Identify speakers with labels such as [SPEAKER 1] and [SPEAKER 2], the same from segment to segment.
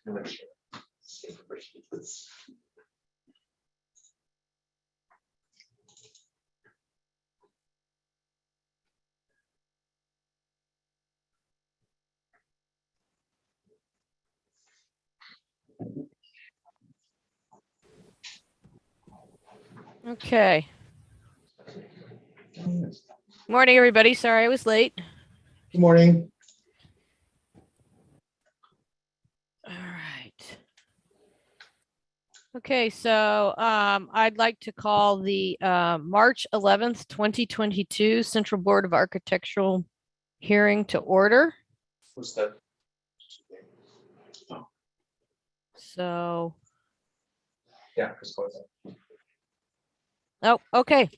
[SPEAKER 1] Okay. Morning, everybody. Sorry I was late.
[SPEAKER 2] Good morning.
[SPEAKER 1] All right. Okay, so I'd like to call the March 11th, 2022 Central Board of Architectural hearing to order.
[SPEAKER 2] What's that?
[SPEAKER 1] So,
[SPEAKER 2] Yeah, Chris close it.
[SPEAKER 1] oh, okay.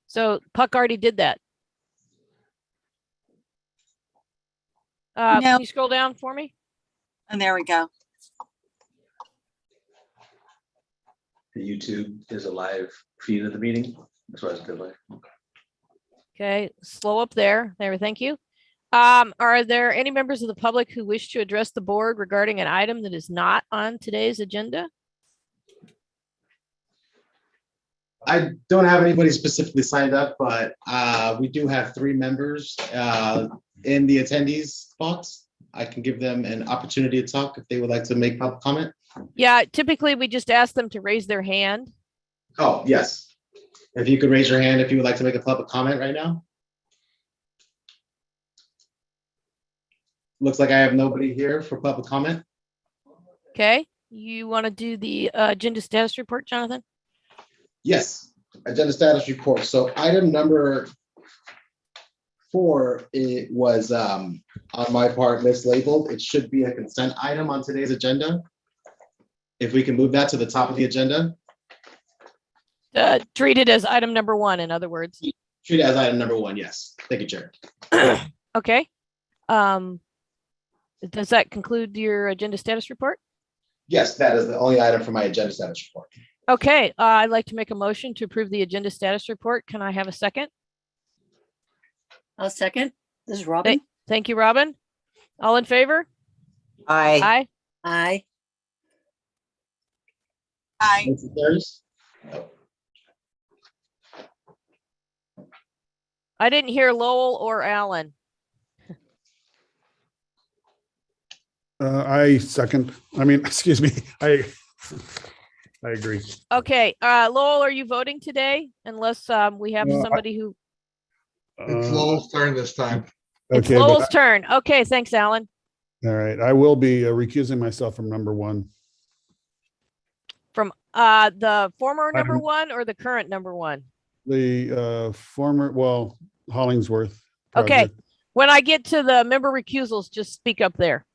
[SPEAKER 1] So Puck already did that.
[SPEAKER 3] No.
[SPEAKER 1] Can you scroll down for me?
[SPEAKER 3] And there we go.
[SPEAKER 2] The YouTube is a live feed of the meeting. That's why it's a good way.
[SPEAKER 1] Okay, slow up there. There, thank you. Are there any members of the public who wish to address the board regarding an item that is not on today's agenda?
[SPEAKER 4] I don't have anybody specifically signed up, but we do have 3 members in the attendees box. I can give them an opportunity to talk if they would like to make public comment.
[SPEAKER 1] Yeah, typically we just ask them to raise their hand.
[SPEAKER 4] Oh, yes. If you could raise your hand if you would like to make a public comment right now. Looks like I have nobody here for public comment.
[SPEAKER 1] Okay, you want to do the agenda status report, Jonathan?
[SPEAKER 4] Yes, agenda status report. So item number 4, it was on my part mislabeled. It should be a consent item on today's agenda. If we can move that to the top of the agenda.
[SPEAKER 1] Treat it as item number 1, in other words.
[SPEAKER 4] Treat it as item number 1, yes. Thank you, Chair.
[SPEAKER 1] Okay. Does that conclude your agenda status report?
[SPEAKER 4] Yes, that is the only item for my agenda status report.
[SPEAKER 1] Okay, I'd like to make a motion to approve the agenda status report. Can I have a second?
[SPEAKER 3] I'll second. This is Robin.
[SPEAKER 1] Thank you, Robin. All in favor?
[SPEAKER 5] Aye.
[SPEAKER 1] Aye.
[SPEAKER 3] Aye. Aye.
[SPEAKER 4] Motion carries.
[SPEAKER 1] I didn't hear Lowell or Alan.
[SPEAKER 6] I second. I mean, excuse me. I agree.
[SPEAKER 1] Okay, Lowell, are you voting today? Unless we have somebody who.
[SPEAKER 7] It's Lowell's turn this time.
[SPEAKER 1] It's
[SPEAKER 6] Okay,
[SPEAKER 1] Lowell's turn. Okay, thanks, Alan.
[SPEAKER 6] all right. I will be recusing myself from number 1.
[SPEAKER 1] From the former number
[SPEAKER 6] Item-
[SPEAKER 1] 1 or the current number 1?
[SPEAKER 6] The former, well, Hollingsworth.
[SPEAKER 1] Okay,
[SPEAKER 6] project
[SPEAKER 1] when I get to the member recusals, just speak up there.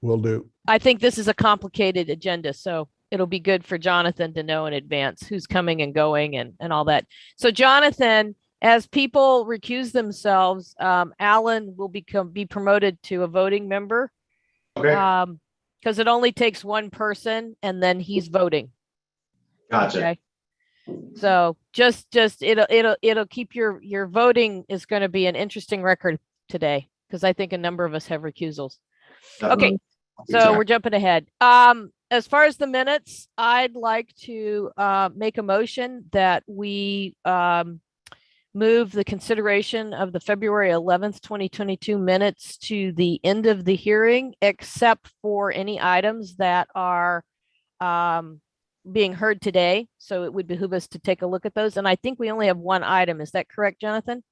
[SPEAKER 6] Will do.
[SPEAKER 1] I think this is a complicated agenda, so it'll be good for Jonathan to know in advance who's coming and going and all that. So Jonathan, as people recuse themselves, Alan will be promoted to a voting member.
[SPEAKER 4] Okay,
[SPEAKER 1] Because it only takes one person and then he's voting.
[SPEAKER 4] gotcha.
[SPEAKER 1] Okay. So just it'll keep your voting is going to be an interesting record today because I think a number of us have recusals. Okay. So we're jumping ahead. As far as the minutes, I'd like to make a motion that we move the consideration of the February 11th, 2022 minutes to the end of the hearing, except for any items that are being heard today. So it would behoove us to take a look at those. And I think we only have one item. Is that correct, Jonathan?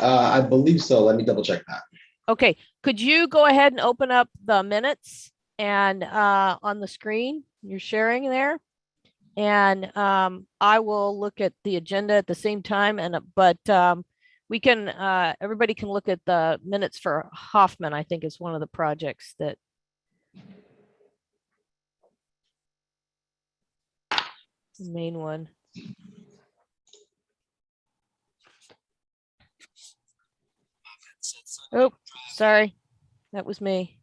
[SPEAKER 4] I believe so. Let me double check that.
[SPEAKER 1] Okay, could you go ahead and open up the minutes and on the screen you're sharing there? And I will look at the agenda at the same time. But we can everybody can look at the minutes for Hoffman. I think is one of the projects that. The main one. Oh, sorry. That was me.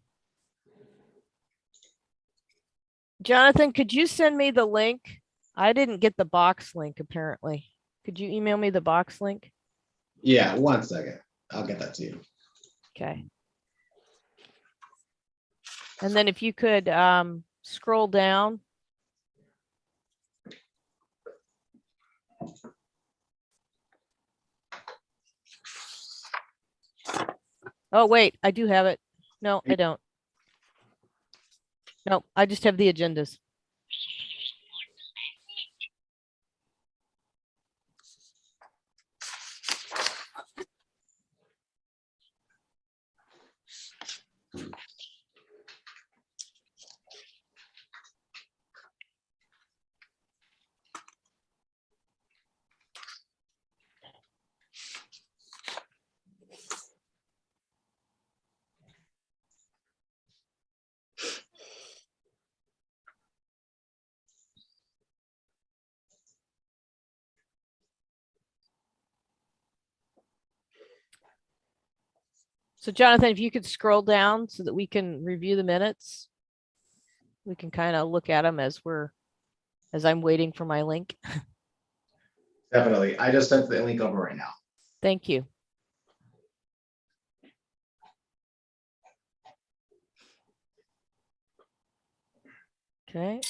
[SPEAKER 1] Jonathan, could you send me the link? I didn't get the box link, apparently. Could you email me the box link?
[SPEAKER 4] Yeah, 1 second. I'll get that to you.
[SPEAKER 1] Okay. And then if you could scroll down. Oh, wait, I do have it. No, I don't. No, I just have the agendas. So Jonathan, if you could scroll down so that we can review the minutes. We can kind of look at them as I'm waiting for my link.
[SPEAKER 4] Definitely. I just sent the link over right now.
[SPEAKER 1] Thank you. Okay.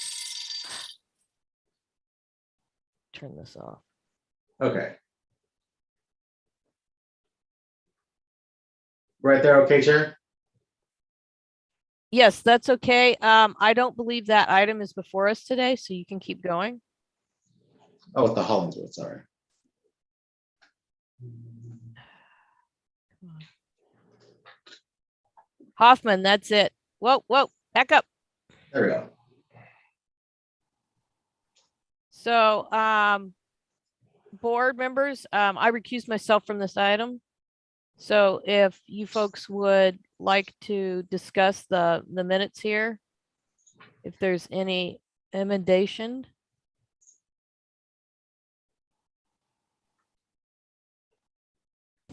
[SPEAKER 1] Turn this off.
[SPEAKER 4] Okay. Right there, okay, Chair?
[SPEAKER 1] Yes, that's okay. I don't believe that item is before us today, so you can keep going.
[SPEAKER 4] Oh, it's the Hollingswood, sorry.
[SPEAKER 1] Hoffman, that's it. Whoa, back up.
[SPEAKER 4] There we go.
[SPEAKER 1] So, board members, I recused myself from this item. So if you folks would like to discuss the minutes here, if there's any emendation.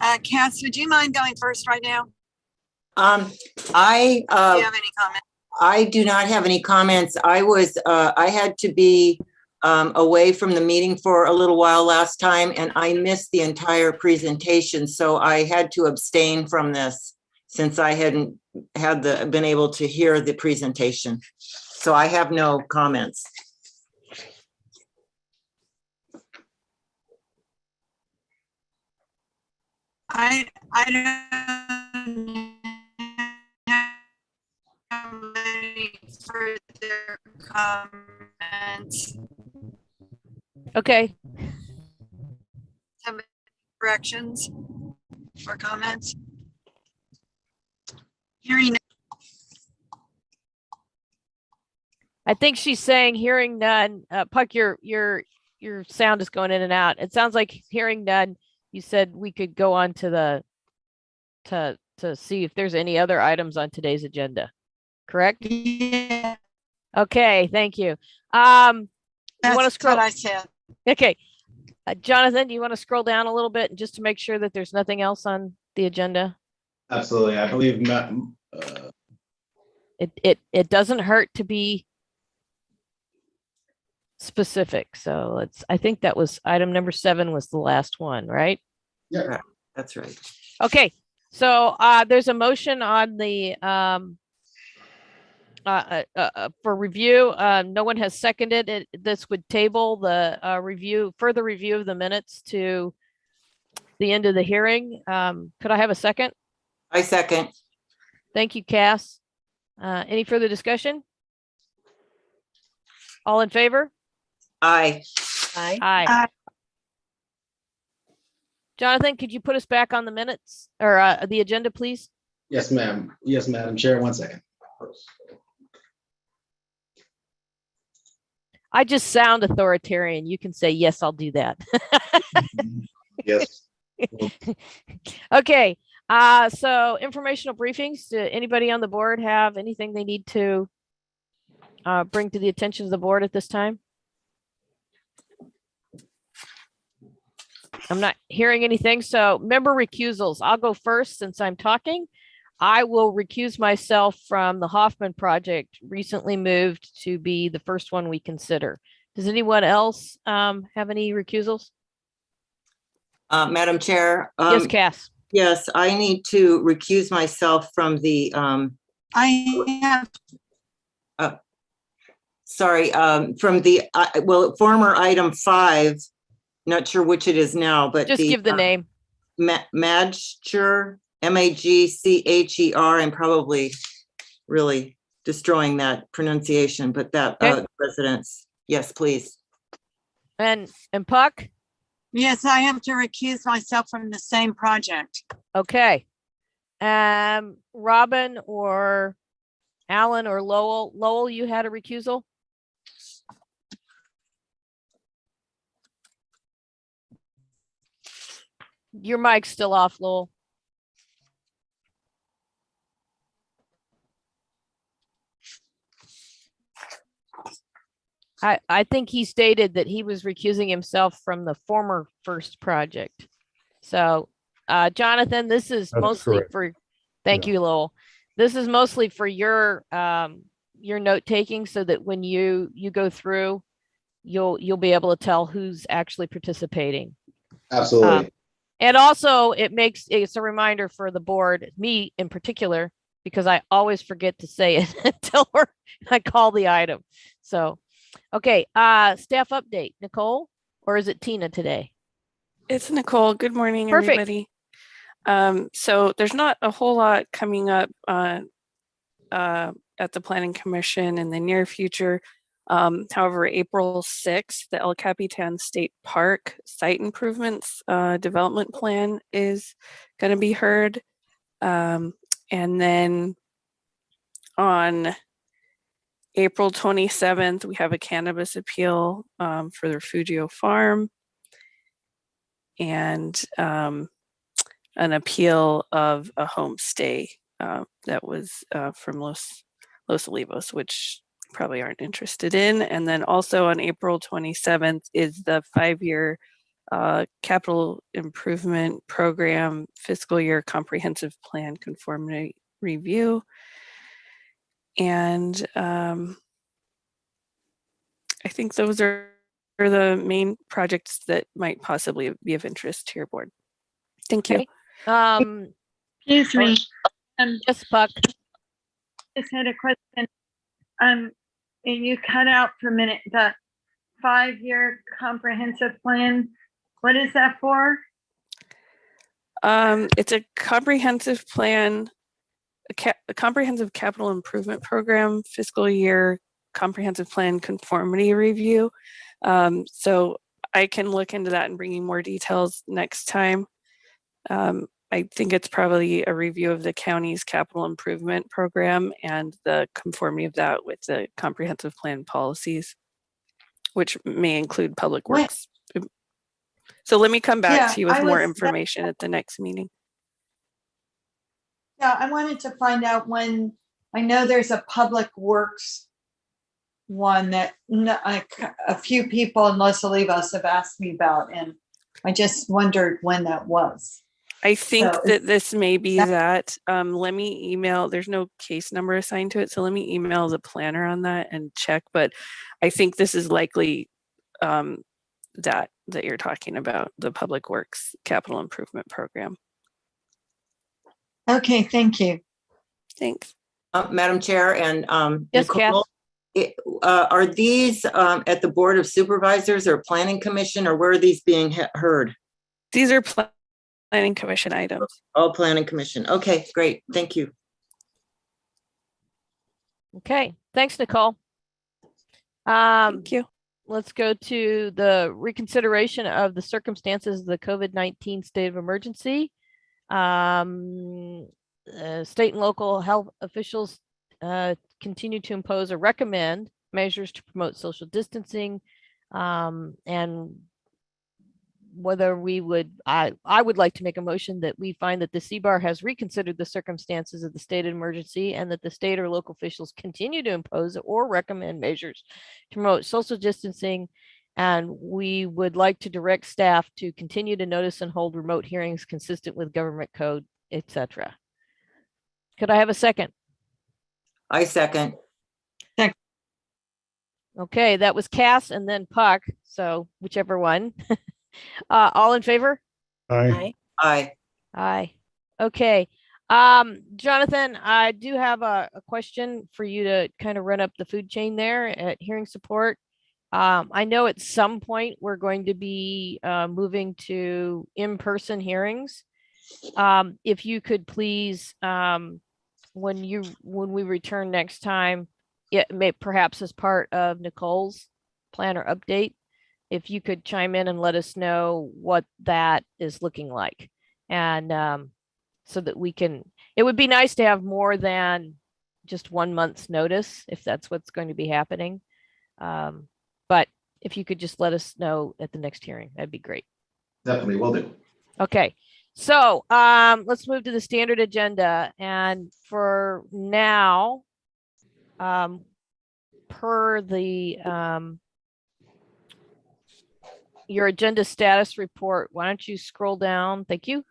[SPEAKER 5] Cass, would you mind going first right now?
[SPEAKER 8] I
[SPEAKER 5] Do you have any comment?
[SPEAKER 8] I do not have any comments. I had to be away from the meeting for a little while last time, and I missed the entire presentation, so I had to abstain from this since I hadn't been able to hear the presentation. So I have no comments.
[SPEAKER 5] I don't have any further comments.
[SPEAKER 1] Okay,
[SPEAKER 5] Have any corrections or comments? Hearing,
[SPEAKER 1] I think she's saying hearing none. Puck, your sound is going in and out. It sounds like hearing none. You said we could go on to to see if there's any other items on today's agenda. Correct?
[SPEAKER 5] yeah,
[SPEAKER 1] Okay, thank you. You want to
[SPEAKER 5] that's
[SPEAKER 1] scroll?
[SPEAKER 5] what I said.
[SPEAKER 1] Okay. Jonathan, do you want to scroll down a little bit just to make sure that there's nothing else on the agenda?
[SPEAKER 4] Absolutely. I believe
[SPEAKER 1] It doesn't hurt to be specific. So I think that was item number 7 was the last one, right?
[SPEAKER 4] yeah,
[SPEAKER 8] That's right.
[SPEAKER 1] Okay. So there's a motion on the for review. No one has seconded it. This would table the further review of the minutes to the end of the hearing. Could I have a second?
[SPEAKER 8] I second.
[SPEAKER 1] Thank you, Cass. Any further discussion? All in favor?
[SPEAKER 8] Aye.
[SPEAKER 3] Aye.
[SPEAKER 1] Aye. Jonathan, could you put us back on the minutes or the agenda, please?
[SPEAKER 4] yes, ma'am. Yes, Madam Chair, 1 second.
[SPEAKER 1] I just sound authoritarian. You can say, yes, I'll do that.
[SPEAKER 4] Yes.
[SPEAKER 1] Okay. So informational briefings. Do anybody on the board have anything they need to bring to the attention of the board at this time? I'm not hearing anything. So member recusals. I'll go first since I'm talking. I will recuse myself from the Hoffman project, recently moved to be the first one we consider. Does anyone else have any recusals?
[SPEAKER 8] Madam Chair.
[SPEAKER 1] Yes, Cass.
[SPEAKER 8] Yes, I need to recuse myself from the
[SPEAKER 5] I have,
[SPEAKER 8] Sorry, from the, former item 5, not sure which it is now, but
[SPEAKER 1] Just give the name.
[SPEAKER 8] Magcher, Magcher. I'm probably really destroying that pronunciation, but that
[SPEAKER 1] Okay.
[SPEAKER 8] residence. Yes, please.
[SPEAKER 1] And Puck?
[SPEAKER 5] yes, I have to recuse myself from the same project.
[SPEAKER 1] Okay. Robin or Alan or Lowell? Lowell, you had a recusal? Your mic's still off, Lowell. I think he stated that he was recusing himself from the former first project. So, Jonathan, this is
[SPEAKER 6] That's
[SPEAKER 1] mostly
[SPEAKER 6] correct.
[SPEAKER 1] for, thank
[SPEAKER 6] Yeah.
[SPEAKER 1] you, Lowell. This is mostly for your note taking so that when you go through, you'll be able to tell who's actually participating.
[SPEAKER 4] Absolutely.
[SPEAKER 1] And also it's a reminder for the board, me in particular, because I always forget to say it until I call the item. So, okay, staff update, Nicole, or is it Tina today?
[SPEAKER 9] It's Nicole. Good morning,
[SPEAKER 1] Perfect.
[SPEAKER 9] everybody. So there's not a whole lot coming up at the Planning Commission in the near future. However, April 6th, the El Capitan State Park Site Improvements Development Plan is going to be heard. And then on April 27th, we have a cannabis appeal for the Refugio Farm and an appeal of a homestay that was from Los Olivos, which probably aren't interested in. And then also on April 27th is the 5-year capital improvement program fiscal year comprehensive plan conformity review. And I think those are the main projects that might possibly be of interest to your board. Thank you.
[SPEAKER 1] Okay.
[SPEAKER 5] Excuse me,
[SPEAKER 1] Yes, Puck.
[SPEAKER 5] just had a question. And you cut out for a minute, the 5-year comprehensive plan, what is that for?
[SPEAKER 9] It's a comprehensive plan, a comprehensive capital improvement program, fiscal year comprehensive plan conformity review. So I can look into that and bring you more details next time. I think it's probably a review of the county's capital improvement program and the conformity of that with the comprehensive plan policies, which may include public
[SPEAKER 5] What?
[SPEAKER 9] works. So let me come back
[SPEAKER 5] Yeah,
[SPEAKER 9] to you with
[SPEAKER 5] I
[SPEAKER 9] more
[SPEAKER 5] was-
[SPEAKER 9] information at the next meeting.
[SPEAKER 5] Yeah, I wanted to find out when, I know there's a public works one that a few people in Los Olivos have asked me about, and I just wondered when that was.
[SPEAKER 9] I think
[SPEAKER 5] So
[SPEAKER 9] that this may be that. Let me email, there's no case number assigned to it, so let me email the planner on that and check, but I think this is likely that you're talking about, the Public Works Capital Improvement Program.
[SPEAKER 5] Okay, thank you.
[SPEAKER 9] Thanks.
[SPEAKER 8] Madam Chair and
[SPEAKER 1] Yes,
[SPEAKER 8] Nicole, are these at the Board of Supervisors or Planning Commission, or where are these being heard?
[SPEAKER 9] These are Planning Commission items.
[SPEAKER 8] Oh, Planning Commission. Okay, great. Thank you.
[SPEAKER 1] Okay, thanks, Nicole.
[SPEAKER 9] Thank you.
[SPEAKER 1] Let's go to the reconsideration of the circumstances of the COVID-19 state of emergency. State and local health officials continue to impose or recommend measures to promote social distancing, and whether we would, I would like to make a motion that we find that the CBAR has reconsidered the circumstances of the state of emergency and that the state or local officials continue to impose or recommend measures to promote social distancing. And we would like to direct staff to continue to notice and hold remote hearings consistent with government code, etc. Could I have a second?
[SPEAKER 8] I second.
[SPEAKER 1] Okay, that was Cass and then Puck. So whichever one. All in favor?
[SPEAKER 6] Aye.
[SPEAKER 8] Aye.
[SPEAKER 1] Aye. Okay. Jonathan, I do have a question for you to kind of run up the food chain there at hearing support. I know at some point we're going to be moving to in-person hearings. If you could please, when we return next time, it may perhaps as part of Nicole's planner update, if you could chime in and let us know what that is looking like. And so that we can, it would be nice to have more than just 1 month's notice if that's what's going to be happening. But if you could just let us know at the next hearing, that'd be great.
[SPEAKER 4] Definitely will do.
[SPEAKER 1] Okay, so let's move to the standard agenda. And for now, per the your agenda status report, why don't you scroll down? Thank you.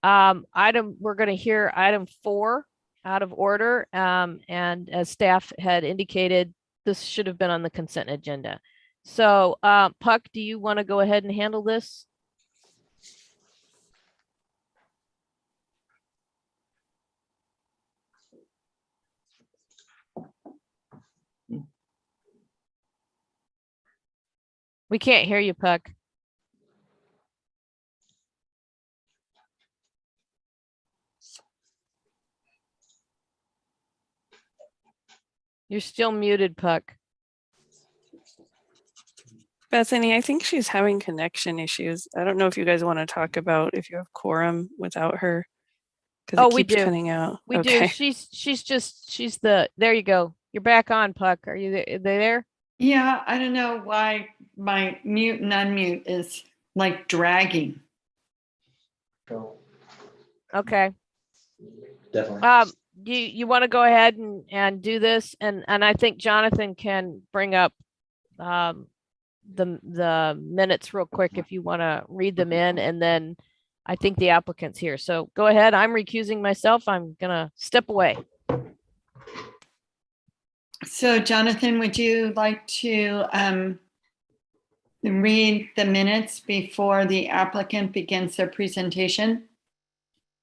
[SPEAKER 1] We're going to hear item 4 out of order. And as staff had indicated, this should have been on the consent agenda. So Puck, do you want to go ahead and handle this? We can't hear you, Puck. You're still muted, Puck.
[SPEAKER 9] Bethany, I think she's having connection issues. I don't know if you guys want to talk about if you have quorum without her. Because
[SPEAKER 1] Oh,
[SPEAKER 9] it
[SPEAKER 1] we
[SPEAKER 9] keeps
[SPEAKER 1] do.
[SPEAKER 9] cutting out.
[SPEAKER 1] We do.
[SPEAKER 9] Okay.
[SPEAKER 1] She's there you go. You're back on, Puck. Are you there?
[SPEAKER 5] Yeah, I don't know why my mute and unmute is like dragging.
[SPEAKER 1] Okay.
[SPEAKER 2] Definitely.
[SPEAKER 1] You want to go ahead and do this, and I think Jonathan can bring up the minutes real quick if you want to read them in, and then I think the applicant's here. So go ahead. I'm recusing myself. I'm gonna step away.
[SPEAKER 5] So Jonathan, would you like to read the minutes before the applicant begins their presentation?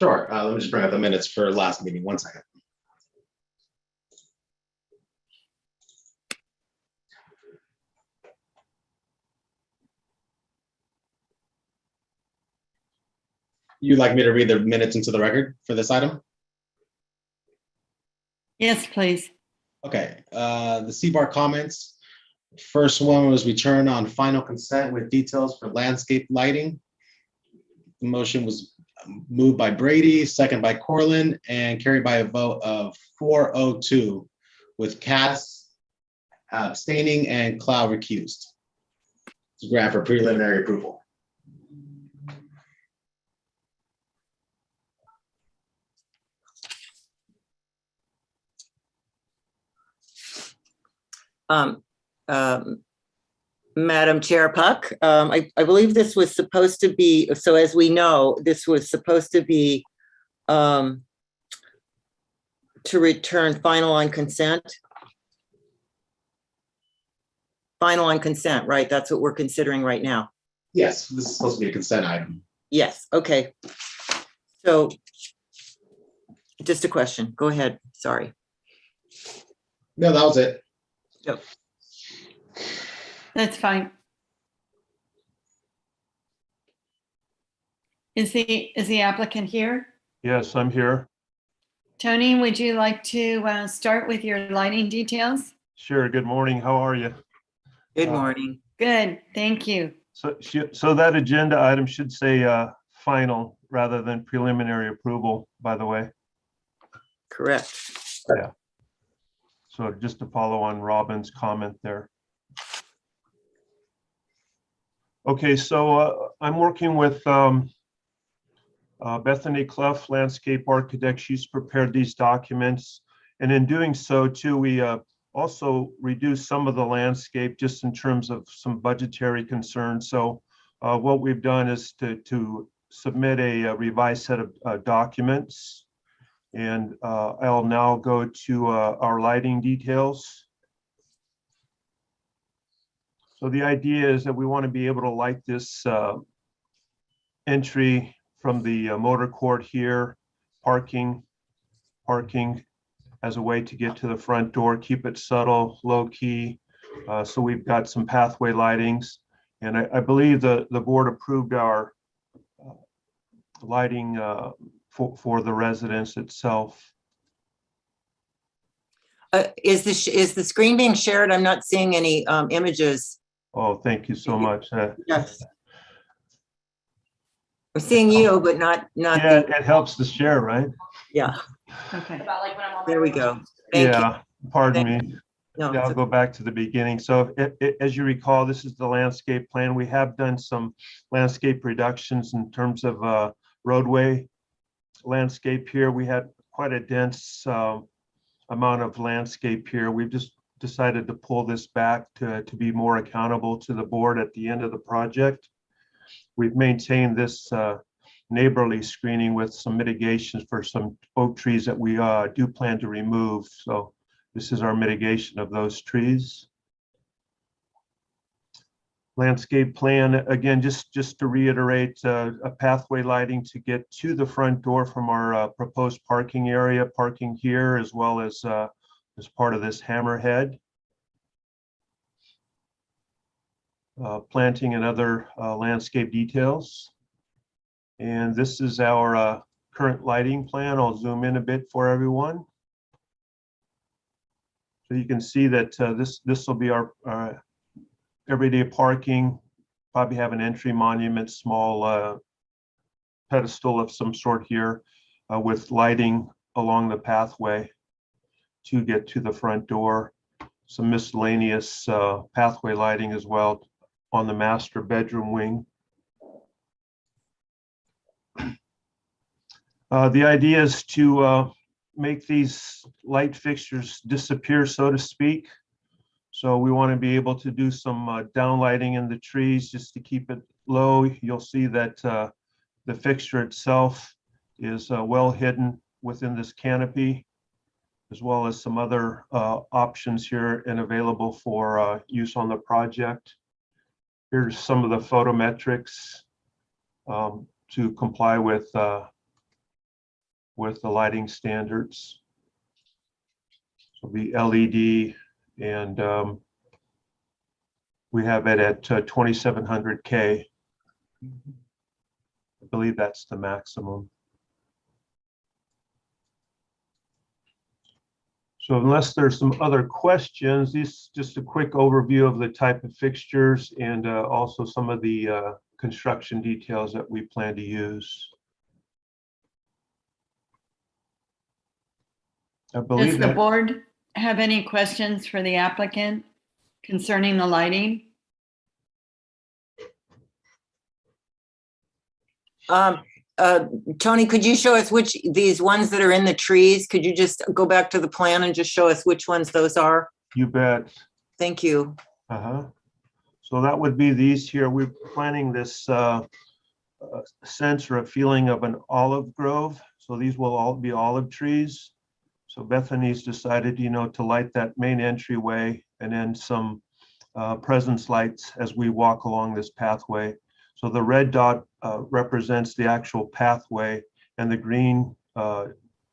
[SPEAKER 4] Sure. Let me just bring up the minutes for last meeting. 1 second. You'd like me to read the minutes into the record for this item?
[SPEAKER 5] Yes, please.
[SPEAKER 4] Okay, the CBAR comments. First one was return on final consent with details for landscape lighting. The motion was moved by Brady, second by Corlin, and carried by a vote of 402 with Cass abstaining and Cloud recused. To grant for preliminary approval.
[SPEAKER 8] Madam Chair Puck, I believe this was supposed to be, so as we know, this was supposed to be to return final on consent. Final on consent, right? That's what we're considering right now.
[SPEAKER 4] Yes, this is supposed to be a consent item.
[SPEAKER 8] Yes, okay. So just a question. Go ahead. Sorry.
[SPEAKER 4] No, that was it.
[SPEAKER 8] Yep.
[SPEAKER 5] That's fine. Is the applicant here?
[SPEAKER 10] Yes, I'm here.
[SPEAKER 5] Tony, would you like to start with your lighting details?
[SPEAKER 10] Sure. Good morning. How are you?
[SPEAKER 8] Good morning.
[SPEAKER 5] Good, thank you.
[SPEAKER 10] So that agenda item should say final rather than preliminary approval, by the way.
[SPEAKER 8] Correct.
[SPEAKER 10] Yeah. So just to follow on Robin's comment there. Okay, so I'm working with Bethany Clough, landscape architect. She's prepared these documents. And in doing so too, we also reduced some of the landscape just in terms of some budgetary concerns. So what we've done is to submit a revised set of documents. And I'll now go to our lighting details. So the idea is that we want to be able to light this entry from the motor court here, parking, parking as a way to get to the front door, keep it subtle, low key. So we've got some pathway lightings. And I believe the board approved our lighting for the residence itself.
[SPEAKER 8] Is the screen being shared? I'm not seeing any images.
[SPEAKER 10] Oh, thank you so much.
[SPEAKER 8] Yes. We're seeing you, but not.
[SPEAKER 10] Yeah, it helps to share, right?
[SPEAKER 8] Yeah,
[SPEAKER 5] Okay.
[SPEAKER 8] there we go. Thank you.
[SPEAKER 10] Yeah, pardon me.
[SPEAKER 8] No,
[SPEAKER 10] Yeah, I'll go back to the beginning. So as you recall, this is the landscape plan. We have done some landscape reductions in terms of roadway landscape here. We had quite a dense amount of landscape here. We've just decided to pull this back to be more accountable to the board at the end of the project. We've maintained this neighborly screening with some mitigations for some oak trees that we do plan to remove. So this is our mitigation of those trees. Landscape plan, again, just to reiterate, a pathway lighting to get to the front door from our proposed parking area, parking here, as well as part of this hammerhead. Planting and other landscape details. And this is our current lighting plan. I'll zoom in a bit for everyone. So you can see that this will be our everyday parking, probably have an entry monument, small pedestal of some sort here with lighting along the pathway to get to the front door. Some miscellaneous pathway lighting as well on the master bedroom wing. The idea is to make these light fixtures disappear, so to speak. So we want to be able to do some downlighting in the trees just to keep it low. You'll see that the fixture itself is well hidden within this canopy, as well as some other options here and available for use on the project. Here's some of the photometrics to comply with the lighting standards. So the LED, and we have it at 2700K. I believe that's the maximum. So unless there's some other questions, this is just a quick overview of the type of fixtures and also some of the construction details that we plan to use. I believe
[SPEAKER 5] Does the
[SPEAKER 10] that
[SPEAKER 5] board have any questions for the applicant concerning the lighting?
[SPEAKER 8] Tony, could you show us which, these ones that are in the trees, could you just go back to the plan and just show us which ones those are?
[SPEAKER 10] you bet.
[SPEAKER 8] Thank you.
[SPEAKER 10] So that would be these here. We're planning this sense or a feeling of an olive grove. So these will all be olive trees. So Bethany's decided, to light that main entryway and then some presence lights as we walk along this pathway. So the red dot represents the actual pathway, and the green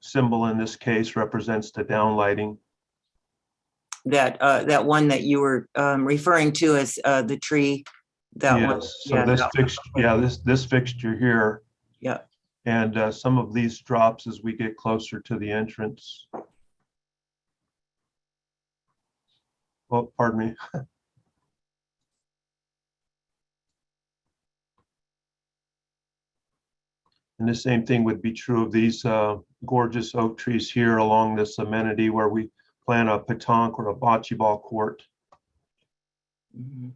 [SPEAKER 10] symbol in this case represents the downlighting.
[SPEAKER 8] That one that you were referring to as the tree. That one.
[SPEAKER 10] Yes. So this fixture, this fixture here.
[SPEAKER 8] Yeah.
[SPEAKER 10] And some of these drops as we get closer to the entrance. Oh, pardon me. And the same thing would be true of these gorgeous oak trees here along this amenity where we plan a petanque or a bocce ball court.
[SPEAKER 8] Mm-hmm.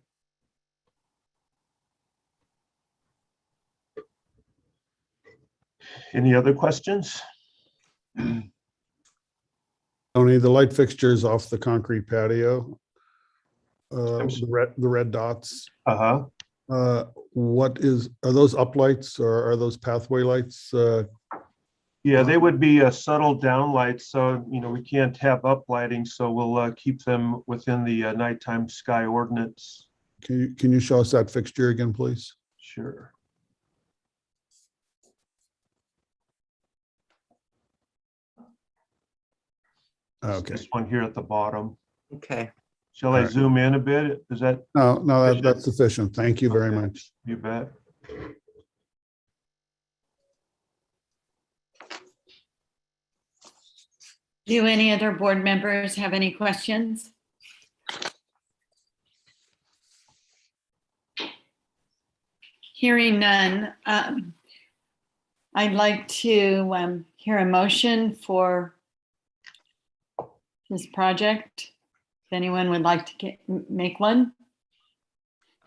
[SPEAKER 10] Any other questions?
[SPEAKER 6] Tony, the light fixtures off the concrete patio, the red dots.
[SPEAKER 10] Uh-huh.
[SPEAKER 6] Are those uplights or are those pathway lights?
[SPEAKER 10] Yeah, they would be subtle downlights. So, we can't have uplighting, so we'll keep them within the nighttime sky ordinance.
[SPEAKER 6] Can you show us that fixture again, please?
[SPEAKER 10] Sure.
[SPEAKER 6] Okay.
[SPEAKER 10] This one here at the bottom.
[SPEAKER 8] Okay.
[SPEAKER 10] Shall I
[SPEAKER 6] All right.
[SPEAKER 10] zoom in a bit? Is that,
[SPEAKER 6] No, that's sufficient. Thank you very
[SPEAKER 10] Okay.
[SPEAKER 6] much.
[SPEAKER 10] you bet?
[SPEAKER 5] Do any other board members have any questions? Hearing none, I'd like to hear a motion for this project. If anyone would like to make one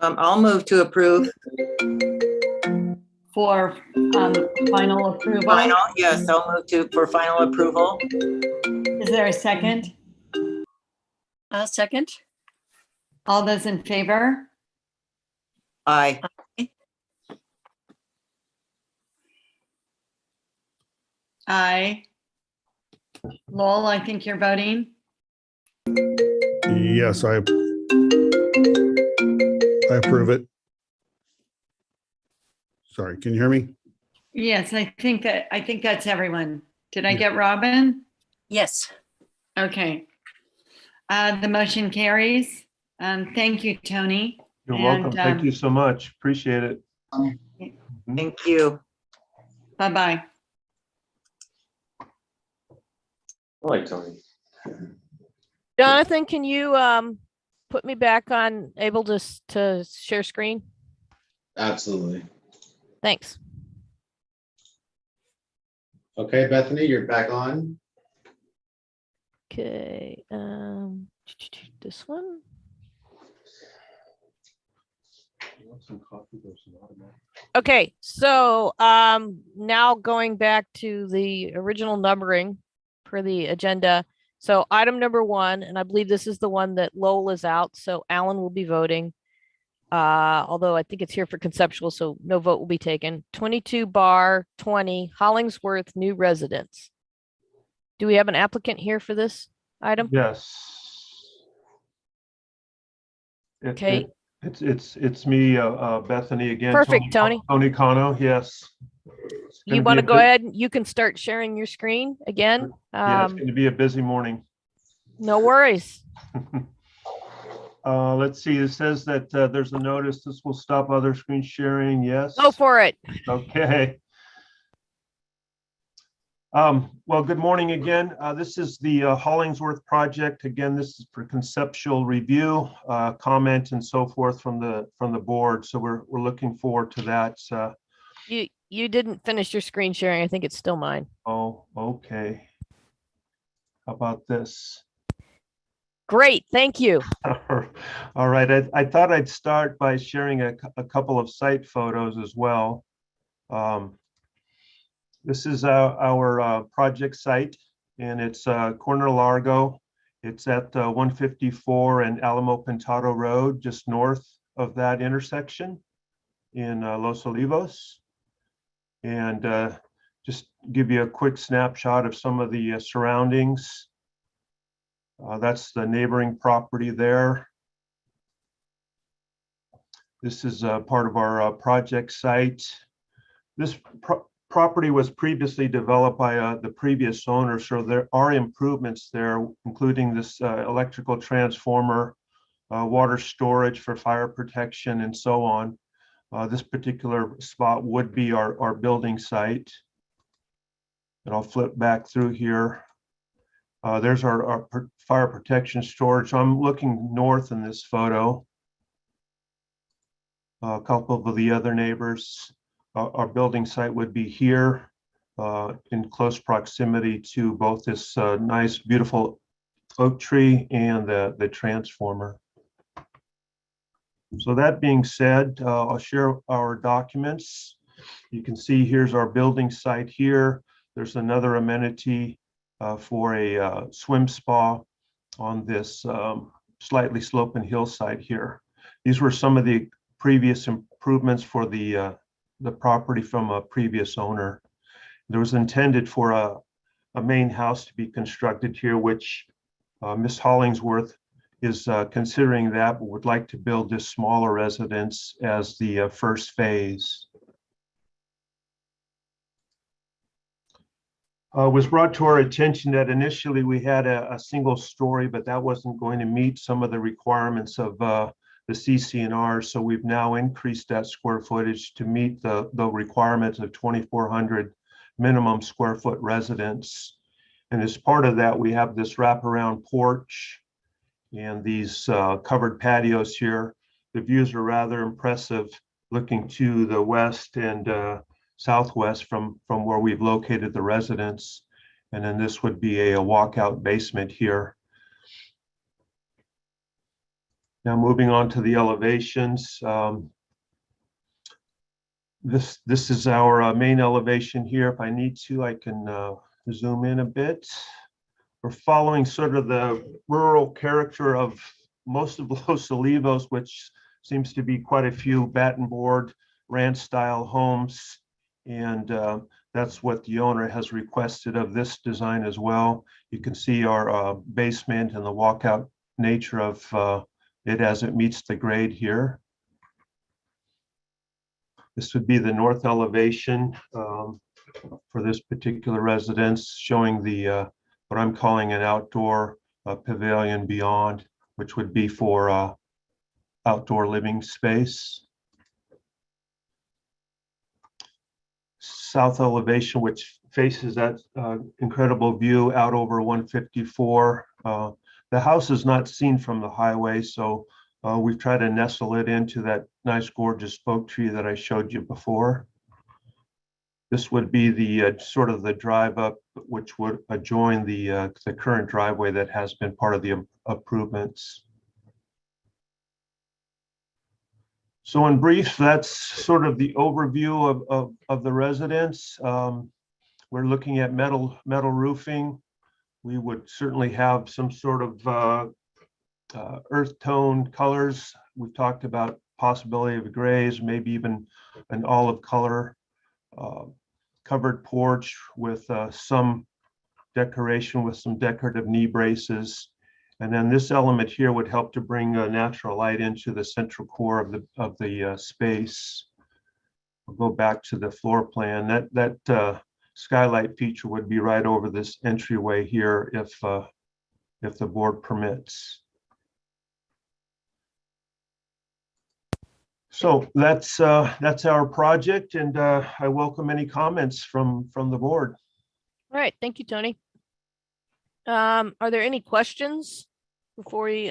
[SPEAKER 8] I'll move to approve.
[SPEAKER 5] for final approval.
[SPEAKER 8] Final, yes, I'll move to for final approval.
[SPEAKER 5] Is there a second?
[SPEAKER 3] I'll second.
[SPEAKER 5] All those in favor?
[SPEAKER 8] Aye.
[SPEAKER 5] Aye. Lowell, I think you're voting.
[SPEAKER 6] Yes, I approve it. Sorry, can you hear me?
[SPEAKER 5] Yes, I think that's everyone. Did I
[SPEAKER 6] Yeah.
[SPEAKER 5] get Robin?
[SPEAKER 3] Yes.
[SPEAKER 5] Okay. The motion carries. Thank you, Tony.
[SPEAKER 10] You're
[SPEAKER 5] And,
[SPEAKER 10] welcome. Thank you so much. Appreciate it.
[SPEAKER 8] Thank you.
[SPEAKER 5] Bye-bye.
[SPEAKER 2] I like Tony.
[SPEAKER 1] Jonathan, can you put me back on able to share screen?
[SPEAKER 4] Absolutely.
[SPEAKER 1] Thanks.
[SPEAKER 4] Okay, Bethany, you're back on.
[SPEAKER 1] Okay, this one. Okay, so now going back to the original numbering for the agenda. So item number 1, and I believe this is the one that Lowell is out, so Alan will be voting. Although I think it's here for conceptual, so no vote will be taken. 22 bar 20 Hollingsworth new residence. Do we have an applicant here for this item?
[SPEAKER 10] Yes.
[SPEAKER 1] Okay.
[SPEAKER 10] It's me, Bethany again.
[SPEAKER 1] Perfect, Tony.
[SPEAKER 10] Tony Cano, yes. It's
[SPEAKER 1] You
[SPEAKER 10] gonna
[SPEAKER 1] want
[SPEAKER 10] be
[SPEAKER 1] to
[SPEAKER 10] a
[SPEAKER 1] go
[SPEAKER 10] bit-
[SPEAKER 1] ahead and you can start sharing your screen again?
[SPEAKER 10] Yeah, it's going to be a busy morning.
[SPEAKER 1] No worries.
[SPEAKER 10] Let's see, it says that there's a notice. This will stop other screen sharing. Yes.
[SPEAKER 1] Go for it.
[SPEAKER 10] Okay. Well, good morning again. This is the Hollingsworth project. Again, this is for conceptual review, comment and so forth from the board. So we're looking forward to that.
[SPEAKER 1] You didn't finish your screen sharing. I think it's still mine.
[SPEAKER 10] Oh, okay. How about this?
[SPEAKER 1] Great, thank you.
[SPEAKER 10] All right, I thought I'd start by sharing a couple of site photos as well. This is our project site, and it's Corner Largo. It's at 154 and Alamo Pintado Road, just north of that intersection in Los Olivos. And just give you a quick snapshot of some of the surroundings. That's the neighboring property there. This is part of our project site. This property was previously developed by the previous owner, so there are improvements there, including this electrical transformer, water storage for fire protection, and so on. This particular spot would be our building site. And I'll flip back through here. There's our fire protection storage. So I'm looking north in this photo. A couple of the other neighbors. Our building site would be here in close proximity to both this nice, beautiful oak tree and the transformer. So that being said, I'll share our documents. You can see here's our building site here. There's another amenity for a swim spa on this slightly sloping hillside here. These were some of the previous improvements for the property from a previous owner. There was intended for a main house to be constructed here, which Miss Hollingsworth is considering that, but would like to build this smaller residence as the first phase. was brought to our attention that initially we had a single story, but that wasn't going to meet some of the requirements of the CC&R. So we've now increased that square footage to meet the requirements of 2,400 minimum square foot residence. And as part of that, we have this wraparound porch and these covered patios here. The views are rather impressive, looking to the west and southwest from where we've located the residence. And then this would be a walkout basement here. Now moving on to the elevations. This is our main elevation here. If I need to, I can zoom in a bit. We're following sort of the rural character of most of Los Olivos, which seems to be quite a few batten board ranch style homes. And that's what the owner has requested of this design as well. You can see our basement and the walkout nature of it as it meets the grade here. This would be the north elevation for this particular residence, showing the what I'm calling an outdoor pavilion beyond, which would be for outdoor living space. South elevation, which faces that incredible view out over 154. The house is not seen from the highway, so we've tried to nestle it into that nice, gorgeous oak tree that I showed you before. This would be the sort of the drive up, which would adjoin the current driveway that has been part of the improvements. So in brief, that's sort of the overview of the residence. We're looking at metal roofing. We would certainly have some sort of earth tone colors. We've talked about possibility of grays, maybe even an olive color. Covered porch with some decoration with some decorative knee braces. And then this element here would help to bring natural light into the central core of the space. We'll go back to the floor plan. That skylight feature would be right over this entryway here if the board permits. So that's our project, and I welcome any comments from the board.
[SPEAKER 1] All right, thank you, Tony. Are there any questions before we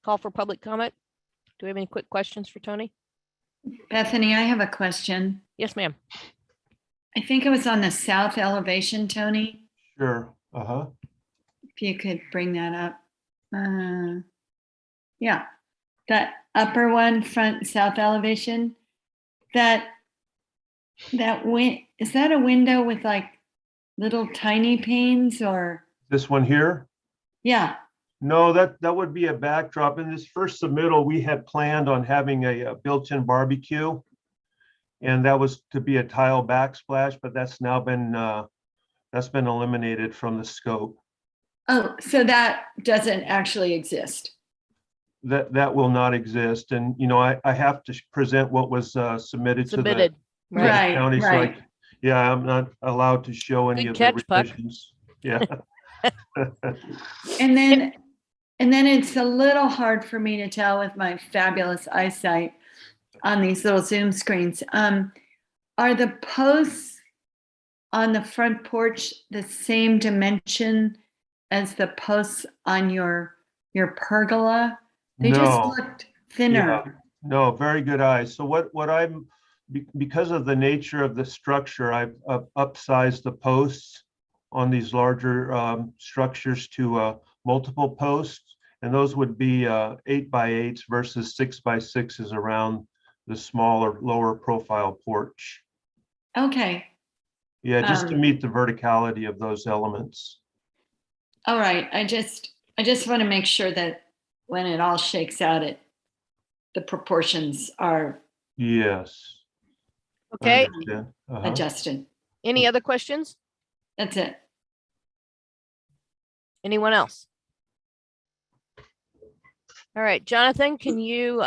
[SPEAKER 1] call for public comment? Do we have any quick questions for Tony?
[SPEAKER 5] Bethany, I have a question.
[SPEAKER 1] Yes, ma'am.
[SPEAKER 5] I think it was on the south elevation, Tony.
[SPEAKER 10] Sure.
[SPEAKER 5] If you could bring that up. Yeah, that upper one, front south elevation. That is that a window with like little tiny panes or?
[SPEAKER 10] This one here?
[SPEAKER 5] Yeah.
[SPEAKER 10] No, that would be a backdrop. In this first submittal, we had planned on having a built-in barbecue, and that was to be a tile backsplash, but that's now been eliminated from the scope.
[SPEAKER 5] Oh, so that doesn't actually exist.
[SPEAKER 10] That will not exist, and I have to present what was submitted to the
[SPEAKER 5] right,
[SPEAKER 10] county.
[SPEAKER 5] right.
[SPEAKER 10] So yeah, I'm not allowed to show any
[SPEAKER 1] Good
[SPEAKER 10] of
[SPEAKER 1] catch,
[SPEAKER 10] the
[SPEAKER 1] Puck.
[SPEAKER 10] revisions. Yeah.
[SPEAKER 5] And then it's a little hard for me to tell with my fabulous eyesight on these little Zoom screens. Are the posts on the front porch the same dimension as the posts on your pergola? They just
[SPEAKER 10] No.
[SPEAKER 5] looked thinner.
[SPEAKER 10] Yeah. No, very good eyes. So what I'm, because of the nature of the structure, I've upsized the posts on these larger structures to multiple posts, and those would be 8x8s versus 6x6s around the smaller, lower profile porch.
[SPEAKER 5] Okay.
[SPEAKER 10] Yeah, just to meet the verticality of those elements.
[SPEAKER 5] All right. I just want to make sure that when it all shakes out, the proportions are
[SPEAKER 10] Yes.
[SPEAKER 1] Okay.
[SPEAKER 5] adjusted.
[SPEAKER 1] Any other questions?
[SPEAKER 5] That's it.
[SPEAKER 1] Anyone else? All right, Jonathan, can you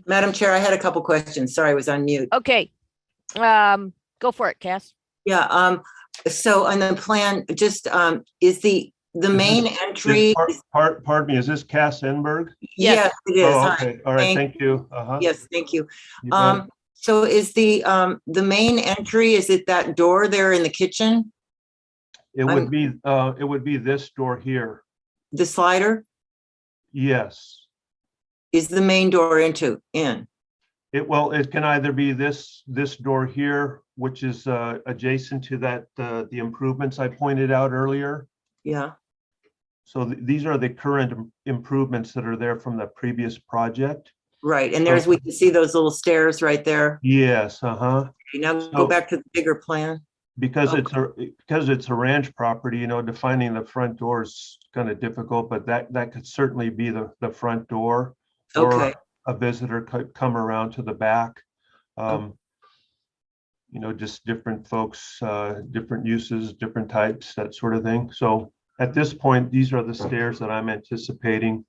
[SPEAKER 8] Madam Chair, I had a couple questions. Sorry, I was on mute.
[SPEAKER 1] okay. Go for it, Cass.
[SPEAKER 8] Yeah, So on the plan, just, is the main entry?
[SPEAKER 10] Pardon me, is this Cass Enberg?
[SPEAKER 8] Yes, it is.
[SPEAKER 10] Oh,
[SPEAKER 8] Hi.
[SPEAKER 10] okay, all right, thank you. Uh-huh.
[SPEAKER 8] Yes, thank you.
[SPEAKER 10] You bet.
[SPEAKER 8] So is the main entry, is it that door there in the kitchen?
[SPEAKER 10] It would be this door here.
[SPEAKER 8] The slider
[SPEAKER 10] Yes.
[SPEAKER 8] is the main door in.
[SPEAKER 10] It can either be this door here, which is adjacent to that, the improvements I pointed out earlier.
[SPEAKER 8] Yeah,
[SPEAKER 10] So these are the current improvements that are there from the previous project.
[SPEAKER 8] right. And there's, we can see those little stairs right there.
[SPEAKER 10] Yes, uh-huh.
[SPEAKER 8] Okay, now
[SPEAKER 10] So-
[SPEAKER 8] go back to the bigger plan.
[SPEAKER 10] Because it's a ranch property, defining the front door is kind of difficult, but that could certainly be the front door.
[SPEAKER 8] Okay.
[SPEAKER 10] Or a visitor could come around to the back. Just different folks, different uses, different types, that sort of thing. So at this point, these are the stairs that I'm anticipating.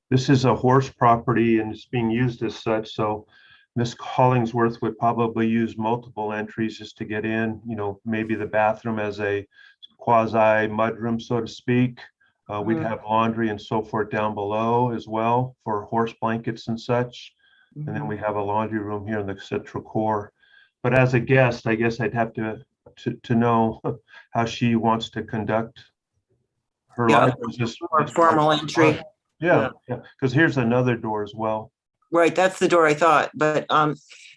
[SPEAKER 10] This is a horse property and it's being used as such, so Miss Hollingsworth would probably use multiple entries just to get in, maybe the bathroom as a quasi mudroom, so to speak. We'd have laundry and so forth down below as well for horse blankets and such. And then we have a laundry room here in the central core. But as a guest, I guess I'd have to know how she wants to conduct her life. Just
[SPEAKER 8] More formal entry.
[SPEAKER 10] Yeah, because here's another door as well.
[SPEAKER 8] Right, that's the door I thought, but,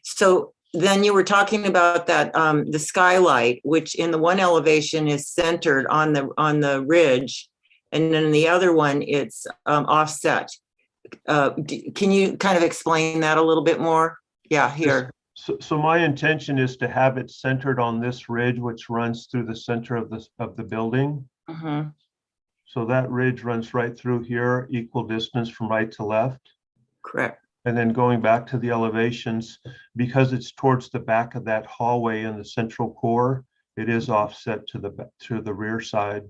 [SPEAKER 8] so then you were talking about that, the skylight, which in the one elevation is centered on the ridge, and then in the other one, it's, offset. Can you kind of explain that a little bit more? Yeah, here.
[SPEAKER 10] So my intention is to have it centered on this ridge, which runs through the center of the building.
[SPEAKER 8] Mhm.
[SPEAKER 10] So that ridge runs right through here, equal distance from right to left.
[SPEAKER 8] Correct.
[SPEAKER 10] And then going back to the elevations, because it's towards the back of that hallway in the central core, it is offset to the rear side.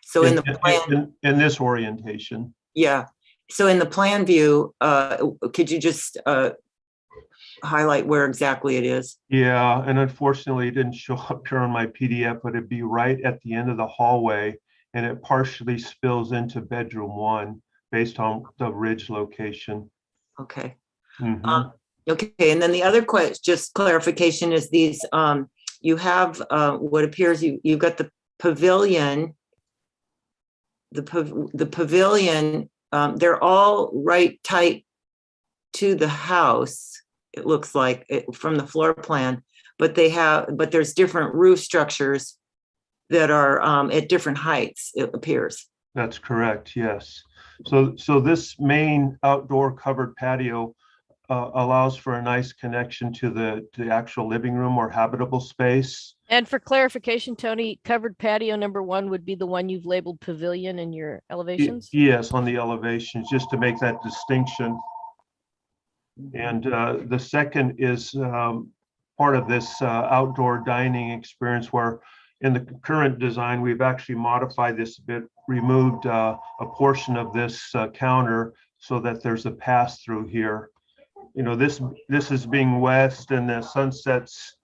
[SPEAKER 8] So in the plan,
[SPEAKER 10] in this orientation.
[SPEAKER 8] yeah. So in the plan view, could you just highlight where exactly it is?
[SPEAKER 10] Yeah, and unfortunately it didn't show up here on my PDF, but it'd be right at the end of the hallway, and it partially spills into bedroom 1 based on the ridge location.
[SPEAKER 8] Okay.
[SPEAKER 10] Mhm.
[SPEAKER 8] Okay, and then the other question, just clarification, is these, you have what appears, you've got the pavilion. The pavilion, they're all right tight to the house, it looks like, from the floor plan, but there's different roof structures that are at different heights, it appears.
[SPEAKER 10] That's correct, yes. So this main outdoor covered patio allows for a nice connection to the actual living room or habitable space.
[SPEAKER 1] And for clarification, Tony, covered patio number 1 would be the one you've labeled pavilion in your elevations?
[SPEAKER 10] Yes, on the elevations, just to make that distinction. And the second is part of this outdoor dining experience, where in the current design, we've actually modified this a bit, removed a portion of this counter so that there's a pass through here. This is being west, and the sunsets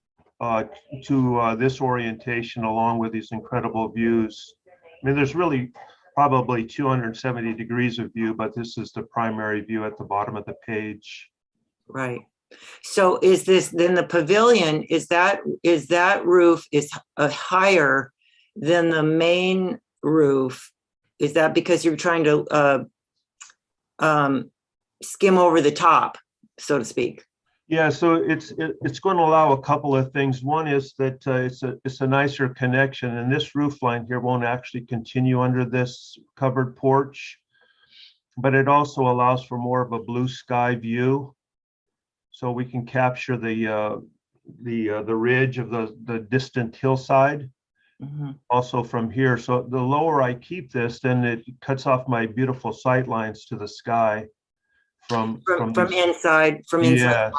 [SPEAKER 10] to this orientation along with these incredible views. I mean, there's really probably 270 degrees of view, but this is the primary view at the bottom of the page.
[SPEAKER 8] Right. So is this, then the pavilion, is that roof is higher than the main roof? Is that because you're trying to skim over the top, so to speak?
[SPEAKER 10] Yeah, so it's going to allow a couple of things. One is that it's a nicer connection, and this roof line here won't actually continue under this covered porch, but it also allows for more of a blue sky view. So we can capture the ridge of the distant hillside, also from here. So the lower I keep this, then it cuts off my beautiful sight lines to the sky from
[SPEAKER 8] inside.
[SPEAKER 10] Yes.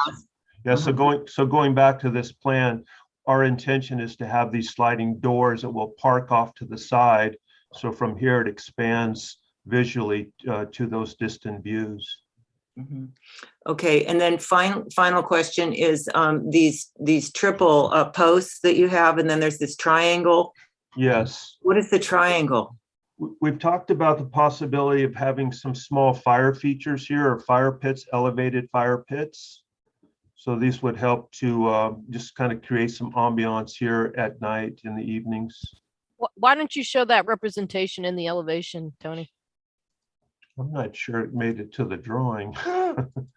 [SPEAKER 10] Yeah. So going back to this plan, our intention is to have these sliding doors that will park off to the side. So from here it expands visually to those distant views.
[SPEAKER 8] Mhm. Okay, and then final question is these triple posts that you have, and then there's this triangle.
[SPEAKER 10] Yes.
[SPEAKER 8] What is the triangle?
[SPEAKER 10] We've talked about the possibility of having some small fire features here, or fire pits, elevated fire pits. So these would help to just kind of create some ambiance here at night, in the evenings.
[SPEAKER 1] Why don't you show that representation in the elevation, Tony?
[SPEAKER 10] I'm not sure it made it to the drawing.
[SPEAKER 8] Mhm.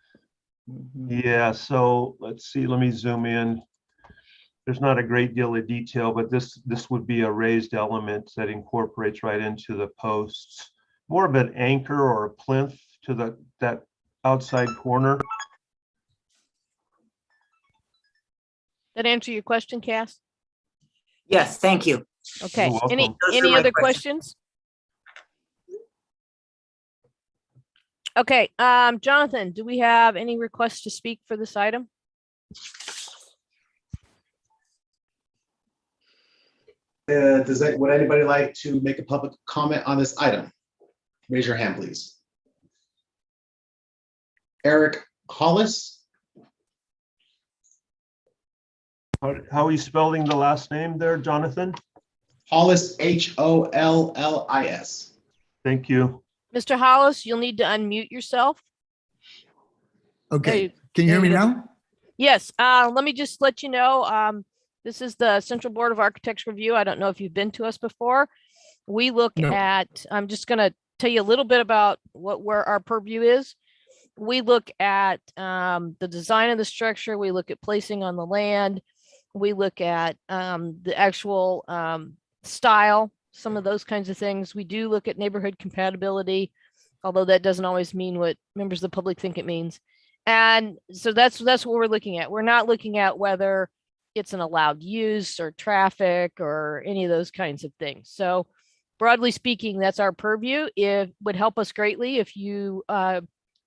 [SPEAKER 10] Yeah, so let's see, let me zoom in. There's not a great deal of detail, but this would be a raised element that incorporates right into the posts. More of an anchor or a plinth to that outside corner.
[SPEAKER 1] That answer your question, Cass?
[SPEAKER 8] Yes, thank you.
[SPEAKER 1] Okay,
[SPEAKER 10] You're
[SPEAKER 1] any
[SPEAKER 10] welcome.
[SPEAKER 8] Those are my
[SPEAKER 1] other
[SPEAKER 8] questions.
[SPEAKER 1] questions? Okay, Jonathan, do we have any requests to speak for this item?
[SPEAKER 4] Would anybody like to make a public comment on this item? Raise your hand, please. Eric Hollis,
[SPEAKER 10] How are you spelling the last name there, Jonathan?
[SPEAKER 4] Hollis, Hollis.
[SPEAKER 10] Thank you.
[SPEAKER 1] Mr. Hollis, you'll need to unmute yourself.
[SPEAKER 11] Okay,
[SPEAKER 1] Hey,
[SPEAKER 11] can you hear
[SPEAKER 1] there
[SPEAKER 11] me
[SPEAKER 1] you go.
[SPEAKER 11] now?
[SPEAKER 1] Yes, let me just let you know, this is the Central Board of Architects review. I don't know if you've been to us before. We look
[SPEAKER 11] No.
[SPEAKER 1] at, I'm just gonna tell you a little bit about where our purview is. We look at the design of the structure. We look at placing on the land. We look at the actual style, some of those kinds of things. We do look at neighborhood compatibility, although that doesn't always mean what members of the public think it means. And so that's what we're looking at. We're not looking at whether it's an allowed use or traffic or any of those kinds of things. So broadly speaking, that's our purview. It would help us greatly if you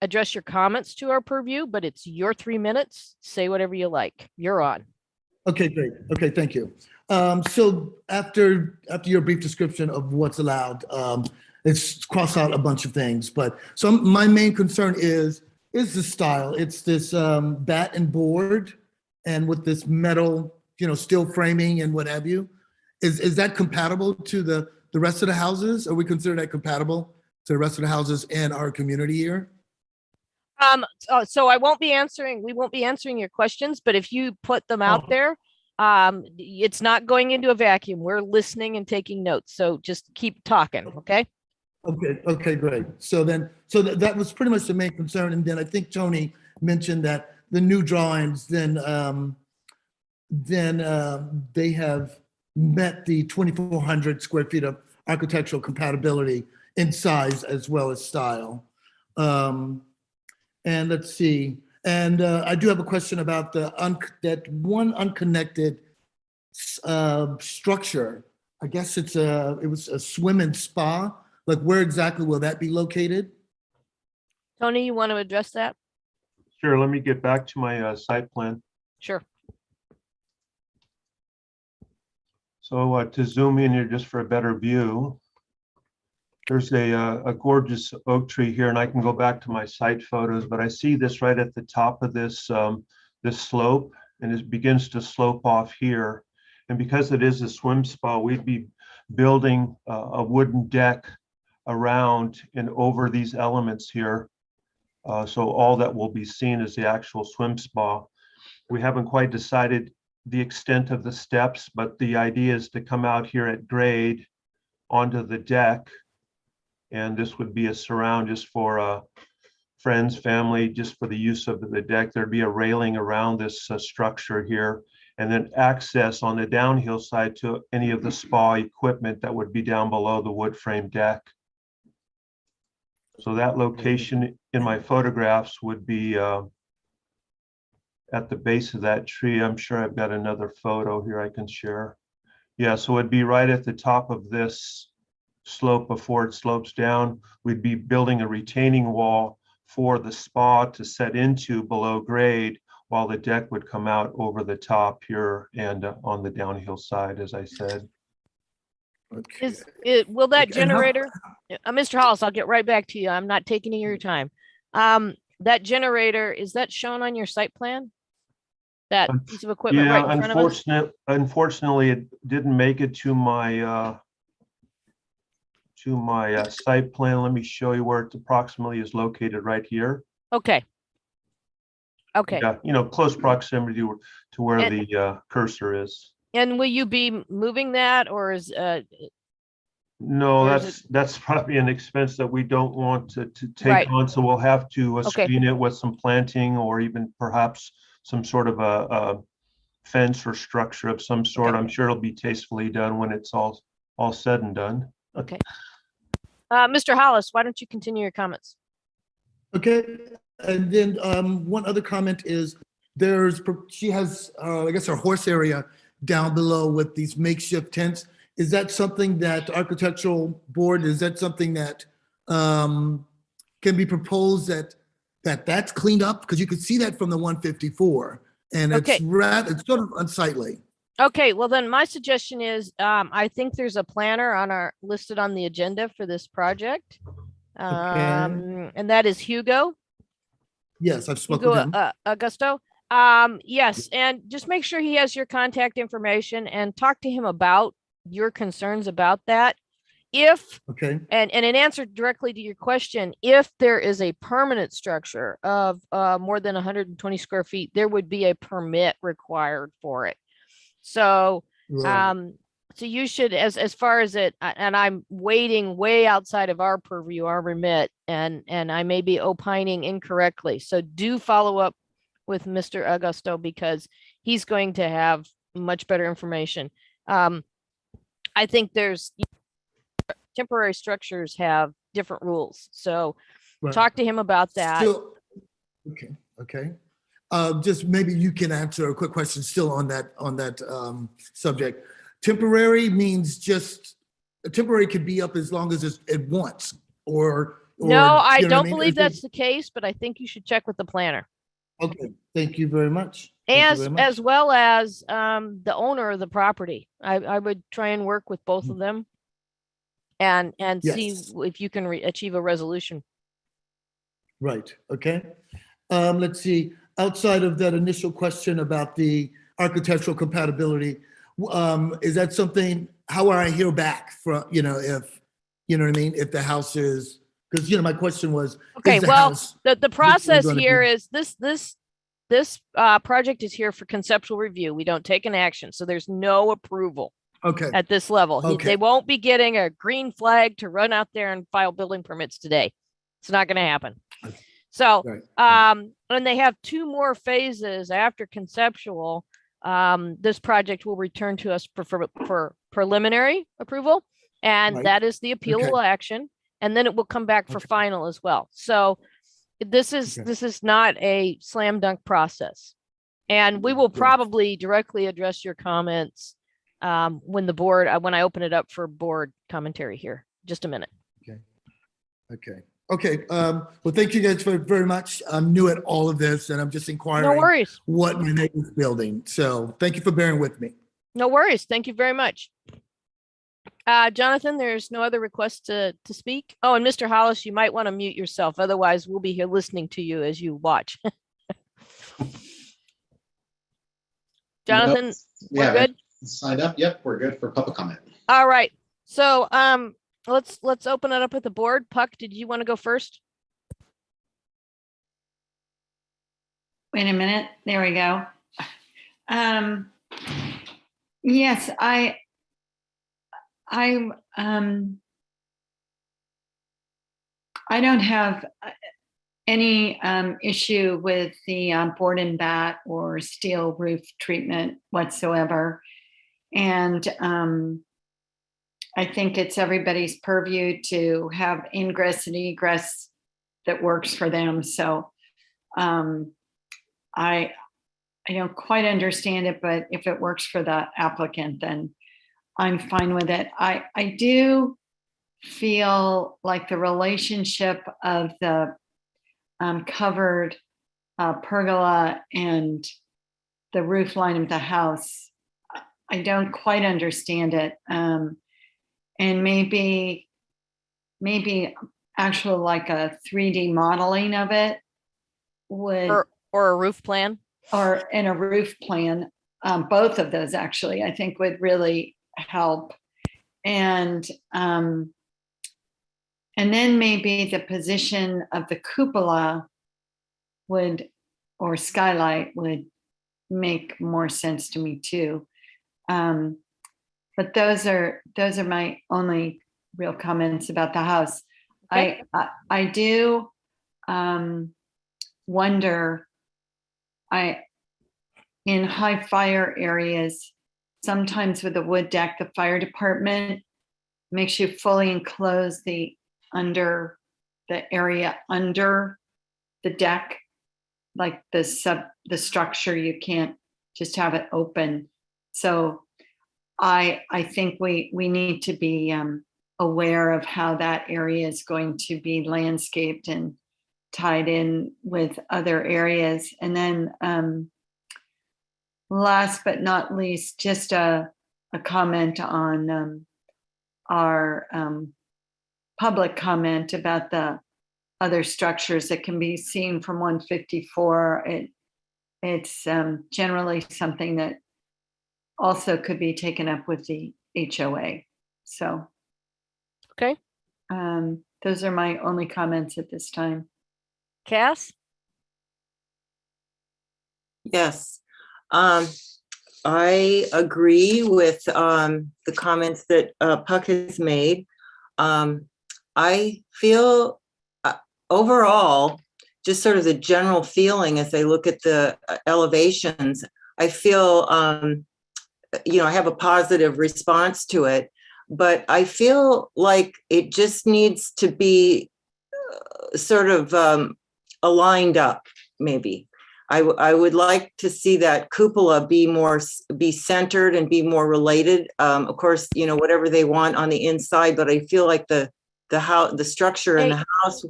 [SPEAKER 1] address your comments to our purview, but it's your 3 minutes. Say whatever you like. You're on.
[SPEAKER 11] Okay, great. Okay, thank you. So after your brief description of what's allowed, it's crossed out a bunch of things, but so my main concern is the style. It's this bat and board and with this metal, steel framing and what have you. Is that compatible to the rest of the houses? Are we consider that compatible to the rest of the houses in our community here?
[SPEAKER 1] So we won't be answering your questions, but if you put them out there, it's not going into a vacuum. We're listening and taking notes. So just keep talking. Okay.
[SPEAKER 11] Okay, great. So that was pretty much the main concern. And then I think Tony mentioned that the new drawings, then they have met the 2,400 square feet of architectural compatibility in size as well as style. And let's see. And I do have a question about that one unconnected structure. I guess it was a swim and spa. Like, where exactly will that be located?
[SPEAKER 1] Tony, you want to address that?
[SPEAKER 10] Sure, let me get back to my site plan.
[SPEAKER 1] Sure.
[SPEAKER 10] So to zoom in here just for a better view, there's a gorgeous oak tree here, and I can go back to my site photos, but I see this right at the top of this slope, and it begins to slope off here. And because it is a swim spa, we'd be building a wooden deck around and over these elements here. So all that will be seen is the actual swim spa. We haven't quite decided the extent of the steps, but the idea is to come out here at grade onto the deck. And this would be a surround just for friends, family, just for the use of the deck. There'd be a railing around this structure here, and then access on the downhill side to any of the spa equipment that would be down below the wood frame deck. So that location in my photographs would be at the base of that tree. I'm sure I've got another photo here I can share. Yeah, so it'd be right at the top of this slope before it slopes down. We'd be building a retaining wall for the spa to set into below grade, while the deck would come out over the top here and on the downhill side, as I said.
[SPEAKER 1] Will that
[SPEAKER 11] And how-
[SPEAKER 1] generator, Mr. Hollis, I'll get right back to you. I'm not taking any of your time. that generator, is that shown on your site plan? That piece of equipment
[SPEAKER 10] Yeah,
[SPEAKER 1] right in front of us?
[SPEAKER 10] unfortunately, it didn't make it to my site plan. Let me show you where it approximately is located right here.
[SPEAKER 1] Okay. Okay.
[SPEAKER 10] Yeah, close proximity to where
[SPEAKER 1] And-
[SPEAKER 10] the cursor is.
[SPEAKER 1] And will you be moving that, or is,
[SPEAKER 10] No,
[SPEAKER 1] or is
[SPEAKER 10] that's probably an expense that we don't want to
[SPEAKER 1] Right.
[SPEAKER 10] take on, so we'll have to
[SPEAKER 1] Okay.
[SPEAKER 10] screen it with some planting or even perhaps some sort of a fence or structure of some sort.
[SPEAKER 1] Okay.
[SPEAKER 10] I'm sure it'll be tastefully done when it's all said and done.
[SPEAKER 1] okay. Mr. Hollis, why don't you continue your comments?
[SPEAKER 11] Okay, and then one other comment is she has, I guess, her horse area down below with these makeshift tents. Is that something that the architectural board, is that something that can be proposed that's cleaned up? Because you could see that from the 154, and
[SPEAKER 1] Okay.
[SPEAKER 11] it's sort of unsightly.
[SPEAKER 1] Okay, well then my suggestion is, I think there's a planner listed on the agenda for this project. And that is Hugo.
[SPEAKER 11] Yes, I've spoken
[SPEAKER 1] Hugo
[SPEAKER 11] to him.
[SPEAKER 1] Augusto. Yes, and just make sure he has your contact information and talk to him about your concerns about that. If,
[SPEAKER 11] Okay,
[SPEAKER 1] and in answer directly to your question, if there is a permanent structure of more than 120 square feet, there would be a permit required for it. So,
[SPEAKER 11] right.
[SPEAKER 1] so you should, as far as it, and I'm wading way outside of our purview, our remit, and I may be opining incorrectly. So do follow up with Mr. Augusto, because he's going to have much better information. I think there's temporary structures have different rules. So
[SPEAKER 11] Right.
[SPEAKER 1] talk to him about that.
[SPEAKER 11] Still, okay. Just maybe you can answer a quick question still on that subject. Temporary means just, temporary could be up as long as it wants, or
[SPEAKER 1] No, I
[SPEAKER 11] you know what
[SPEAKER 1] don't
[SPEAKER 11] mean?
[SPEAKER 1] believe that's the case, but I think you should check with the planner.
[SPEAKER 11] Okay, thank you very much. Thank you very much.
[SPEAKER 1] As well as the owner of the property. I would try and work with both of them and see
[SPEAKER 11] Yes.
[SPEAKER 1] if you can achieve a resolution.
[SPEAKER 11] Right, okay. Let's see, outside of that initial question about the architectural compatibility, is that something, how will I hear back from, if, you know what I mean? If the house is, because, my question was,
[SPEAKER 1] Okay,
[SPEAKER 11] is the
[SPEAKER 1] well,
[SPEAKER 11] house
[SPEAKER 1] the process
[SPEAKER 11] gonna
[SPEAKER 1] here
[SPEAKER 11] be-
[SPEAKER 1] is this project is here for conceptual review. We don't take an action, so there's no approval
[SPEAKER 11] Okay,
[SPEAKER 1] at this level.
[SPEAKER 11] Okay.
[SPEAKER 1] They won't be getting a green flag to run out there and file building permits today. It's not going to happen. So,
[SPEAKER 11] right.
[SPEAKER 1] and they have 2 more phases after conceptual. This project will return to us for preliminary approval, and
[SPEAKER 11] Right.
[SPEAKER 1] that is the appealable action. And then it will come back for
[SPEAKER 11] Okay.
[SPEAKER 1] final as well. So this is not a slam dunk process. And we will
[SPEAKER 11] Right.
[SPEAKER 1] probably directly address your comments when I open it up for board commentary here. Just a minute.
[SPEAKER 11] Okay. Well, thank you guys very much. I'm new at all of this, and I'm just
[SPEAKER 1] No
[SPEAKER 11] inquiring
[SPEAKER 1] worries.
[SPEAKER 11] what my neighbor's building. So thank you for bearing with me.
[SPEAKER 1] No worries. Thank you very much. Jonathan, there's no other requests to speak. Oh, and Mr. Hollis, you might want to mute yourself. Otherwise, we'll be here listening to you as you watch. Jonathan, we're good?
[SPEAKER 4] Signed up. Yep, we're good for public comment.
[SPEAKER 1] All right. So let's open it up with the board. Puck, did you want to go first?
[SPEAKER 5] Wait a minute. There we go. Yes, I don't have any issue with the board and bat or steel roof treatment whatsoever. And I think it's everybody's purview to have ingress and egress that works for them. So I don't quite understand it, but if it works for the applicant, then I'm fine with it. I do feel like the relationship of the covered pergola and the roof line of the house, I don't quite understand it. And maybe actual like a 3D modeling of it would,
[SPEAKER 1] Or a roof plan.
[SPEAKER 5] or in a roof plan, both of those actually, I think would really help. And then maybe the position of the cupola would, or skylight would make more sense to me too. But those are my only real comments about the house.
[SPEAKER 1] Okay.
[SPEAKER 5] I do wonder, in high fire areas, sometimes with a wood deck, the fire department makes you fully enclose the area under the deck, like the structure. You can't just have it open. So I think we need to be aware of how that area is going to be landscaped and tied in with other areas. And then last but not least, just a comment on our public comment about the other structures that can be seen from 154. It's generally something that also could be taken up with the HOA. So,
[SPEAKER 1] Okay.
[SPEAKER 5] those are my only comments at this time.
[SPEAKER 1] Cass?
[SPEAKER 8] Yes. I agree with the comments that Puck has made. I feel overall, just sort of the general feeling as I look at the elevations, I feel, I have a positive response to it, but I feel like it just needs to be sort of aligned up, maybe. I would like to see that cupola be centered and be more related. Of course, whatever they want on the inside, but I feel like the structure in the house.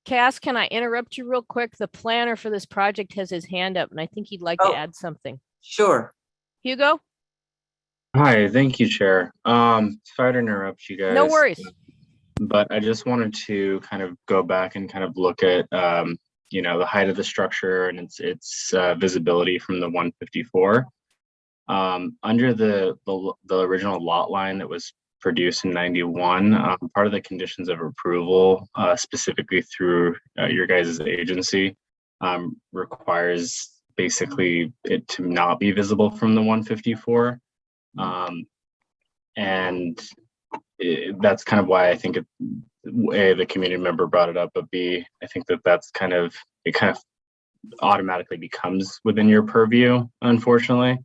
[SPEAKER 1] Cass, can I interrupt you real quick? The planner for this project has his hand up and I think he'd like to add something.
[SPEAKER 8] Sure.
[SPEAKER 1] Hugo?
[SPEAKER 12] Hi, thank you, Chair. Sorry to interrupt you guys.
[SPEAKER 1] No worries.
[SPEAKER 12] But I just wanted to kind of go back and kind of look at the height of the structure and its visibility from the 154. Under the original lot line that was produced in 91, part of the conditions of approval, specifically through your guys' agency, requires basically it to not be visible from the 154. And that's kind of why I think the community member brought it up, but B, I think that's kind of automatically becomes within your purview, unfortunately.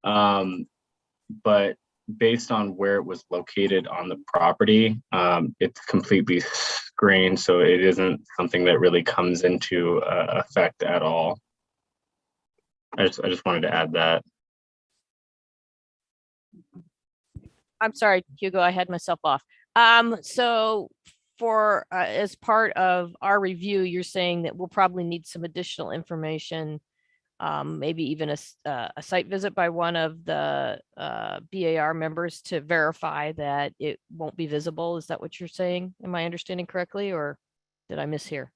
[SPEAKER 12] But based on where it was located on the property, it's completely screened, so it isn't something that really comes into effect at all. I just wanted to add that.
[SPEAKER 1] I'm sorry, Hugo, I had myself off. So for as part of our review, you're saying that we'll probably need some additional information, maybe even a site visit by one of the BAR members to verify that it won't be visible. Is that what you're saying? Am I understanding correctly, or did I mishear?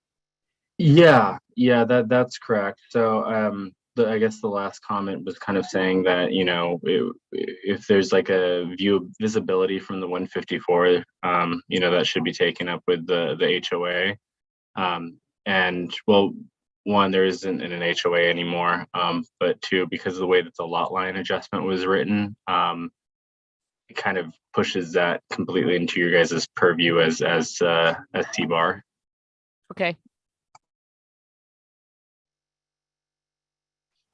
[SPEAKER 12] Yeah, that's correct. So I guess the last comment was kind of saying that, if there's like a view of visibility from the 154, that should be taken up with the HOA. And well, one, there isn't an HOA anymore, but two, because of the way that the lot line adjustment was written, it kind of pushes that completely into your guys' purview as C-bar.
[SPEAKER 1] Okay.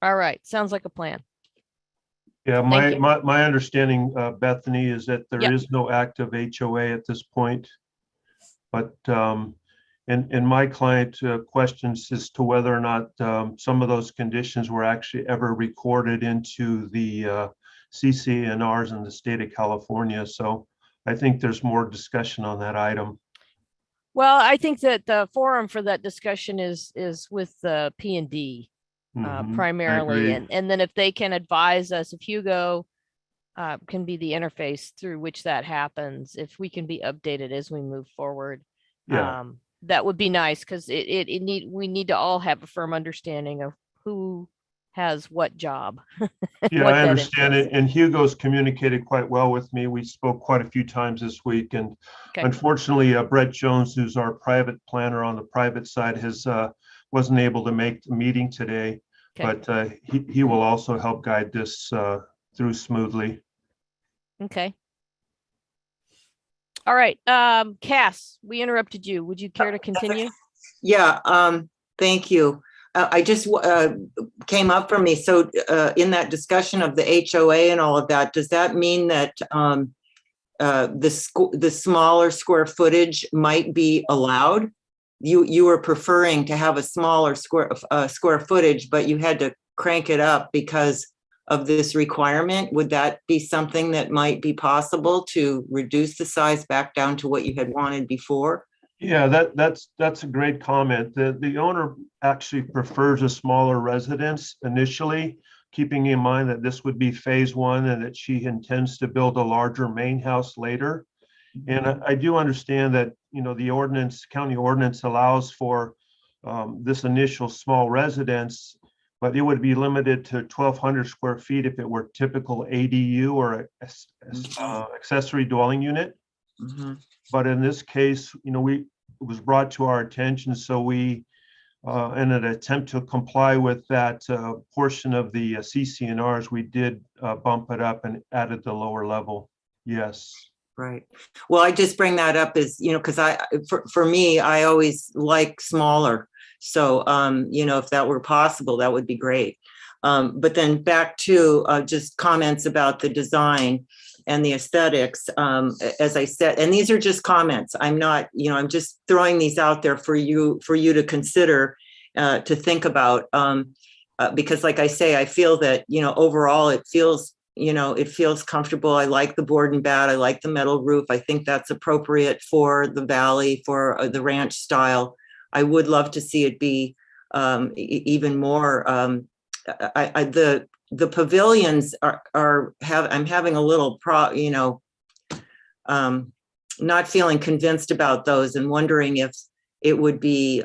[SPEAKER 1] All right, sounds like a plan.
[SPEAKER 10] Yeah,
[SPEAKER 1] Thank you.
[SPEAKER 10] my understanding, Bethany, is that there
[SPEAKER 1] Yep.
[SPEAKER 10] is no active HOA at this point. But and my client questions as to whether or not some of those conditions were actually ever recorded into the CCNRs in the state of California. So I think there's more discussion on that item.
[SPEAKER 1] Well, I think that the forum for that discussion is with the P&D. Primarily, and then if they can advise us, if Hugo can be the interface through which that happens, if we can be updated as we move forward.
[SPEAKER 10] Yeah.
[SPEAKER 1] that would be nice, because we need to all have a firm understanding of who has what job.
[SPEAKER 10] Yeah,
[SPEAKER 1] what
[SPEAKER 10] I
[SPEAKER 1] that
[SPEAKER 10] understand
[SPEAKER 1] entails.
[SPEAKER 10] it. And Hugo's communicated quite well with me. We spoke quite a few times this week. And
[SPEAKER 1] Okay.
[SPEAKER 10] unfortunately, Brett Jones, who's our private planner on the private side, wasn't able to make the meeting today.
[SPEAKER 1] Okay.
[SPEAKER 10] But he will also help guide this through smoothly.
[SPEAKER 1] Okay. All right. Cass, we interrupted you. Would you care to continue?
[SPEAKER 8] Yeah, thank you. I just came up for me. So in that discussion of the HOA and all of that, does that mean that the smaller square footage might be allowed? You were preferring to have a smaller square footage, but you had to crank it up because of this requirement. Would that be something that might be possible to reduce the size back down to what you had wanted before?
[SPEAKER 10] Yeah, that's a great comment. The owner actually prefers a smaller residence initially, keeping in mind that this would be phase one and that she intends to build a larger main house later. And I do understand that, the county ordinance allows for this initial small residence, but it would be limited to 1,200 square feet if it were typical ADU or accessory dwelling unit.
[SPEAKER 8] Mhm.
[SPEAKER 10] But in this case, it was brought to our attention, so we, in an attempt to comply with that portion of the CC&Rs, we did bump it up and added the lower level. Yes.
[SPEAKER 8] Right. Well, I just bring that up as, because for me, I always like smaller. So, if that were possible, that would be great. But then back to just comments about the design and the aesthetics, as I said, and these are just comments. I'm not, I'm just throwing these out there for you to consider, to think about, because like I say, I feel that, overall it feels comfortable. I like the board and bat. I like the metal roof. I think that's appropriate for the valley, for the ranch style. I would love to see it be even more. The pavilions I'm having a little not feeling convinced about those and wondering if it would be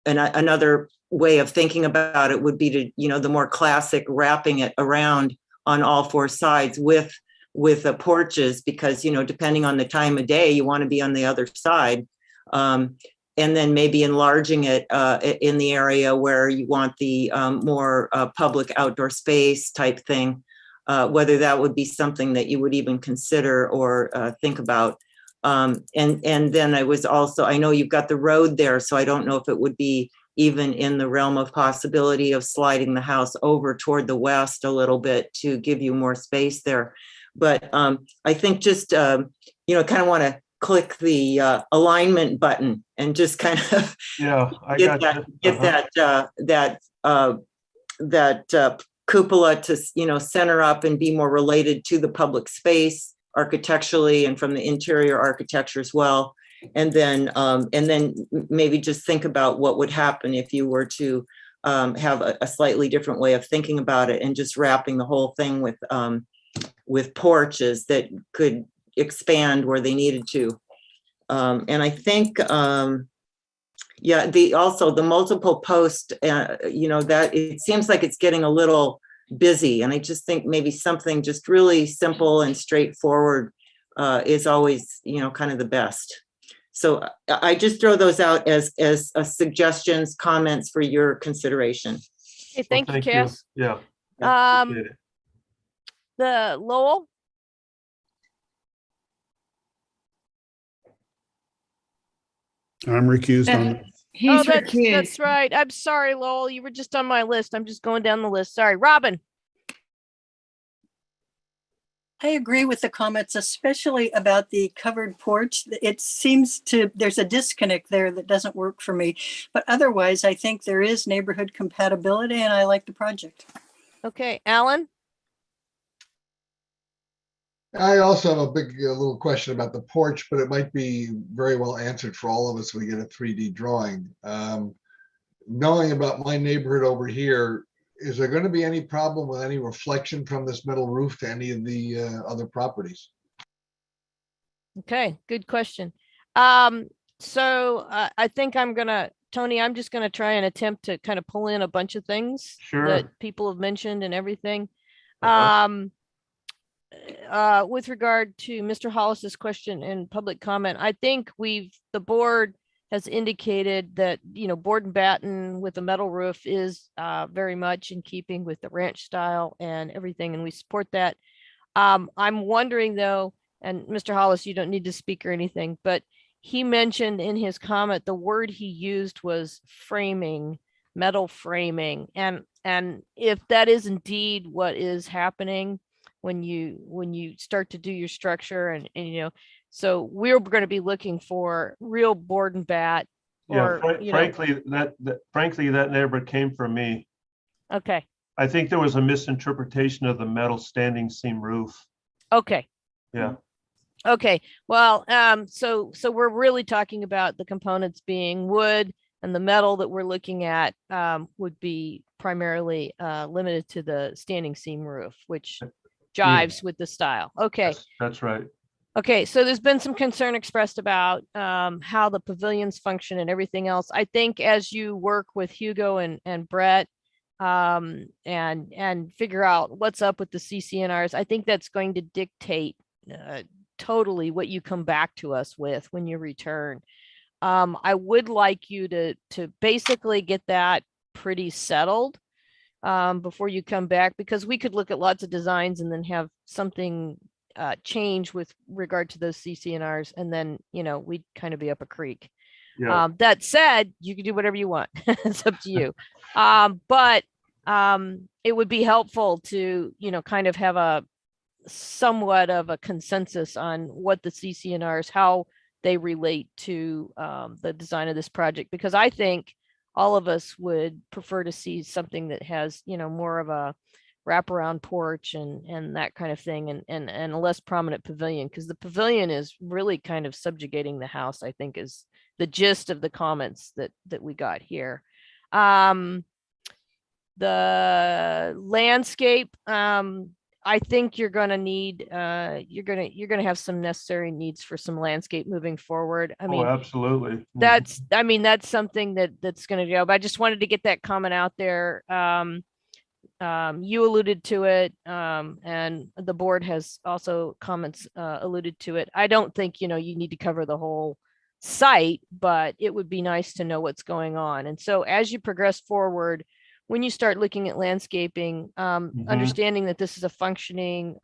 [SPEAKER 8] another way of thinking about it would be to, the more classic wrapping it around on all four sides with porches, because, depending on the time of day, you want to be on the other side. And then maybe enlarging it in the area where you want the more public outdoor space type thing, whether that would be something that you would even consider or think about. And then I know you've got the road there, so I don't know if it would be even in the realm of possibility of sliding the house over toward the west a little bit to give you more space there. But I think just, kind of want to click the alignment button and just kind of get that cupola to, center up and be more related to the public space architecturally and from the interior architecture as well. And then maybe just think about what would happen if you were to have a slightly different way of thinking about it and just wrapping the whole thing with porches that could expand where they needed to. And I think, also the multiple post, that it seems like it's getting a little busy. And I just think maybe something just really simple and straightforward is always, kind of the best. So I just throw those out as suggestions, comments for your consideration.
[SPEAKER 1] Okay, thank you,
[SPEAKER 10] you.
[SPEAKER 1] Cass.
[SPEAKER 10] Yeah.
[SPEAKER 1] The Lowell.
[SPEAKER 6] I'm recused on that.
[SPEAKER 5] He's
[SPEAKER 1] that's
[SPEAKER 5] recused.
[SPEAKER 1] right. I'm sorry, Lowell. You were just on my list. I'm just going down the list. Sorry, Robin.
[SPEAKER 3] I agree with the comments, especially about the covered porch. It seems there's a disconnect there that doesn't work for me. But otherwise, I think there is neighborhood compatibility and I like the project.
[SPEAKER 1] Okay, Alan.
[SPEAKER 7] I also have a little question about the porch, but it might be very well answered for all of us when we get a 3D drawing. Knowing about my neighborhood over here, is there going to be any problem with any reflection from this metal roof to any of the other properties?
[SPEAKER 1] Okay, good question. So I think Tony, I'm just gonna try and attempt to kind of pull in a bunch of things
[SPEAKER 10] Sure.
[SPEAKER 1] that people have mentioned and everything.
[SPEAKER 10] Uh-huh.
[SPEAKER 1] With regard to Mr. Hollis's question and public comment, I think the board has indicated that, board and batten with a metal roof is very much in keeping with the ranch style and everything, and we support that. I'm wondering though, and Mr. Hollis, you don't need to speak or anything, but he mentioned in his comment, the word he used was framing, metal framing. And if that is indeed what is happening when you start to do your structure and so we're going to be looking for real board and bat.
[SPEAKER 10] Yeah,
[SPEAKER 1] Or,
[SPEAKER 10] frankly, that never came from me.
[SPEAKER 1] Okay.
[SPEAKER 10] I think there was a misinterpretation of the metal standing seam roof.
[SPEAKER 1] Okay.
[SPEAKER 10] Yeah.
[SPEAKER 1] Okay. Well, so we're really talking about the components being wood, and the metal that we're looking at would be primarily limited to the standing seam roof, which jives with the style. Okay.
[SPEAKER 10] That's right.
[SPEAKER 1] Okay, so there's been some concern expressed about how the pavilions function and everything else. I think as you work with Hugo and Brett and figure out what's up with the CCNRs, I think that's going to dictate totally what you come back to us with when you return. I would like you to basically get that pretty settled before you come back, because we could look at lots of designs and then have something change with regard to those CCNRs, and then we'd kind of be up a creek.
[SPEAKER 10] Yeah.
[SPEAKER 1] That said, you can do whatever you want. It's up to you. But it would be helpful to kind of have a somewhat of a consensus on what the CCNRs, how they relate to the design of this project, because I think all of us would prefer to see something that has more of a wraparound porch and that kind of thing, and a less prominent pavilion, because the pavilion is really kind of subjugating the house, I think, is the gist of the comments that we got here. The landscape, I think you're going to need you're going to have some necessary needs for some landscape moving forward. I mean,
[SPEAKER 10] absolutely.
[SPEAKER 1] That's something that's going to go, but I just wanted to get that comment out there. You alluded to it, and the board has also alluded to it. I don't think you need to cover the whole site, but it would be nice to know what's going on. And so as you progress forward, when you start looking at landscaping, understanding that this is a functioning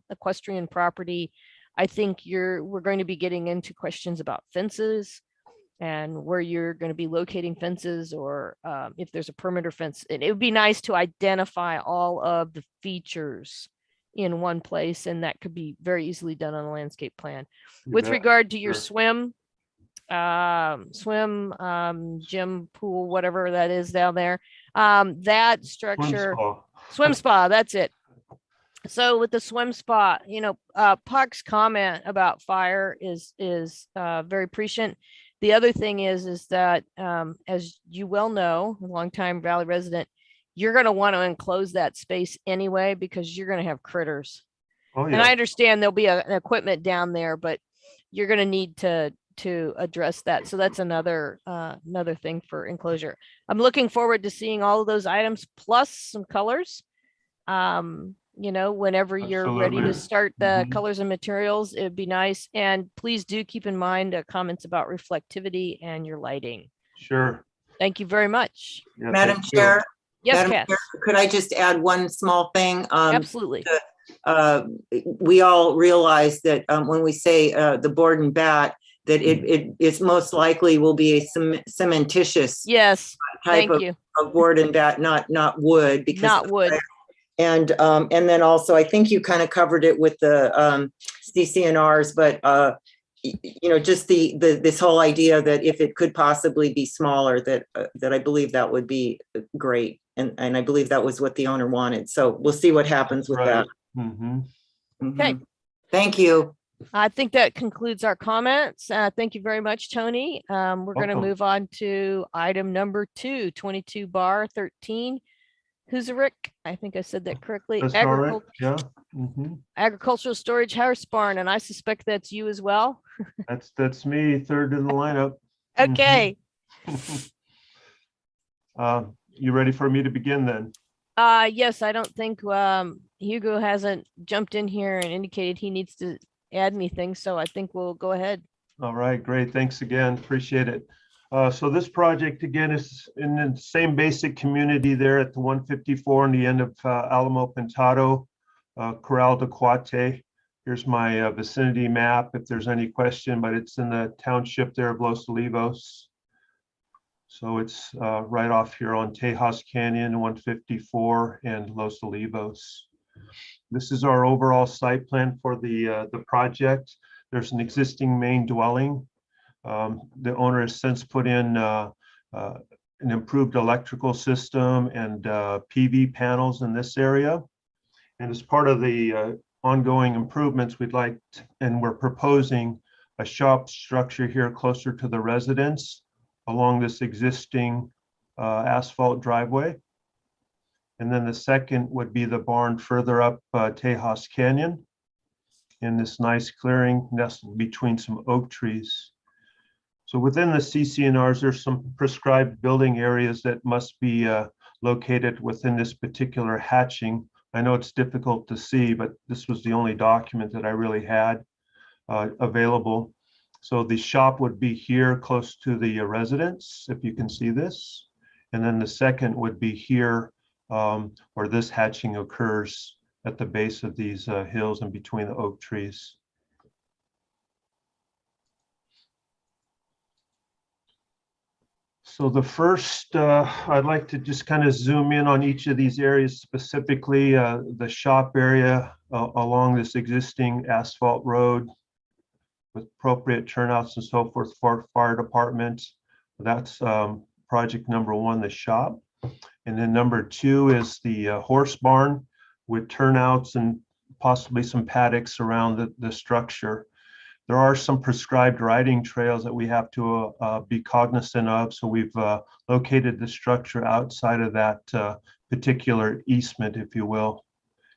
[SPEAKER 1] equestrian property, I think we're going to be getting into questions about fences and where you're going to be locating fences, or if there's a perimeter fence. And it would be nice to identify all of the features in one place, and that could be very easily done on a landscape plan. With regard to your swim, gym, pool, whatever that is down there, that structure, swim spa, that's it. So with the swim spa, Puck's comment about fire is very prescient. The other thing is that, as you well know, a longtime Valley resident, you're going to want to enclose that space anyway, because you're going to have critters. Oh, yeah. And I understand there'll be an equipment down there, but you're going to need to address that. So that's another thing for enclosure. I'm looking forward to seeing all of those items plus some colors. Whenever you're ready to start the colors and materials, it'd be nice. And please do keep in mind comments about reflectivity and your lighting.
[SPEAKER 10] Sure.
[SPEAKER 1] Thank you very much.
[SPEAKER 8] Yeah, Madam Chair.
[SPEAKER 1] Yes,
[SPEAKER 8] Madam
[SPEAKER 1] Cass.
[SPEAKER 8] Chair, could I just add one small thing?
[SPEAKER 1] Absolutely.
[SPEAKER 8] We all realize that when we say the board and bat, that it's most likely will be a cementitious type of board and bat, not wood, because
[SPEAKER 1] not wood.
[SPEAKER 8] And then also, I think you kind of covered it with the CCNRs, but just this whole idea that if it could possibly be smaller, that I believe that would be great, and I believe that was what the owner wanted. So we'll see what happens with that.
[SPEAKER 1] Okay.
[SPEAKER 8] Thank you.
[SPEAKER 1] I think that concludes our comments. Thank you very much, Tony. We're going to move on to item number 2, 22/13. Huzerick, I think I said that correctly. Agricultural storage house barn, and I suspect that's you as well.
[SPEAKER 10] That's me, third in the lineup.
[SPEAKER 1] Okay.
[SPEAKER 10] You ready for me to begin then?
[SPEAKER 1] Yes, I don't think Hugo hasn't jumped in here and indicated he needs to add anything, so I think we'll go ahead.
[SPEAKER 10] All right, great. Thanks again. Appreciate it. So this project again is in the same basic community there at the 154 on the end of Alamo Pintado, Corral de Cuate. Here's my vicinity map if there's any question, but it's in the township there of Los Olivos. So it's right off here on Tejas Canyon, 154 and Los Olivos. This is our overall site plan for the project. There's an existing main dwelling. The owner has since put in an improved electrical system and PV panels in this area. And as part of the ongoing improvements, we're proposing a shop structure here closer to the residence along this existing asphalt driveway. And then the second would be the barn further up Tejas Canyon in this nice clearing nestled between some oak trees. So within the CC&Rs, there's some prescribed building areas that must be located within this particular hatching. I know it's difficult to see, but this was the only document that I really had available. So the shop would be here close to the residence, if you can see this. And then the second would be here where this hatching occurs at the base of these hills and between the oak trees. So the first, I'd like to just kind of zoom in on each of these areas, specifically the shop area along this existing asphalt road with appropriate turnouts and so forth for fire department. That's project number one, the shop. And then number two is the horse barn with turnouts and possibly some paddocks around the structure. There are some prescribed riding trails that we have to be cognizant of. So we've located the structure outside of that particular easement, if you will.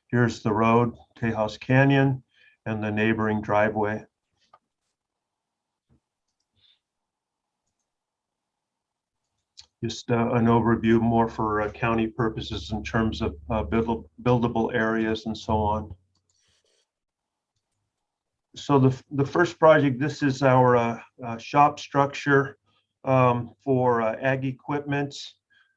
[SPEAKER 10] Here's the road, Tejas Canyon, and the neighboring driveway. Just an overview more for county purposes in terms of buildable areas and so on. So the first project, this is our shop structure for ag equipment.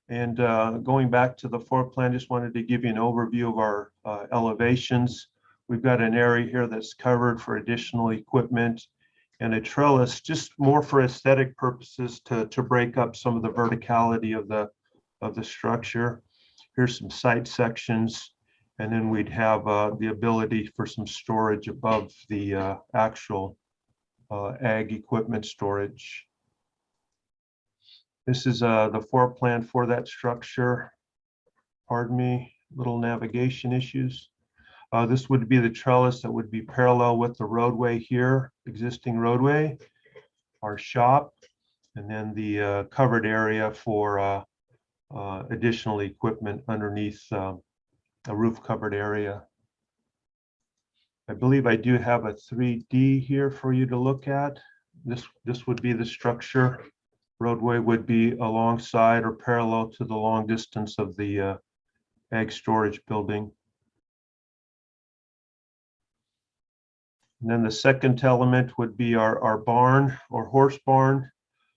[SPEAKER 10] And going back to the floor plan, just wanted to give you an overview of our elevations. We've got an area here that's covered for additional equipment and a trellis, just more for aesthetic purposes to break up some of the verticality of the structure. Here's some site sections, and then we'd have the ability for some storage above the actual ag equipment storage. This is the floor plan for that structure. Pardon me, little navigation issues. This would be the trellis that would be parallel with the roadway here, existing roadway, our shop, and then the covered area for additional equipment underneath a roof covered area. I believe I do have a 3D here for you to look at. This would be the structure. Roadway would be alongside or parallel to the long distance of the ag storage building. And then the second element would be our barn or horse barn.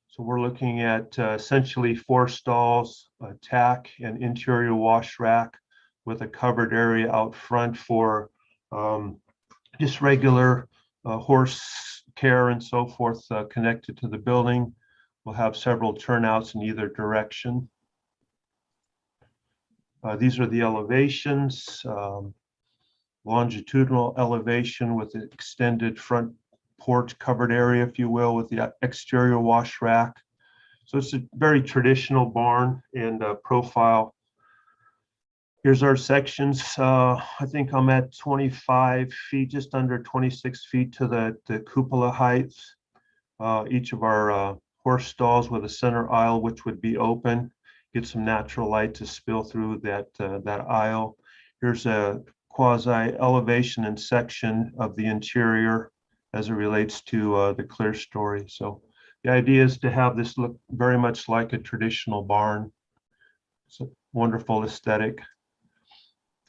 [SPEAKER 10] So we're looking at essentially 4 stalls, a tack and interior wash rack with a covered area out front for just regular horse care and so forth connected to the building. We'll have several turnouts in either direction. These are the elevations. Longitudinal elevation with an extended front porch covered area, if you will, with the exterior wash rack. So it's a very traditional barn and profile. Here's our sections. I think I'm at 25 feet, just under 26 feet to the cupola height. Each of our horse stalls with a center aisle, which would be open, get some natural light to spill through that aisle. Here's a quasi elevation and section of the interior as it relates to the clear story. So The idea is to have this look very much like a traditional barn. It's a wonderful aesthetic.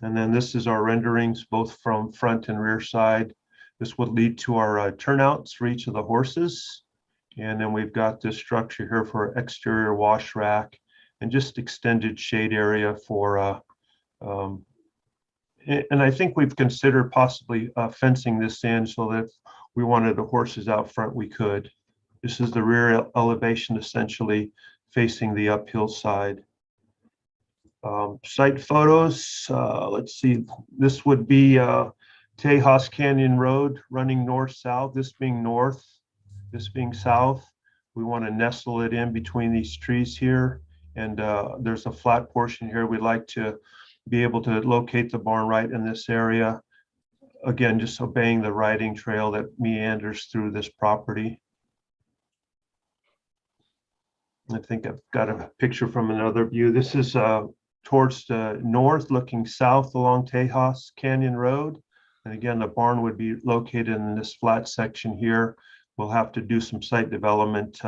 [SPEAKER 10] And then this is our renderings, both from front and rear side. This would lead to our turnouts for each of the horses. And then we've got this structure here for exterior wash rack and just extended shade area for, and I think we've considered possibly fencing this in so that if we wanted the horses out front, we could. This is the rear elevation essentially facing the uphill side. Site photos, let's see, this would be Tejas Canyon Road running north-south, this being north, this being south. We want to nestle it in between these trees here. And there's a flat portion here. We'd like to be able to locate the barn right in this area. Again, just obeying the riding trail that meanders through this property. I think I've got a picture from another view. This is towards the north, looking south along Tejas Canyon Road. And again, the barn would be located in this flat section here. We'll have to do some site development,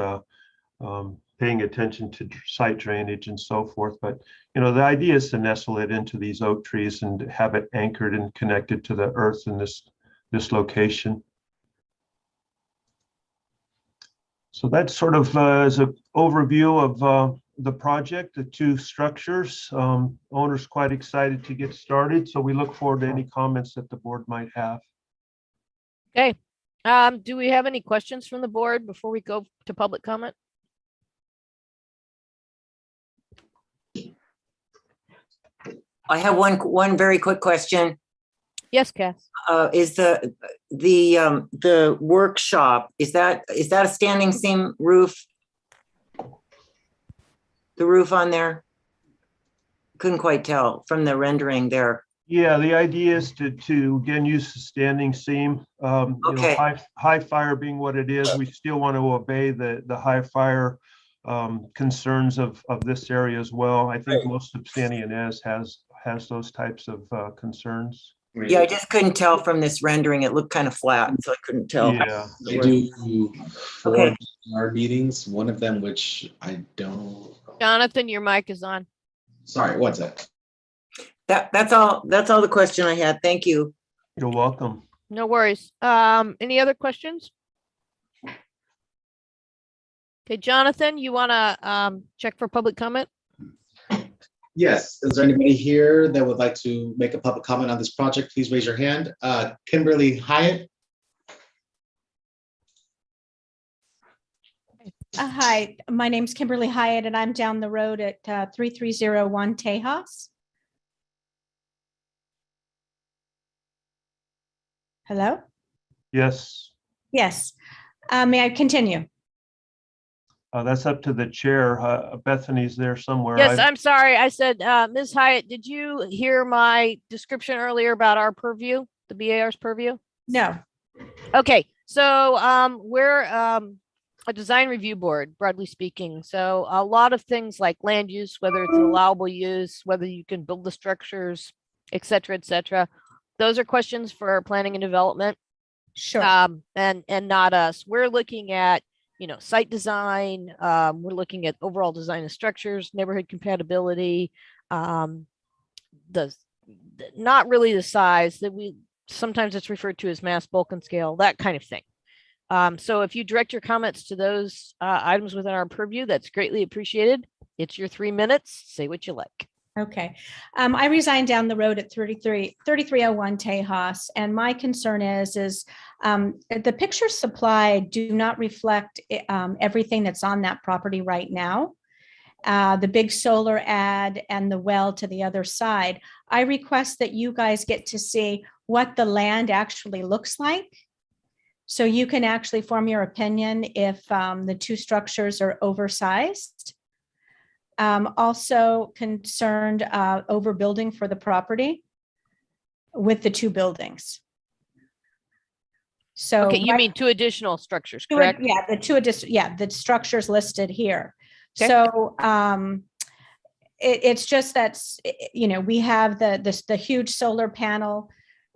[SPEAKER 10] paying attention to site drainage and so forth. But, you know, the idea is to nestle it into these oak trees and have it anchored and connected to the earth in this location. So that's sort of as an overview of the project, the two structures. Owner's quite excited to get started, so we look forward to any comments that the board might have.
[SPEAKER 1] Okay. Do we have any questions from the board before we go to public comment?
[SPEAKER 8] I have one very quick question.
[SPEAKER 1] Yes, Cass.
[SPEAKER 8] Is the workshop, is that a standing seam roof? The roof on there? Couldn't quite tell from the rendering there.
[SPEAKER 10] Yeah, the idea is to again use the standing seam.
[SPEAKER 8] Okay.
[SPEAKER 10] You know, high fire being what it is, we still want to obey the high fire concerns of this area as well. I think most of San Ynez has those types of concerns.
[SPEAKER 8] Yeah, I just couldn't tell from this rendering. It looked kind of flat, so I couldn't tell.
[SPEAKER 10] Yeah.
[SPEAKER 2] They do 4
[SPEAKER 8] Okay.
[SPEAKER 2] our meetings, one of them which I don't.
[SPEAKER 1] Jonathan, your mic is on.
[SPEAKER 2] Sorry, what's that?
[SPEAKER 8] That's all the question I had. Thank you.
[SPEAKER 10] You're welcome.
[SPEAKER 1] No worries. Any other questions? Okay, Jonathan, you want to check for public comment?
[SPEAKER 4] Yes, is there anybody here that would like to make a public comment on this project? Please raise your hand. Kimberly Hyatt.
[SPEAKER 13] Hi, my name's Kimberly Hyatt and I'm down the road at 3301 Tejas. Hello?
[SPEAKER 10] Yes,
[SPEAKER 13] Yes. May I continue?
[SPEAKER 10] that's up to the chair. Bethany's there somewhere.
[SPEAKER 1] Yes, I'm sorry. I said, Ms. Hyatt, did you hear my description earlier about our purview, the BAR's purview?
[SPEAKER 13] No.
[SPEAKER 1] Okay, so we're a design review board, broadly speaking. So a lot of things like land use, whether it's an allowable use, whether you can build the structures, et cetera, those are questions for planning and development.
[SPEAKER 13] Sure.
[SPEAKER 1] And not us. We're looking at, you know, site design. We're looking at overall design of structures, neighborhood compatibility, not really the size that sometimes it's referred to as mass, bulk, and scale, that kind of thing. So if you direct your comments to those items within our purview, that's greatly appreciated. It's your 3 minutes. Say what you like.
[SPEAKER 13] Okay. I reside down the road at 3301 Tejas, and my concern is the pictures supplied do not reflect everything that's on that property right now. The big solar ad and the well to the other side. I request that you guys get to see what the land actually looks like, so you can actually form your opinion if the two structures are oversized. Also concerned overbuilding for the property with the two buildings. So
[SPEAKER 1] Okay, you mean 2 additional structures, correct?
[SPEAKER 13] Yeah, the structures listed here.
[SPEAKER 1] Okay.
[SPEAKER 13] So it's just that, you know, we have the huge solar panel.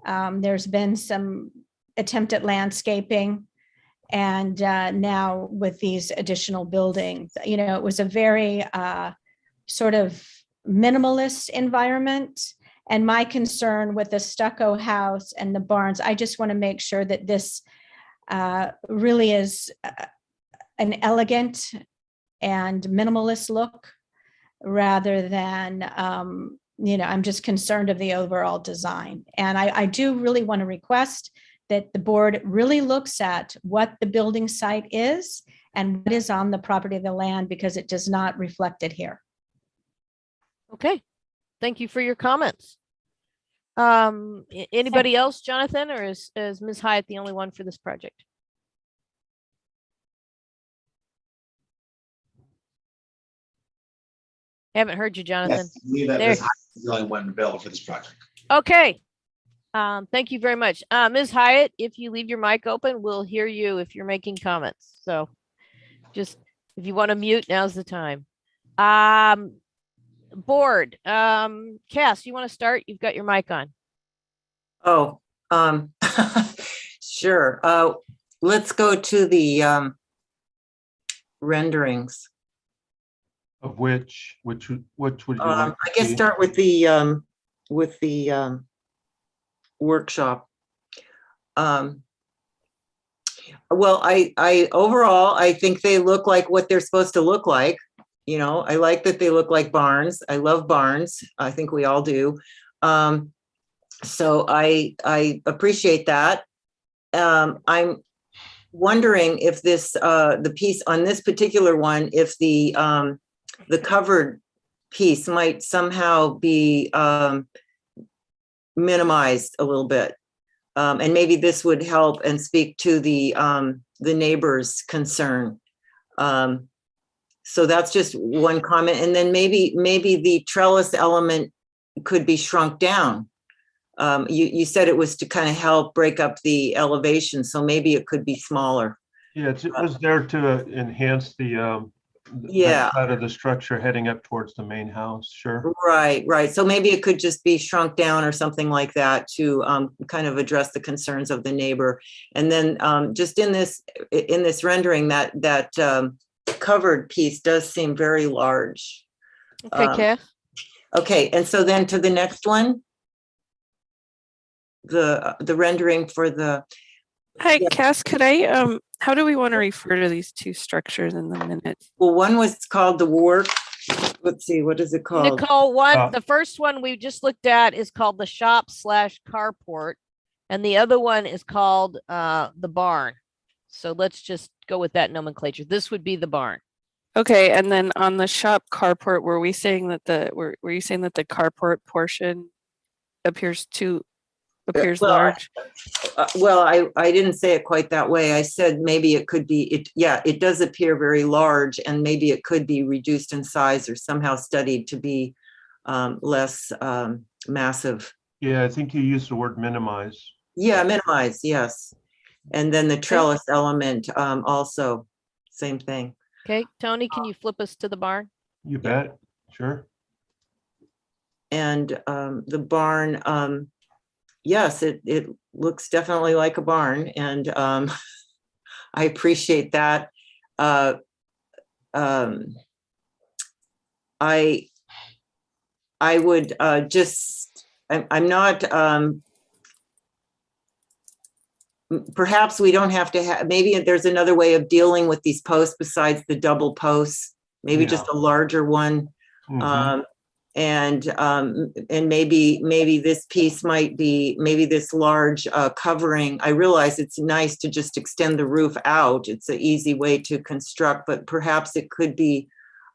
[SPEAKER 13] There's been some attempt at landscaping, And now with these additional buildings, you know, it was a very sort of minimalist environment. And my concern with the stucco house and the barns, I just want to make sure that this really is an elegant and minimalist look rather than, you know, I'm just concerned of the overall design. And I do really want to request that the board really looks at what the building site is and what is on the property of the land, because it does not reflect it here.
[SPEAKER 1] Okay, thank you for your comments. Anybody else, Jonathan, or is Ms. Hyatt the only one for this project? Haven't heard you, Jonathan.
[SPEAKER 4] Yes, I believe that
[SPEAKER 1] There.
[SPEAKER 4] Ms. Hyatt is the only one available for this project.
[SPEAKER 1] Okay. Thank you very much. Ms. Hyatt, if you leave your mic open, we'll hear you if you're making comments. So just if you want to mute, now's the time. Board, Cass, you want to start? You've got your mic on.
[SPEAKER 8] Oh, sure. Let's go to the renderings.
[SPEAKER 10] Of which would you like
[SPEAKER 8] I
[SPEAKER 10] to
[SPEAKER 8] guess
[SPEAKER 10] see?
[SPEAKER 8] start with the workshop. Well, I overall, I think they look like what they're supposed to look like. You know, I like that they look like barns. I love barns. I think we all do. So I appreciate that. I'm wondering if this the piece on this particular one, if the covered piece might somehow be minimized a little bit. And maybe this would help and speak to the neighbor's concern. So that's just one comment. And then maybe the trellis element could be shrunk down. You said it was to kind of help break up the elevation, so maybe it could be smaller.
[SPEAKER 10] Yeah, it was there to enhance the
[SPEAKER 8] Yeah.
[SPEAKER 10] that side of the structure heading up towards the main house. Sure.
[SPEAKER 8] Right. So maybe it could just be shrunk down or something like that to kind of address the concerns of the neighbor. And then just in this rendering, that covered piece does seem very large.
[SPEAKER 1] Okay, Cass.
[SPEAKER 8] Okay, and so then to the next one, the rendering for the.
[SPEAKER 9] Hi,
[SPEAKER 8] Yeah.
[SPEAKER 9] Cass, could I, how do we want to refer to these two structures in the minutes?
[SPEAKER 8] Well, one was called the work. Let's see, what is it called?
[SPEAKER 1] Nicole, the first one we just looked at is called the shop / carport, and the other one is called the barn. So let's just go with that nomenclature. This would be the barn.
[SPEAKER 9] Okay, and then on the shop carport, were you saying that the carport portion appears large?
[SPEAKER 8] Well, I didn't say it quite that way. I said maybe it could be, it does appear very large, and maybe it could be reduced in size or somehow studied to be less massive.
[SPEAKER 10] Yeah, I think you used the word minimize.
[SPEAKER 8] Yeah, minimize, yes. And then the trellis element also, same thing.
[SPEAKER 1] Okay, Tony, can you flip us to the barn?
[SPEAKER 10] You bet. Sure.
[SPEAKER 8] And the barn, yes, it looks definitely like a barn, and I appreciate that. I would I'm not, perhaps we don't have to have, maybe there's another way of dealing with these posts besides the double posts, maybe just a larger one.
[SPEAKER 10] Mhm.
[SPEAKER 8] And maybe this piece might be, maybe this large covering. I realize it's nice to just extend the roof out. It's an easy way to construct, but perhaps it could be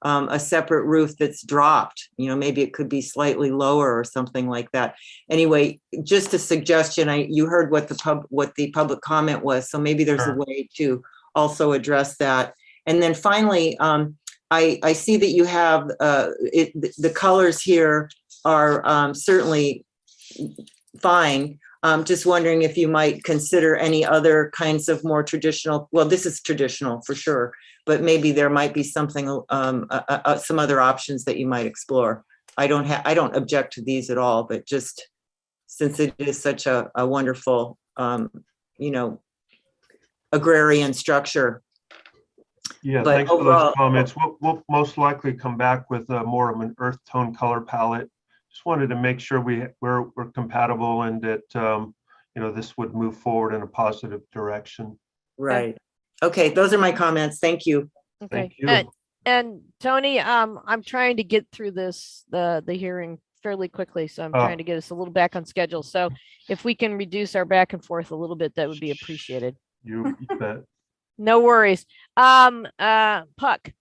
[SPEAKER 8] a separate roof that's dropped. You know, maybe it could be slightly lower or something like that. Anyway, just a suggestion. You heard what the public comment was, so maybe there's a way to also address that. And then finally, I see that you have the colors here are certainly fine. Just wondering if you might consider any other kinds of more traditional, well, this is traditional for sure, but maybe there might be something, some other options that you might explore. I don't object to these at all, but just since it is such a wonderful, agrarian structure.
[SPEAKER 10] Yeah,
[SPEAKER 8] But
[SPEAKER 10] thanks for
[SPEAKER 8] overall-
[SPEAKER 10] those comments. We'll most likely come back with more of an earth tone color palette. Just wanted to make sure we're compatible and that, you know, this would move forward in a positive direction.
[SPEAKER 8] Right. Okay, those are my comments. Thank you.
[SPEAKER 1] Okay.
[SPEAKER 10] Thank you.
[SPEAKER 1] And Tony, I'm trying to get through the hearing fairly quickly, so I'm
[SPEAKER 10] Oh.
[SPEAKER 1] trying to get us a little back on schedule. So if we can reduce our back and forth a little bit, that would be appreciated.
[SPEAKER 10] You bet.
[SPEAKER 1] No worries. Puck.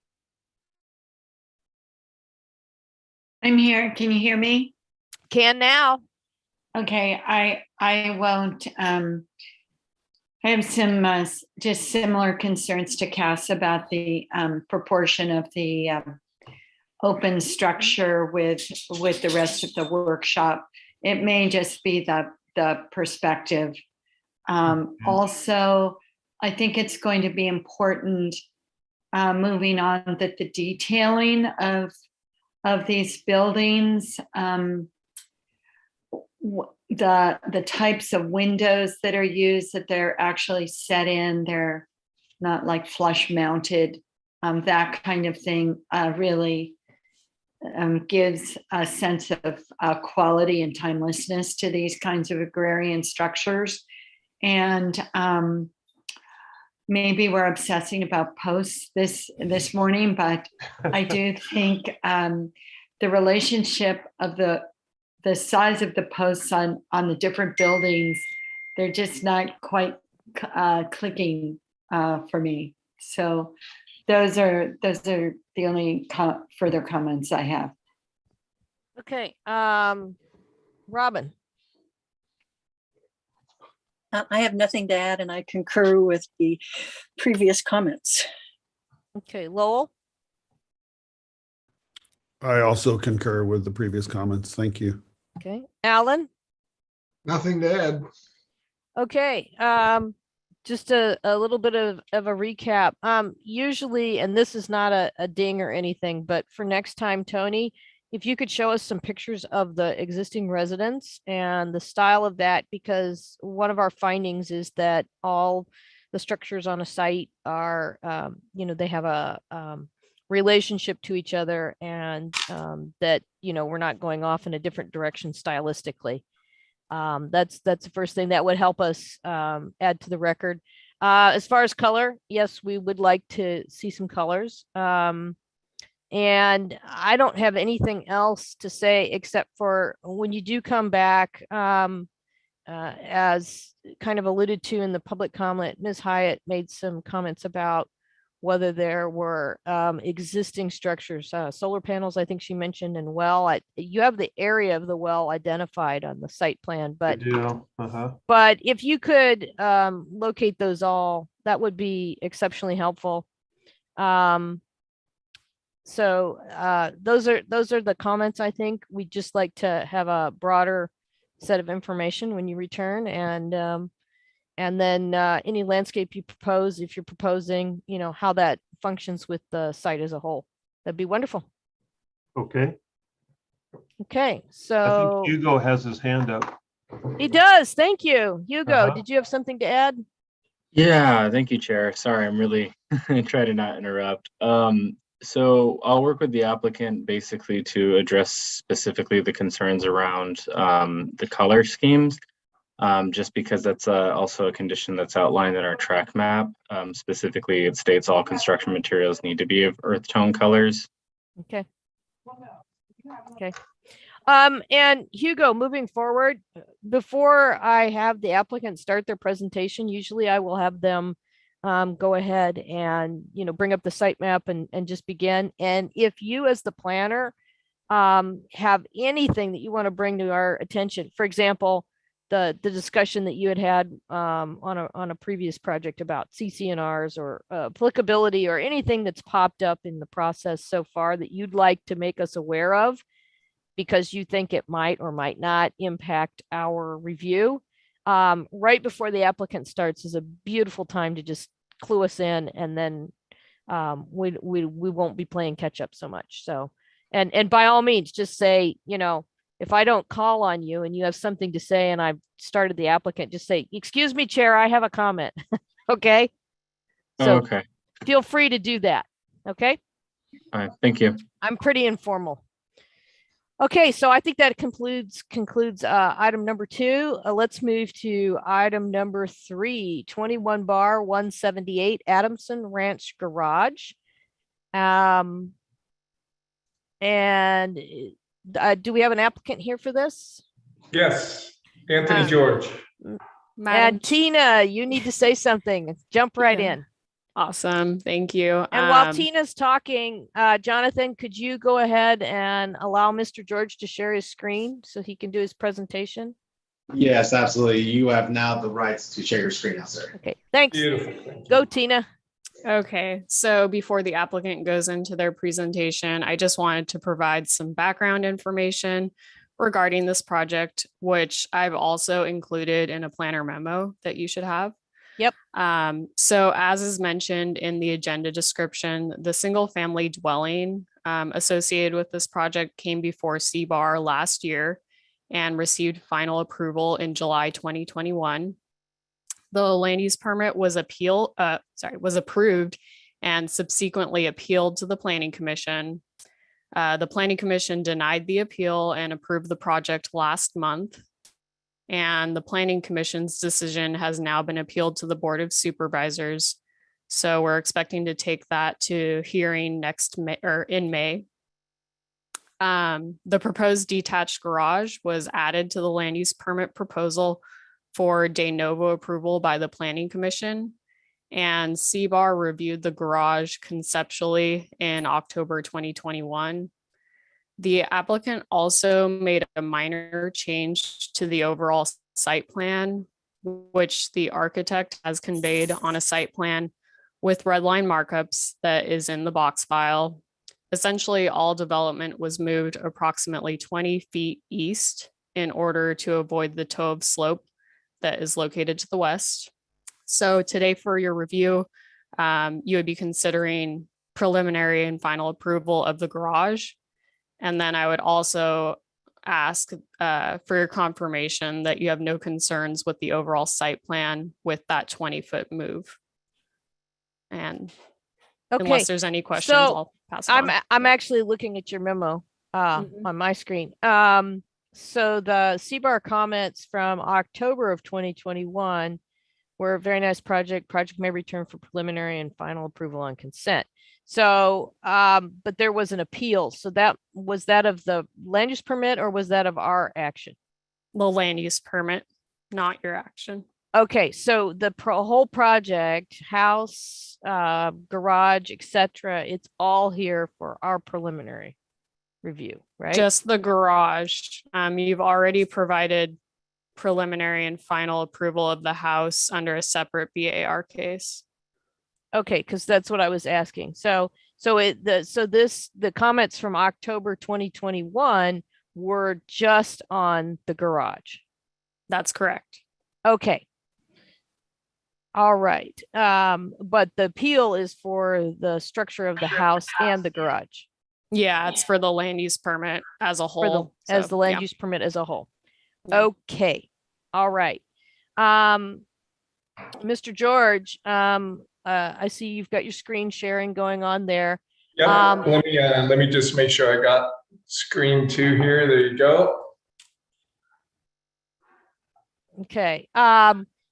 [SPEAKER 14] I'm here. Can you hear me?
[SPEAKER 1] Can now.
[SPEAKER 14] Okay, I won't. I have some just similar concerns to Cass about the proportion of the open structure with the rest of the workshop. It may just be the perspective. Also, I think it's going to be important moving on that the detailing of these buildings, the types of windows that are used, that they're actually set in, they're not like flush mounted, that kind of thing really gives a sense of quality and timelessness to these kinds of agrarian structures. And maybe we're obsessing about posts this morning, but I do think the relationship of the size of the posts on the different buildings, they're just not quite clicking for me. So those are the only further comments I have.
[SPEAKER 1] Okay. Robin.
[SPEAKER 3] I have nothing to add, and I concur with the previous comments.
[SPEAKER 1] Okay, Lowell.
[SPEAKER 6] I also concur with the previous comments. Thank you.
[SPEAKER 1] Okay, Alan.
[SPEAKER 7] Nothing to add.
[SPEAKER 1] Okay, just a little bit of a recap. Usually, and this is not a ding or anything, but for next time, Tony, if you could show us some pictures of the existing residence and the style of that, because one of our findings is that all the structures on a site are, they have a relationship to each other, and that, we're not going off in a different direction stylistically. That's the first thing that would help us add to the record. As far as color, yes, we would like to see some colors. And I don't have anything else to say except for when you do come back, as kind of alluded to in the public comment, Ms. Hyatt made some comments about whether there were existing structures, solar panels, I think she mentioned, and well, you have the area of the well identified on the site plan, but but if you could locate those all, that would be exceptionally helpful. So those are the comments. I think we'd just like to have a broader set of information when you return, and then any landscape you propose, if you're proposing, how that functions with the site as a whole. That'd be wonderful.
[SPEAKER 10] Okay.
[SPEAKER 1] Okay,
[SPEAKER 10] I
[SPEAKER 1] so
[SPEAKER 10] think Hugo has his hand up.
[SPEAKER 1] he does. Thank you, Hugo. Did you have something to add?
[SPEAKER 12] Yeah, thank you, Chair. Sorry, I'm really trying to not interrupt. So I'll work with the applicant basically to address specifically the concerns around the color schemes, just because that's also a condition that's outlined in our track map. Specifically, it states all construction materials need to be of earth tone colors.
[SPEAKER 1] Okay. Okay. And Hugo, moving forward, before I have the applicant start their presentation, usually I will have them go ahead and, bring up the site map and just begin. And if you as the planner have anything that you want to bring to our attention, for example, the discussion that you had on a previous project about CC&Rs or applicability or anything that's popped up in the process so far that you'd like to make us aware of, because you think it might or might not impact our review, right before the applicant starts is a beautiful time to just clue us in, and then we won't be playing catch up so much. So, and by all means, just say, if I don't call on you and you have something to say and I've started the applicant, just say, excuse me, Chair, I have a comment. Okay. So
[SPEAKER 12] Okay.
[SPEAKER 1] feel free to do that. Okay.
[SPEAKER 12] All right. Thank you.
[SPEAKER 1] I'm pretty informal. Okay, so I think that concludes item number 2. Let's move to item number 3, 21 bar 178 Adamson Ranch Garage. And do we have an applicant here for this?
[SPEAKER 15] Yes, Anthony George.
[SPEAKER 1] And Tina, you need to say something. Jump right in.
[SPEAKER 16] Awesome. Thank you.
[SPEAKER 1] And while Tina's talking, Jonathan, could you go ahead and allow Mr. George to share his screen so he can do his presentation?
[SPEAKER 4] Yes, absolutely. You have now the rights to share your screen now, sir.
[SPEAKER 1] Okay, thanks.
[SPEAKER 15] Beautiful. Thank you.
[SPEAKER 1] Go, Tina.
[SPEAKER 16] Okay, so before the applicant goes into their presentation, I just wanted to provide some background information regarding this project, which I've also included in a planner memo that you should have.
[SPEAKER 1] Yep.
[SPEAKER 16] So as is mentioned in the agenda description, the single family dwelling associated with this project came before CBAR last year and received final approval in July 2021. The land use permit was approved and subsequently appealed to the Planning Commission. The Planning Commission denied the appeal and approved the project last month. And the Planning Commission's decision has now been appealed to the Board of Supervisors. So we're expecting to take that to hearing next May or in May. The proposed detached garage was added to the land use permit proposal for de novo approval by the Planning Commission. And CBAR reviewed the garage conceptually in October 2021. The applicant also made a minor change to the overall site plan, which the architect has conveyed on a site plan with red line markups that is in the box file. Essentially, all development was moved approximately 20 feet east in order to avoid the toe of slope that is located to the west. So today for your review, you would be considering preliminary and final approval of the garage. And then I would also ask for your confirmation that you have no concerns with the overall site plan with that 20-foot move. And unless there's any questions,
[SPEAKER 1] so
[SPEAKER 16] I'll pass it on.
[SPEAKER 1] I'm actually looking at your memo on my screen. So the CBAR comments from October of 2021 were a very nice project. Project may return for preliminary and final approval on consent. So, but there was an appeal. So was that of the land use permit or was that of our action?
[SPEAKER 16] The land use permit, not your action.
[SPEAKER 1] Okay, so the whole project, house, garage, etc., it's all here for our preliminary review, right?
[SPEAKER 16] Just the garage. You've already provided preliminary and final approval of the house under a separate BAR case.
[SPEAKER 1] Okay, because that's what I was asking. So the comments from October 2021 were just on the garage.
[SPEAKER 16] That's correct.
[SPEAKER 1] Okay. All right. But the appeal is for the structure of the house and the garage.
[SPEAKER 16] Yeah, it's for the land use permit as a whole.
[SPEAKER 1] As the land use permit as a whole.
[SPEAKER 16] Yeah.
[SPEAKER 1] Okay. All right. Mr. George, I see you've got your screen sharing going on there.
[SPEAKER 15] Yeah, let me just make sure I got screen 2 here. There you go.
[SPEAKER 1] Okay.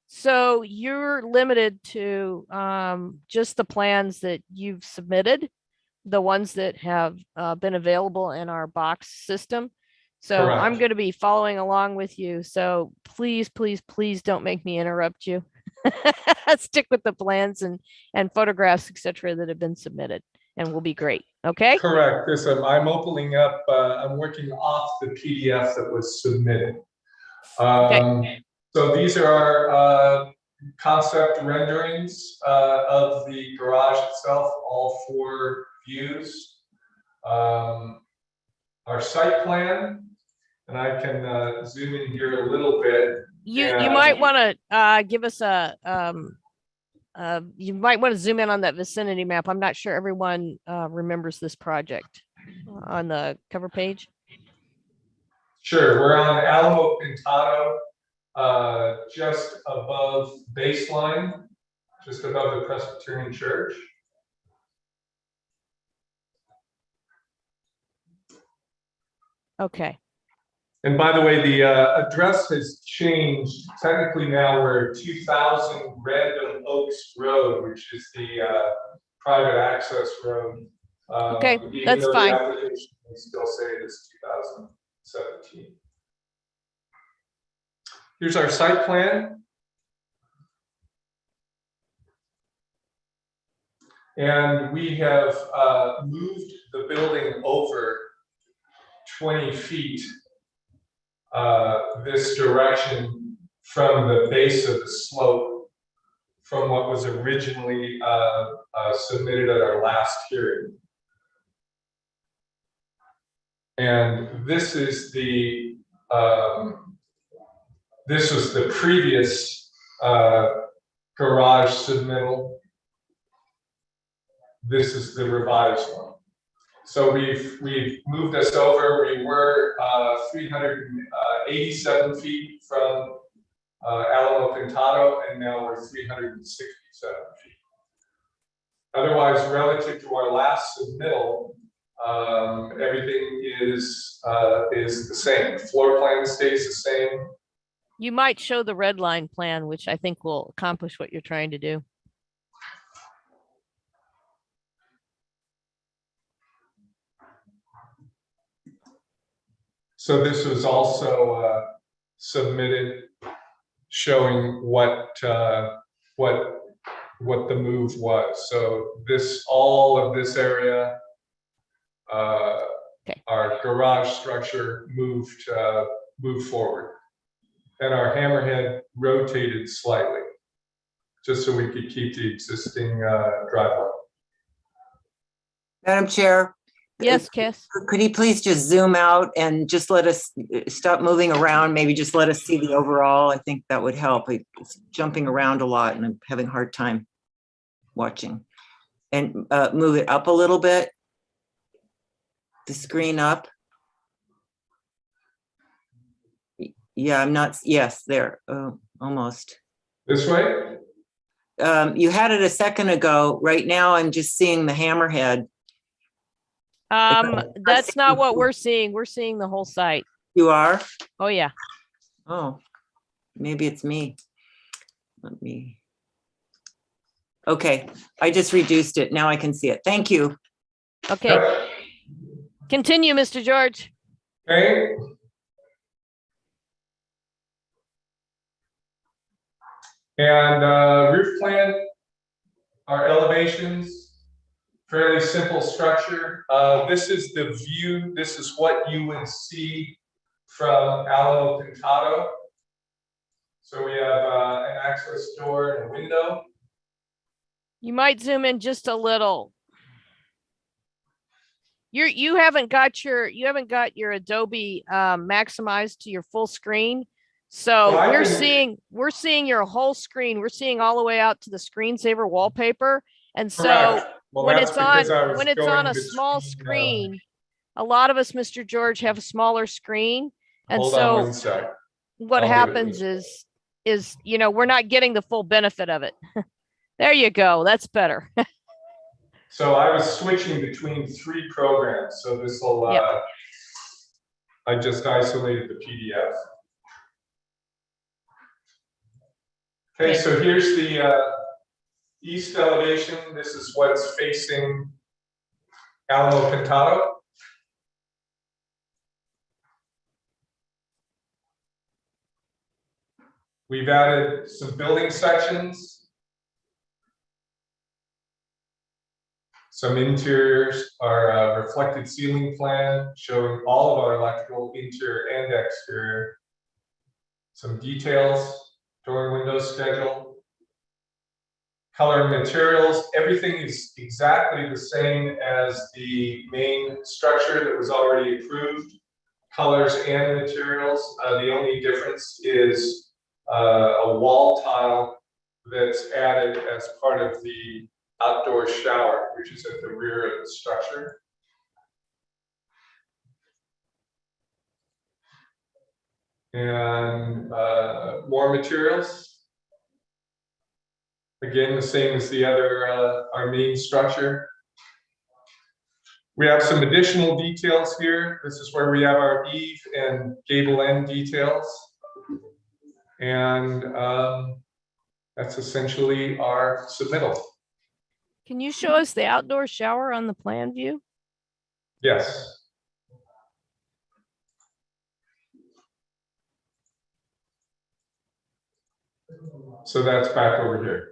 [SPEAKER 1] So you're limited to just the plans that you've submitted, the ones that have been available in our box system. So
[SPEAKER 15] Correct.
[SPEAKER 1] I'm going to be following along with you. So please, please, please don't make me interrupt you. Stick with the plans and photographs, etc., that have been submitted, and will be great. Okay.
[SPEAKER 15] Correct. This I'm opening up. I'm working off the PDF that was submitted.
[SPEAKER 1] Okay.
[SPEAKER 15] So these are our concept renderings of the garage itself, all 4 views. Our site plan, and I can zoom in here a little bit.
[SPEAKER 1] You might want to give us you might want to zoom in on that vicinity map. I'm not sure everyone remembers this project on the cover page.
[SPEAKER 15] Sure, we're on Alamo Pintado, just above baseline just above the Presbyterian Church.
[SPEAKER 1] Okay.
[SPEAKER 15] And by the way, the address has changed. Technically now we're 2000 Random Oaks Road, which is the private access road.
[SPEAKER 1] Okay,
[SPEAKER 15] even
[SPEAKER 1] that's
[SPEAKER 15] though
[SPEAKER 1] fine.
[SPEAKER 15] The application may still say it's 2017. Here's our site plan. And we have moved the building over 20 feet this direction from the base of the slope from what was originally submitted at our last hearing. And this is the this was the previous garage submittal. This is the revised one. So we've moved us over. We were 387 feet from Alamo Pintado, and now we're 367 feet. Otherwise, relative to our last submittal, everything is the same. Floor plan stays the same.
[SPEAKER 1] You might show the red line plan, which I think will accomplish what you're trying to do.
[SPEAKER 15] So this was also submitted showing what the move was. So all of this area, our garage structure moved forward, and our hammerhead rotated slightly, just so we could keep the existing driveway.
[SPEAKER 8] Madam Chair.
[SPEAKER 1] Yes, Cass.
[SPEAKER 8] Could you please just zoom out and just let us stop moving around? Maybe just let us see the overall. I think that would help. It's jumping around a lot and I'm having a hard time watching. And move it up a little bit. The screen up. Yeah, I'm not, yes, there, almost.
[SPEAKER 15] This way?
[SPEAKER 8] You had it a second ago. Right now, I'm just seeing the hammerhead.
[SPEAKER 1] That's not what we're seeing. We're seeing the whole site.
[SPEAKER 8] You are?
[SPEAKER 1] Oh, yeah.
[SPEAKER 8] Oh, maybe it's me. Let me. Okay, I just reduced it. Now I can see it. Thank you.
[SPEAKER 1] Okay. Continue, Mr. George.
[SPEAKER 15] Okay. And roof plan, our elevations. Fairly simple structure. This is the view. This is what you would see from Alamo Pintado. So we have an access door and a window.
[SPEAKER 1] You might zoom in just a little. You haven't got your Adobe maximized to your full screen. So
[SPEAKER 15] Well,
[SPEAKER 1] we're seeing your whole screen. We're seeing all the way out to the screensaver wallpaper. And so
[SPEAKER 15] Correct. Well,
[SPEAKER 1] when
[SPEAKER 15] that's
[SPEAKER 1] it's on
[SPEAKER 15] because
[SPEAKER 1] when it's on a small screen, a lot of us, Mr. George, have a smaller screen. And
[SPEAKER 15] Hold on
[SPEAKER 1] so
[SPEAKER 15] one sec.
[SPEAKER 1] what
[SPEAKER 15] I'll do it
[SPEAKER 1] happens
[SPEAKER 15] this
[SPEAKER 1] is, you know, we're not getting the full benefit of it. There you go. That's better.
[SPEAKER 15] So I was switching between 3 programs. So this will, I just isolated the PDF. Okay, so here's the east elevation. This is what's facing Alamo Pintado. We've added some building sections. Some interiors, our reflected ceiling plan showing all of our electrical interior and exterior. Some details, door and window schedule. Color and materials, everything is exactly the same as the main structure that was already approved. Colors and materials, the only difference is a wall tile that's added as part of the outdoor shower, which is at the rear of the structure. And more materials. Again, the same as the other, our main structure. We have some additional details here. This is where we have our eave and gable end details. And that's essentially our submittal.
[SPEAKER 1] Can you show us the outdoor shower on the plan view?
[SPEAKER 15] Yes. So that's back over here.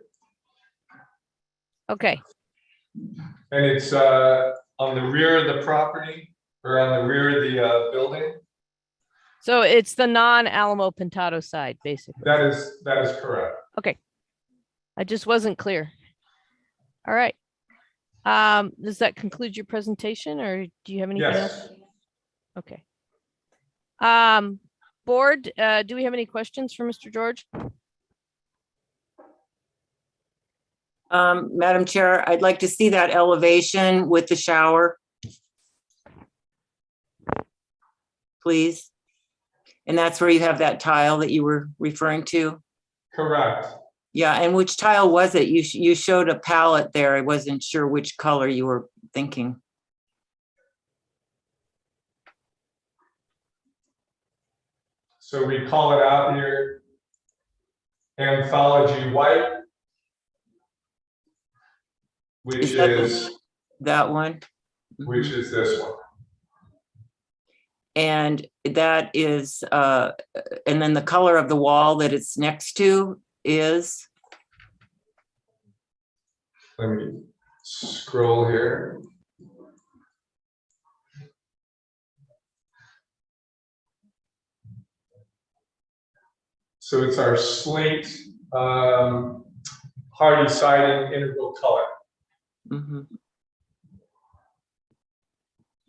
[SPEAKER 1] Okay.
[SPEAKER 15] And it's on the rear of the property, or on the rear of the building.
[SPEAKER 1] So it's the non-Alamo Pintado side, basically.
[SPEAKER 15] That is correct.
[SPEAKER 1] Okay. I just wasn't clear. All right. Does that conclude your presentation, or do you have anything else? Okay. Board, do we have any questions for Mr. George?
[SPEAKER 8] Madam Chair, I'd like to see that elevation with the shower. Please. And that's where you have that tile that you were referring to?
[SPEAKER 15] Correct.
[SPEAKER 8] Yeah, and which tile was it? You showed a palette there. I wasn't sure which color you were thinking.
[SPEAKER 15] So we call it out here Anthology White, which is
[SPEAKER 8] that one,
[SPEAKER 15] which is this one.
[SPEAKER 8] And that is, and then the color of the wall that it's next to is?
[SPEAKER 15] Let me scroll here. So it's our slate hardy siding integral color.
[SPEAKER 8] Mm-hmm.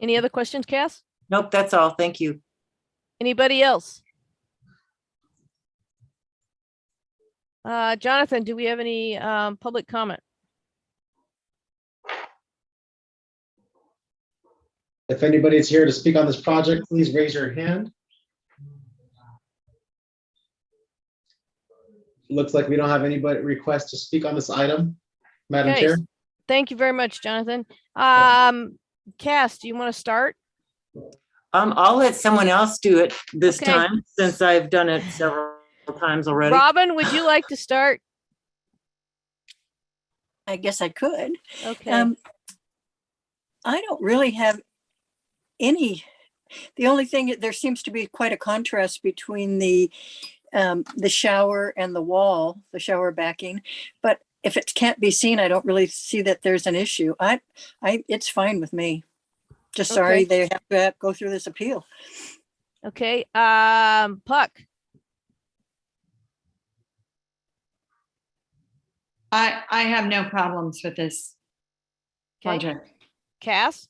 [SPEAKER 1] Any other questions, Cass?
[SPEAKER 8] Nope, that's all. Thank you.
[SPEAKER 1] Anybody else? Jonathan, do we have any public comment?
[SPEAKER 4] If anybody is here to speak on this project, please raise your hand. Looks like we don't have anybody request to speak on this item, Madam
[SPEAKER 1] Okay.
[SPEAKER 4] Chair.
[SPEAKER 1] Thank you very much, Jonathan. Cass, do you want to start?
[SPEAKER 8] I'll let someone else do it this
[SPEAKER 1] Okay.
[SPEAKER 8] time, since I've done it several times already.
[SPEAKER 1] Robin, would you like to start?
[SPEAKER 3] I guess I could.
[SPEAKER 1] Okay.
[SPEAKER 3] I don't really have any. The only thing, there seems to be quite a contrast between the shower and the wall, the shower backing. But if it can't be seen, I don't really see that there's an issue. It's fine with me. Just sorry
[SPEAKER 1] Okay.
[SPEAKER 3] they have to go through this appeal.
[SPEAKER 1] Okay. Puck.
[SPEAKER 14] I have no problems with this
[SPEAKER 1] Okay.
[SPEAKER 14] project.
[SPEAKER 1] Cass.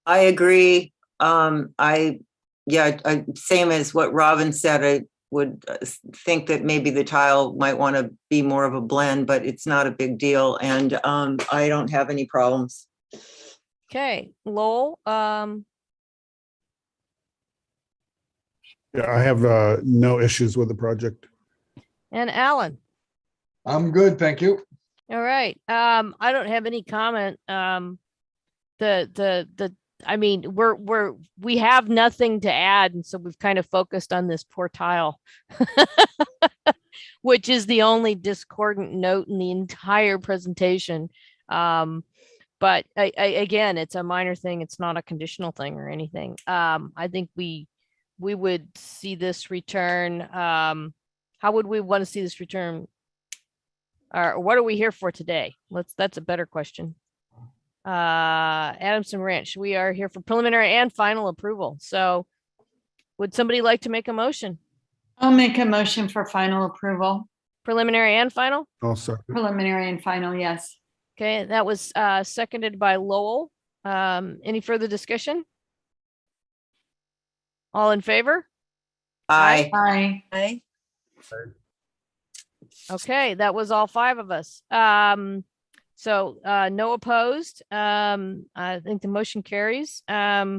[SPEAKER 8] I agree. Same as what Robin said. I would think that maybe the tile might want to be more of a blend, but it's not a big deal. And I don't have any problems.
[SPEAKER 1] Okay. Lowell.
[SPEAKER 6] Yeah, I have no issues with the project.
[SPEAKER 1] And Alan.
[SPEAKER 7] I'm good, thank you.
[SPEAKER 1] All right. I don't have any comment. I mean, we have nothing to add, and so we've kind of focused on this poor tile, which is the only discordant note in the entire presentation. But again, it's a minor thing. It's not a conditional thing or anything. I think we would see this return. How would we want to see this return? Or what are we here for today? That's a better question. Adamson Ranch, we are here for preliminary and final approval. So would somebody like to make a motion?
[SPEAKER 14] I'll make a motion for final approval.
[SPEAKER 1] Preliminary and final?
[SPEAKER 6] I'll second.
[SPEAKER 14] Preliminary and final, yes.
[SPEAKER 1] Okay, that was seconded by Lowell. Any further discussion? All in favor?
[SPEAKER 8] Aye.
[SPEAKER 14] Aye.
[SPEAKER 1] Okay, that was all 5 of us. So no opposed. I think the motion carries. Tina,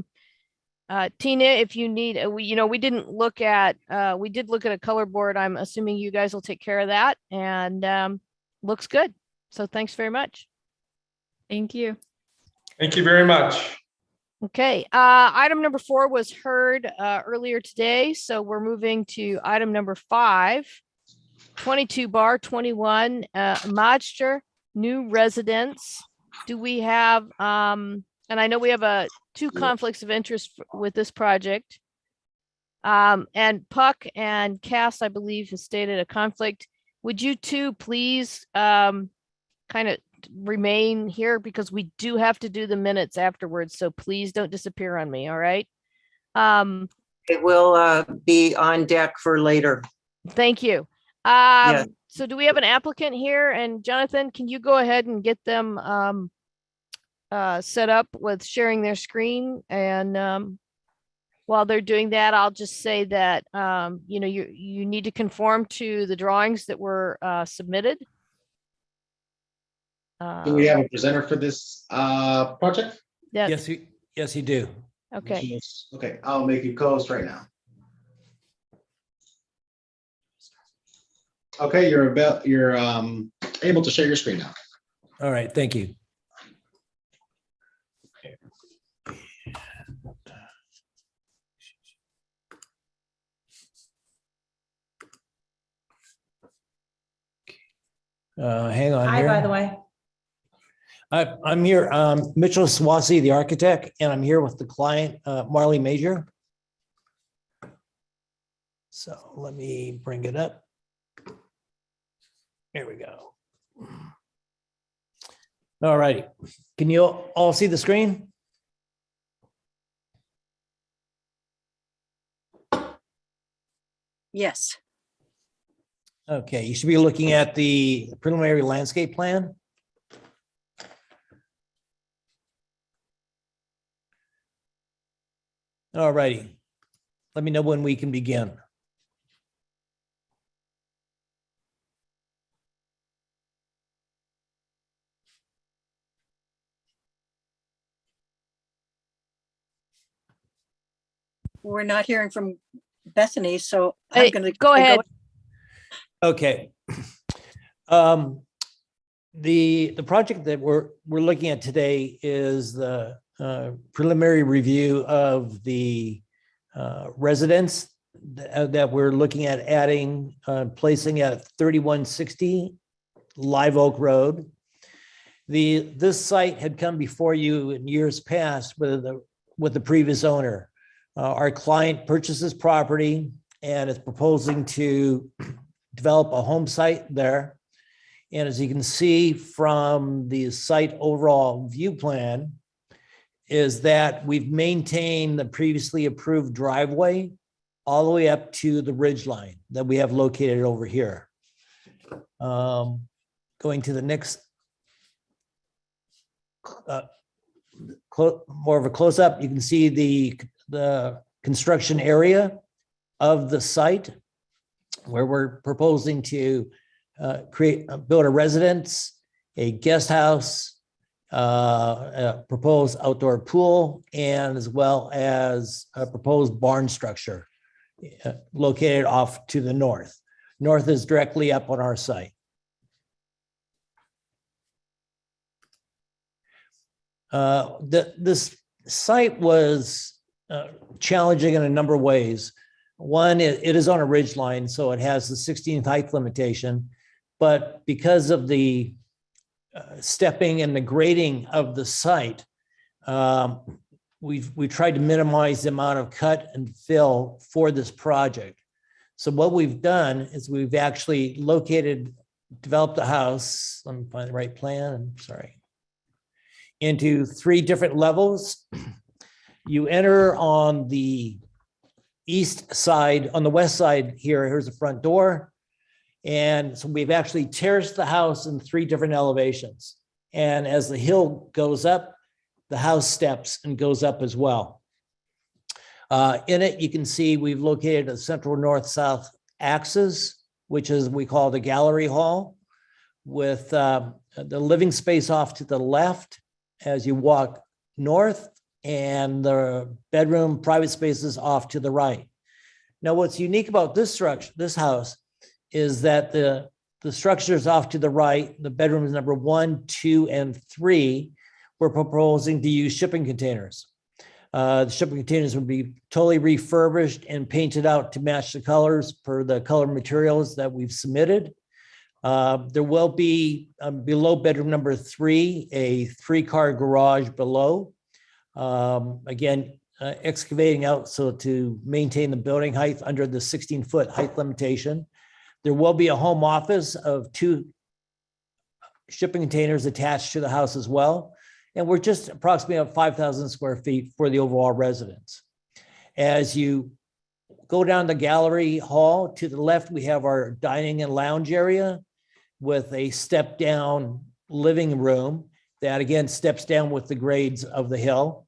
[SPEAKER 1] if you need, we did look at a color board. I'm assuming you guys will take care of that. And looks good. So thanks very much.
[SPEAKER 16] Thank you.
[SPEAKER 15] Thank you very much.
[SPEAKER 1] Okay, item number 4 was heard earlier today, so we're moving to item number 5. 22 bar 21 Majster new residence. Do we have and I know we have 2 conflicts of interest with this project. And Puck and Cass, I believe, has stated a conflict. Would you two please kind of remain here, because we do have to do the minutes afterwards, so please don't disappear on me. All right.
[SPEAKER 8] It will be on deck for later.
[SPEAKER 1] Thank you.
[SPEAKER 8] Yes.
[SPEAKER 1] So do we have an applicant here? And Jonathan, can you go ahead and get them set up with sharing their screen? And while they're doing that, I'll just say that you know, you need to conform to the drawings that were submitted.
[SPEAKER 4] Do we have a presenter for this project?
[SPEAKER 1] Yes.
[SPEAKER 17] Yes, you do.
[SPEAKER 1] Okay.
[SPEAKER 4] Okay, I'll make you co-host right now. Okay, you're able to share your screen now.
[SPEAKER 17] All right, thank you. Hang on.
[SPEAKER 13] Hi,
[SPEAKER 17] here.
[SPEAKER 13] by the way.
[SPEAKER 17] I'm here, Mitchell Swasey, the architect, and I'm here with the client, Marley Major. So let me bring it up. Here we go. All righty. Can you all see the screen?
[SPEAKER 3] Yes.
[SPEAKER 17] Okay, you should be looking at the preliminary landscape plan. All righty. Let me know when we can begin.
[SPEAKER 3] We're not hearing from Bethany, so I'm
[SPEAKER 1] Hey,
[SPEAKER 3] going to
[SPEAKER 1] go ahead.
[SPEAKER 17] Okay. The project that we're looking at today is the preliminary review of the residence that we're looking at adding, placing at 3160 Live Oak Road. This site had come before you in years past with the previous owner. Our client purchased this property and is proposing to develop a home site there. And as you can see from the site overall view plan, is that we've maintained the previously approved driveway all the way up to the ridge line that we have located over here. Going to the next, more of a close-up, you can see the construction area of the site where we're proposing to build a residence, a guest house, a proposed outdoor pool, and as well as a proposed barn structure located off to the north. North is directly up on our site. This site was challenging in a number of ways. One, it is on a ridge line, so it has the 16th height limitation, but because of the stepping and the grading of the site, we tried to minimize the amount of cut and fill for this project. So what we've done is we've actually developed a house, let me find the right plan, I'm sorry, into 3 different levels. You enter on the east side, on the west side here, here's the front door. And so we've actually terraced the house in 3 different elevations. And as the hill goes up, the house steps and goes up as well. In it, you can see we've located a central north-south axis, which is we call the gallery hall, with the living space off to the left as you walk north, and the bedroom private spaces off to the right. Now, what's unique about this structure, this house, is that the the structures off to the right, the bedrooms number 1, 2, and 3, we're proposing to use shipping containers. The shipping containers would be totally refurbished and painted out to match the colors per the color materials that we've submitted. There will be below bedroom number 3, a 3-car garage below. Again, excavating out so to maintain the building height under the 16-foot height limitation. There will be a home office of 2 shipping containers attached to the house as well. And we're just approximately at 5,000 square feet for the overall residence. As you go down the gallery hall, to the left, we have our dining and lounge area with a step down living room that again steps down with the grades of the hill.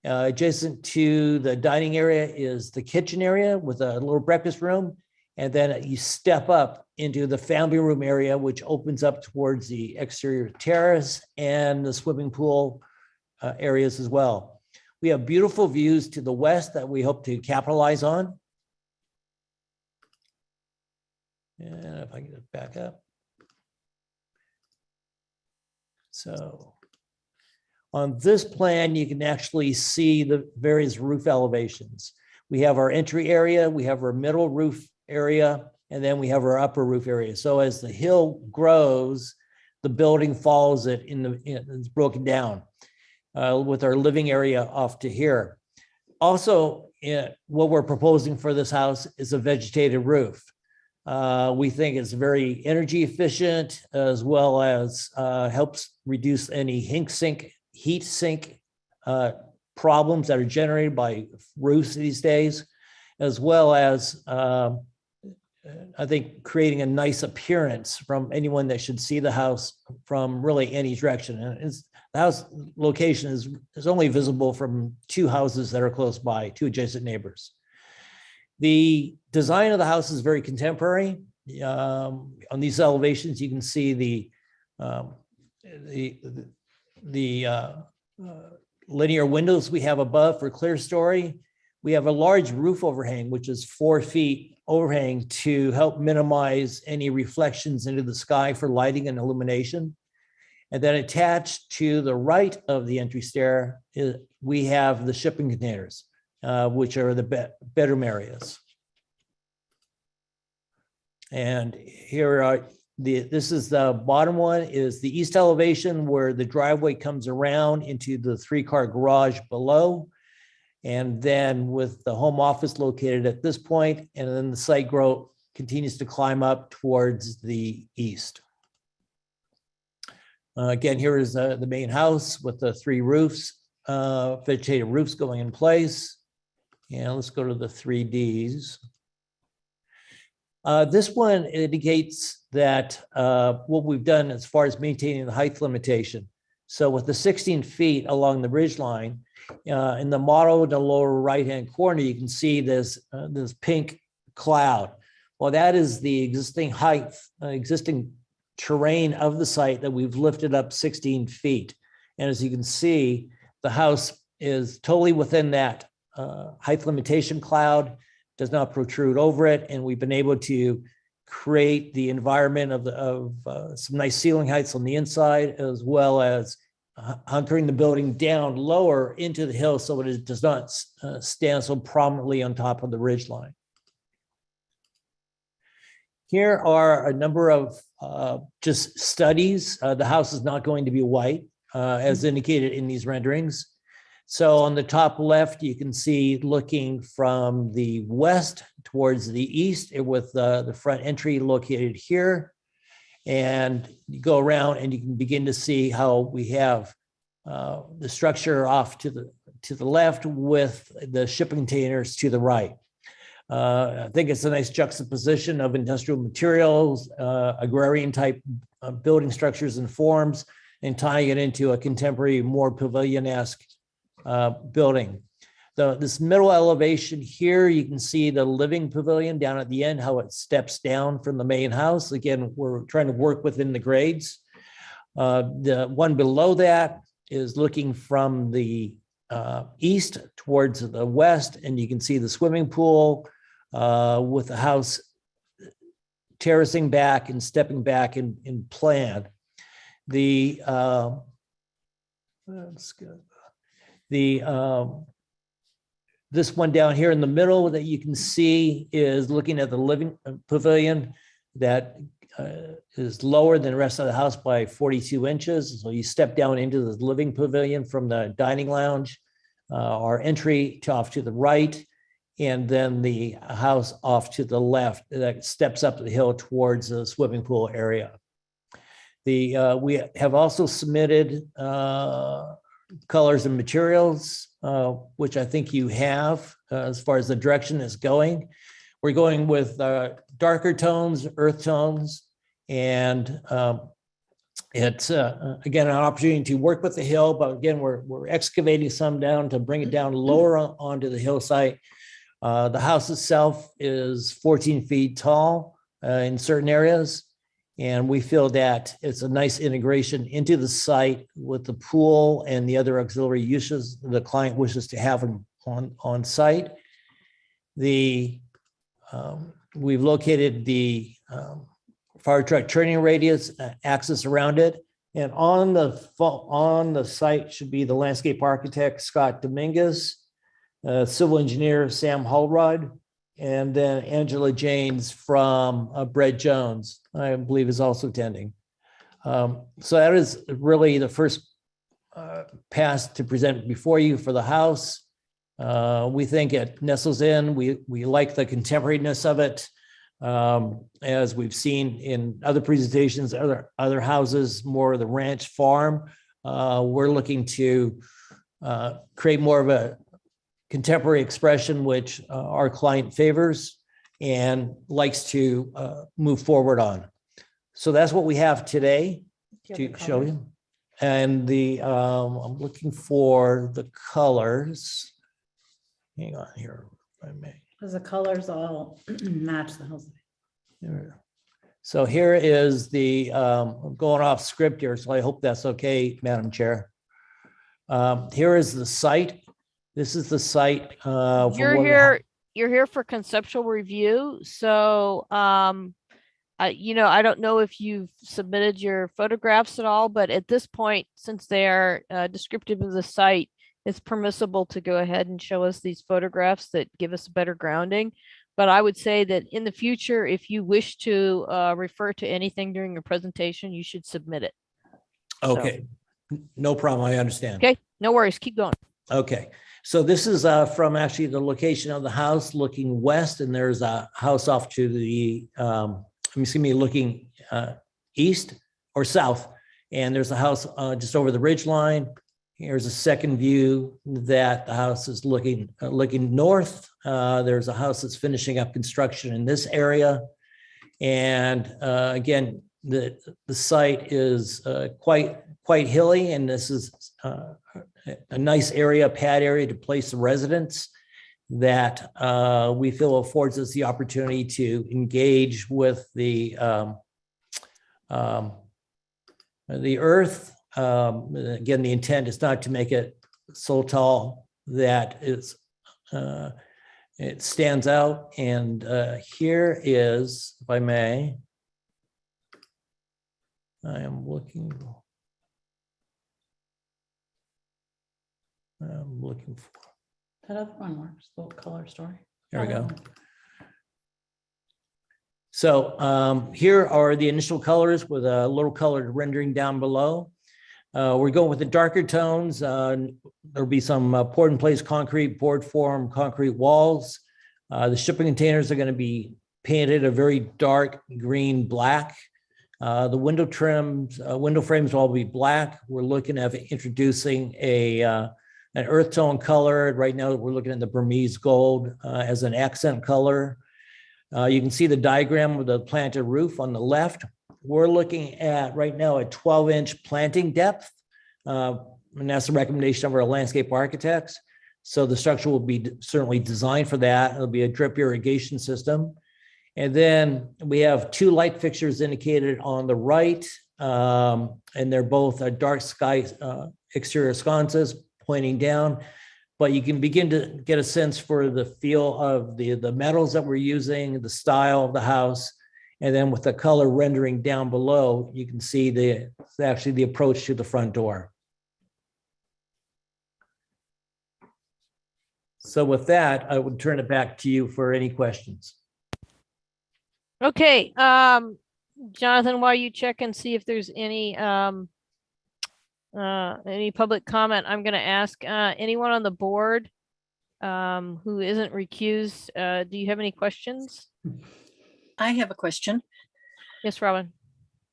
[SPEAKER 17] Adjacent to the dining area is the kitchen area with a little breakfast room. And then you step up into the family room area, which opens up towards the exterior terrace and the swimming pool areas as well. We have beautiful views to the west that we hope to capitalize on. And if I can get back up. So on this plan, you can actually see the various roof elevations. We have our entry area, we have our middle roof area, and then we have our upper roof area. So as the hill grows, the building follows it it's broken down with our living area off to here. Also, what we're proposing for this house is a vegetated roof. We think it's very energy efficient as well as helps reduce any heat sink problems that are generated by roofs these days, as well as I think creating a nice appearance from anyone that should see the house from really any direction. And the house location is only visible from 2 houses that are close by, 2 adjacent neighbors. The design of the house is very contemporary. On these elevations, you can see the linear windows we have above for clear story. We have a large roof overhang, which is 4 feet overhang to help minimize any reflections into the sky for lighting and illumination. And then attached to the right of the entry stair, we have the shipping containers, which are the bedroom areas. And here are this is the bottom one, is the east elevation where the driveway comes around into the 3-car garage below. And then with the home office located at this point, and then the site growth continues to climb up towards the east. Again, here is the main house with the 3 roofs, vegetated roofs going in place. And let's go to the 3Ds. This one indicates that what we've done as far as maintaining the height limitation. So with the 16 feet along the ridge line, in the model in the lower right-hand corner, you can see this pink cloud. Well, that is the existing height, existing terrain of the site that we've lifted up 16 feet. And as you can see, the house is totally within that height limitation cloud, does not protrude over it. And we've been able to create the environment of some nice ceiling heights on the inside, as well as hunkering the building down lower into the hill so it does not stand so prominently on top of the ridge line. Here are a number of just studies. The house is not going to be white, as indicated in these renderings. So on the top left, you can see looking from the west towards the east with the front entry located here. And you go around and you can begin to see how we have the structure off to the left with the shipping containers to the right. I think it's a nice juxtaposition of industrial materials, agrarian type building structures and forms, and tying it into a contemporary, more pavilion-esque building. This middle elevation here, you can see the living pavilion down at the end, how it steps down from the main house. Again, we're trying to work within the grades. The one below that is looking from the east towards the west, and you can see the swimming pool with the house terracing back and stepping back in plan. The let's go. This one down here in the middle that you can see is looking at the living pavilion that is lower than the rest of the house by 42 inches. So you step down into the living pavilion from the dining lounge, our entry off to the right, and then the house off to the left that steps up the hill towards the swimming pool area. We have also submitted colors and materials, which I think you have as far as the direction is going. We're going with darker tones, earth tones, and it's again an opportunity to work with the hill, but again we're excavating some down to bring it down lower onto the hillside. The house itself is 14 feet tall in certain areas, and we feel that it's a nice integration into the site with the pool and the other auxiliary uses the client wishes to have on site. We've located the fire truck turning radius axis around it, and on the site should be the landscape architect Scott Dominguez, civil engineer Sam Hallrod, and then Angela Janes from Brett Jones, I believe, is also attending. So that is really the first pass to present before you for the house. We think it nestles in. We like the contemporariness of it. As we've seen in other presentations, other houses, more of the ranch farm. We're looking to create more of a contemporary expression, which our client favors and likes to move forward on. So that's what we have today to show you. And I'm looking for the colors. Hang on here, if I may.
[SPEAKER 18] Because the colors all match the house.
[SPEAKER 17] So here is I'm going off script here, so I hope that's okay, Madam Chair. Here is the site. This is the site.
[SPEAKER 1] You're here for conceptual review. So, I don't know if you've submitted your photographs at all, but at this point, since they are descriptive of the site, it's permissible to go ahead and show us these photographs that give us a better grounding. But I would say that in the future, if you wish to refer to anything during your presentation, you should submit it.
[SPEAKER 17] Okay, no problem. I understand.
[SPEAKER 1] Okay, no worries. Keep going.
[SPEAKER 17] Okay, so this is from actually the location of the house looking west, and there's a house off to the, looking east or south, and there's a house just over the ridge line. Here's a second view that the house is looking north. There's a house that's finishing up construction in this area. And again, the site is quite hilly, and this is a nice area, pad area to place the residents that we feel affords us the opportunity to engage with the earth. Again, the intent is not to make it so tall that it stands out. And here is, if I may, I'm looking for.
[SPEAKER 18] That other one works, the color story.
[SPEAKER 17] There we go. So here are the initial colors with a little colored rendering down below. We're going with the darker tones. There'll be some poured in place concrete, board form concrete walls. The shipping containers are going to be painted a very dark green black. The window trims, window frames will all be black. We're looking at introducing an earth tone color. Right now, we're looking at the Burmese gold as an accent color. You can see the diagram of the planted roof on the left. We're looking at right now a 12-inch planting depth, and that's the recommendation of our landscape architects. So the structure will be certainly designed for that. It'll be a drip irrigation system. And then we have two light fixtures indicated on the right, and they're both dark sky exterior sconces pointing down. But you can begin to get a sense for the feel of the metals that we're using, the style of the house. And then with the color rendering down below, you can see actually the approach to the front door. So with that, I would turn it back to you for any questions.
[SPEAKER 1] Okay, Jonathan, while you check and see if there's any public comment, I'm going to ask anyone on the board who isn't recused. Do you have any questions?
[SPEAKER 3] I have a question.
[SPEAKER 1] Yes, Robin.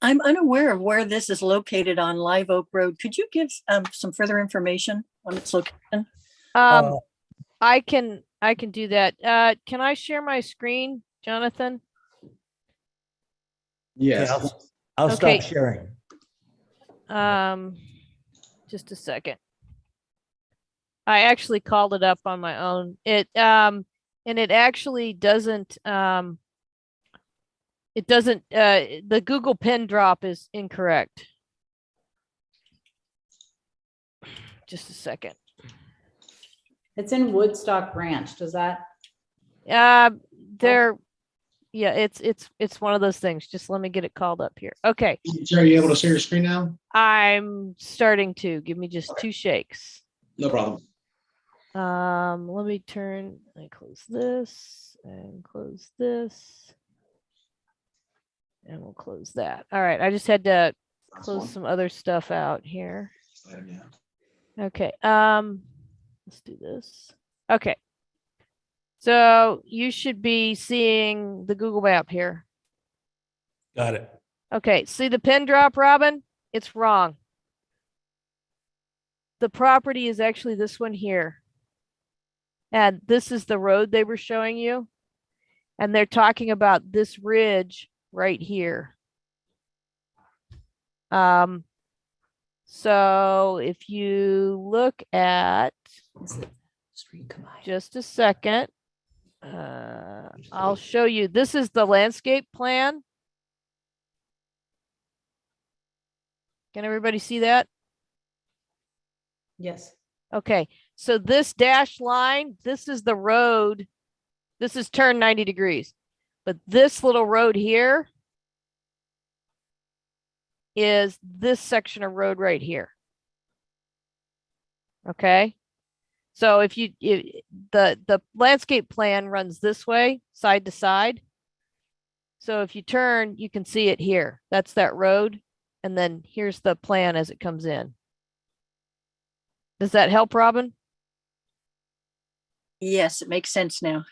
[SPEAKER 3] I'm unaware of where this is located on Live Oak Road. Could you give some further information on its location?
[SPEAKER 1] I can do that. Can I share my screen, Jonathan?
[SPEAKER 4] Yes.
[SPEAKER 17] Okay, I'll
[SPEAKER 1] Okay.
[SPEAKER 17] stop sharing.
[SPEAKER 1] Just a second. I actually called it up on my own. And it actually doesn't the Google pin drop is incorrect. Just a second.
[SPEAKER 18] It's in Woodstock Ranch. Does that?
[SPEAKER 1] Yeah, it's one of those things. Just let me get it called up here. Okay.
[SPEAKER 4] Are you able to share your screen now?
[SPEAKER 1] I'm starting to. Give me just 2 shakes.
[SPEAKER 4] No problem.
[SPEAKER 1] Let me close this and close this. And we'll close that. All right. I just had to close some other stuff out here. Okay. Let's do this. Okay. So you should be seeing the Google map here.
[SPEAKER 17] Got it.
[SPEAKER 1] Okay. See the pin drop, Robin? It's wrong. The property is actually this one here. And this is the road they were showing you. And they're talking about this ridge right here. So if you look at just a second, I'll show you. This is the landscape plan. Can everybody see that?
[SPEAKER 18] Yes.
[SPEAKER 1] Okay, so this dashed line, this is the road. This is turned 90 degrees. But this little road here is this section of road right here. Okay. So if the landscape plan runs this way, side to side. So if you turn, you can see it here. That's that road. And then here's the plan as it comes in. Does that help, Robin?
[SPEAKER 3] Yes, it makes sense now.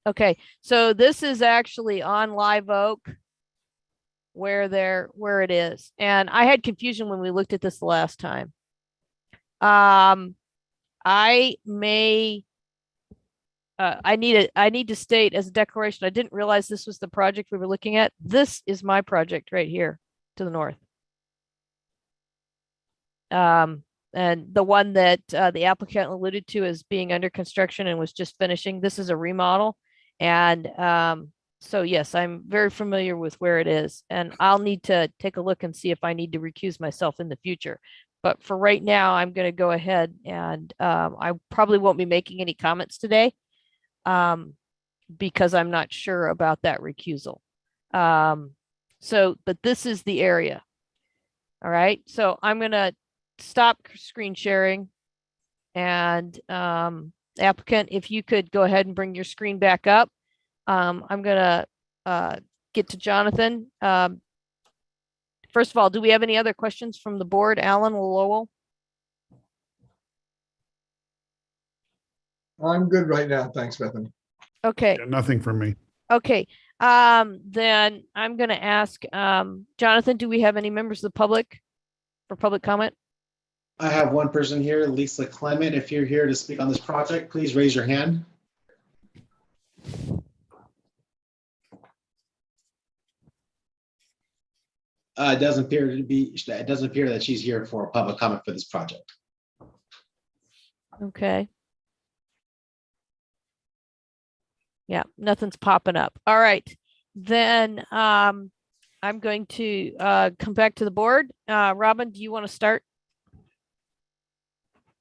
[SPEAKER 1] Okay, so this is actually on Live Oak where it is. And I had confusion when we looked at this the last time. I need to state as a declaration, I didn't realize this was the project we were looking at. This is my project right here to the north. And the one that the applicant alluded to as being under construction and was just finishing, this is a remodel. And so yes, I'm very familiar with where it is, and I'll need to take a look and see if I need to recuse myself in the future. But for right now, I'm going to go ahead and I probably won't be making any comments today because I'm not sure about that recusal. But this is the area. All right, so I'm going to stop screen sharing, and applicant, if you could go ahead and bring your screen back up. I'm going to get to Jonathan. First of all, do we have any other questions from the board? Alan Lowell?
[SPEAKER 7] I'm good right now. Thanks, Bethany.
[SPEAKER 1] Okay.
[SPEAKER 6] Yeah, nothing from me.
[SPEAKER 1] Okay. Then I'm going to ask Jonathan, do we have any members of the public for public comment?
[SPEAKER 4] I have one person here, Lisa Clement. If you're here to speak on this project, please raise your hand. It doesn't appear that she's here for a public comment for this project.
[SPEAKER 1] Okay. Yeah, nothing's popping up. All right. Then I'm going to come back to the board. Robin, do you want to start?